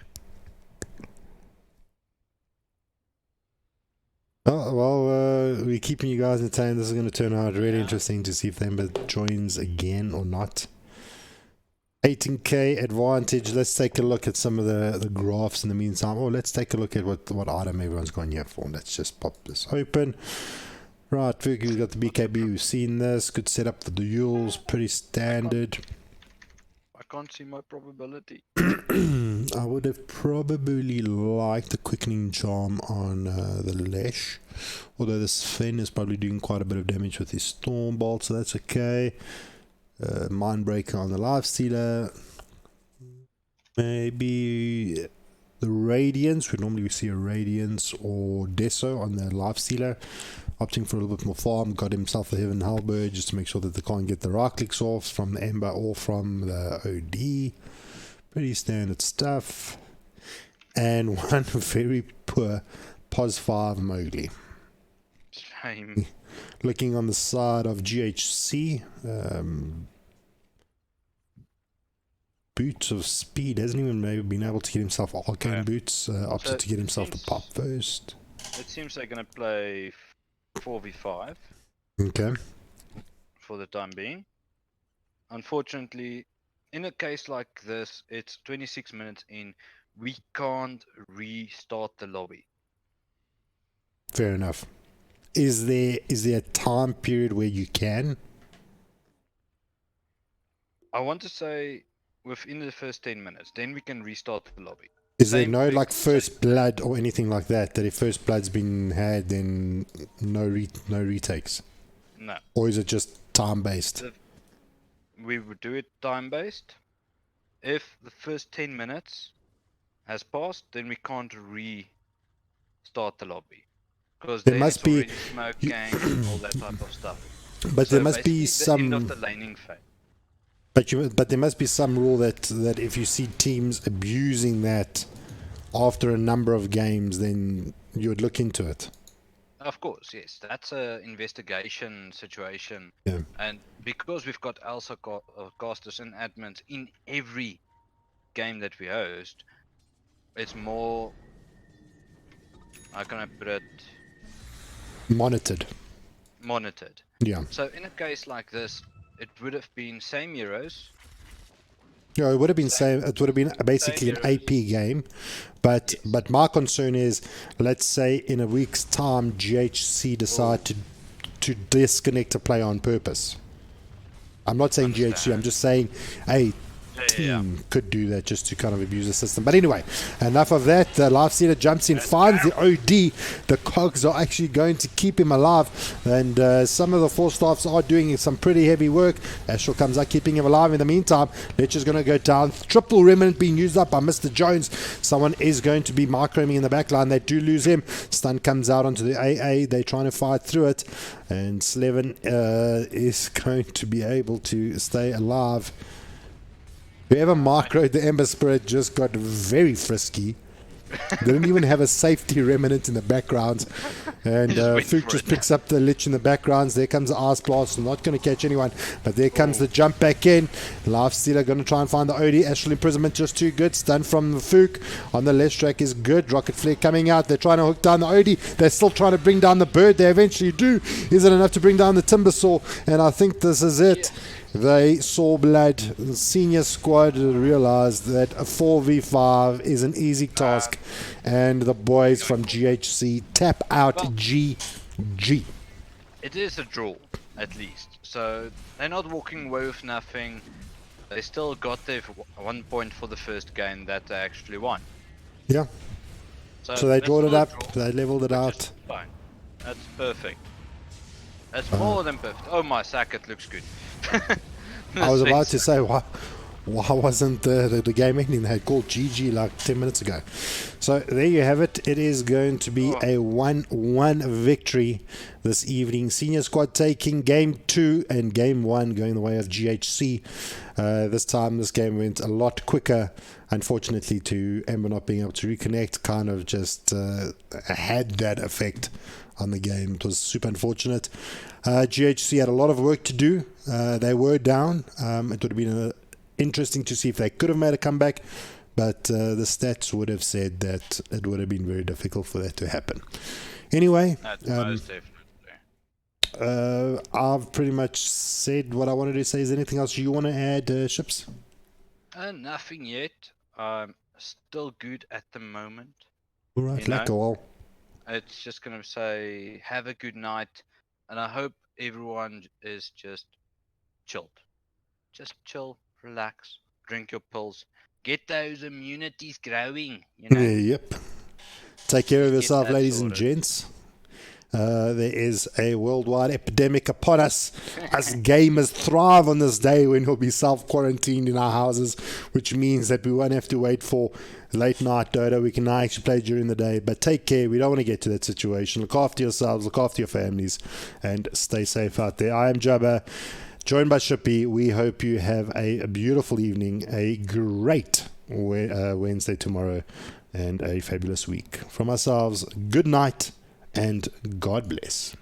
Oh, well, we're keeping you guys entertained. This is going to turn out really interesting to see if Ember joins again or not. 18k advantage. Let's take a look at some of the graphs in the meantime. Oh, let's take a look at what item everyone's gone here for. Let's just pop this open. Right, we've got the BKB. We've seen this. Good setup for the duels. Pretty standard. I can't see my probability. I would have probably liked the quickening charm on the Lesh, although this Fen is probably doing quite a bit of damage with his Storm Bolt, so that's okay. Mindbreaker on the Lifestealer. Maybe the Radiance. Normally we see a Radiance or Deso on the Lifestealer. Opting for a little bit more farm. Got himself a Heaven Halberd just to make sure that they can't get the right clicks off from the Ember or from the OD. Pretty standard stuff. And one very poor POS 5 Mowgli. Shame. Looking on the side of GHC, Boots of Speed hasn't even maybe been able to get himself Arcane Boots. Opted to get himself the pop first. It seems they're going to play 4v5. Okay. For the time being. Unfortunately, in a case like this, it's 26 minutes in. We can't restart the lobby. Fair enough. Is there a time period where you can? I want to say within the first 10 minutes, then we can restart the lobby. Is there no like first blood or anything like that? That if first blood's been had, then no retakes? No. Or is it just time based? We would do it time based. If the first 10 minutes has passed, then we can't restart the lobby. Because there must be smoke gangs, all that type of stuff. But so there must be some end of the laning phase. But there must be some rule that if you see teams abusing that after a number of games, then you would look into it. Of course, yes. That's an investigation situation. Yeah. And because we've got ELSA casters and admins in every game that we host, it's more, how can I put it? Monitored. Yeah. So in a case like this, it would have been same heroes. No, it would have been same. It would have been basically an AP game, but yes. But my concern is, let's say in a week's time, GHC decide to disconnect a player on purpose. I'm not saying GHC. I'm just saying, hey, team could do that just to kind of abuse the system. But anyway, enough of that. The Lifestealer jumps in, finds the OD. The cogs are actually going to keep him alive, and some of the four staffs are doing some pretty heavy work. Astral comes out, keeping him alive. In the meantime, Lich is going to go down. Triple remnant being used up by Mr. Jones. Someone is going to be microing in the back line. They do lose him. Stun comes out onto the AA. They're trying to fight through it, and Slevin is going to be able to stay alive. Whoever microed the Ember Spirit just got very frisky. They didn't even have a safety remnant in the background. And Fook just picks up the Lich in the backgrounds. There comes the Ice Blast. Not going to catch anyone. But there comes the jump back in. Lifestealer going to try and find the OD. Astral Imprisonment just too good. Stun from the Fook on the left track is good. Rocket Flare coming out. They're trying to hook down the OD. They're still trying to bring down the Bird. They eventually do. Is it enough to bring down the Timbersaw? And I think this is it. They saw blood. The senior squad realized that a 4v5 is an easy task, and the boys from GHC tap out Well, GG. it is a draw, at least. So they're not walking away with nothing. They still got their 1 point for the first game that they actually won. Yeah. So they that's drawed it still a up, draw, they leveled it which out. is fine. That's perfect. That's more than perfect. Oh my sack, it looks good. I was about to say, why wasn't the game ending? They had called GG like 10 minutes ago. So there you have it. It is going to be a 1-1 victory this evening. Senior squad taking game 2 and game 1 going the way of GHC. This time this game went a lot quicker. Unfortunately, to Ember not being able to reconnect kind of just had that effect on the game. It was super unfortunate. GHC had a lot of work to do. They were down. It would have been interesting to see if they could have made a comeback, but the stats would have said that it would have been very difficult for that to happen. Anyway, Most definitely. I've pretty much said what I wanted to say. Is there anything else you want to add, Ships? Nothing yet. Still good at the moment. All right, lekker wel. It's just gonna say have a good night, and I hope everyone is just chilled. Just chill, relax, drink your pills, get those immunities growing. You know. Yep. Take care of Get yourself, that ladies and sorted. gents. There is a worldwide epidemic upon us. Us gamers thrive on this day when we'll be self-quarantined in our houses, which means that we won't have to wait for late night Dota. We can now actually play during the day. But take care. We don't want to get to that situation. Look after yourselves, look after your families, and stay safe out there. I am Jabba, joined by Shippy. We hope you have a beautiful evening, a great Wednesday tomorrow, and a fabulous week. From ourselves, good night and God bless.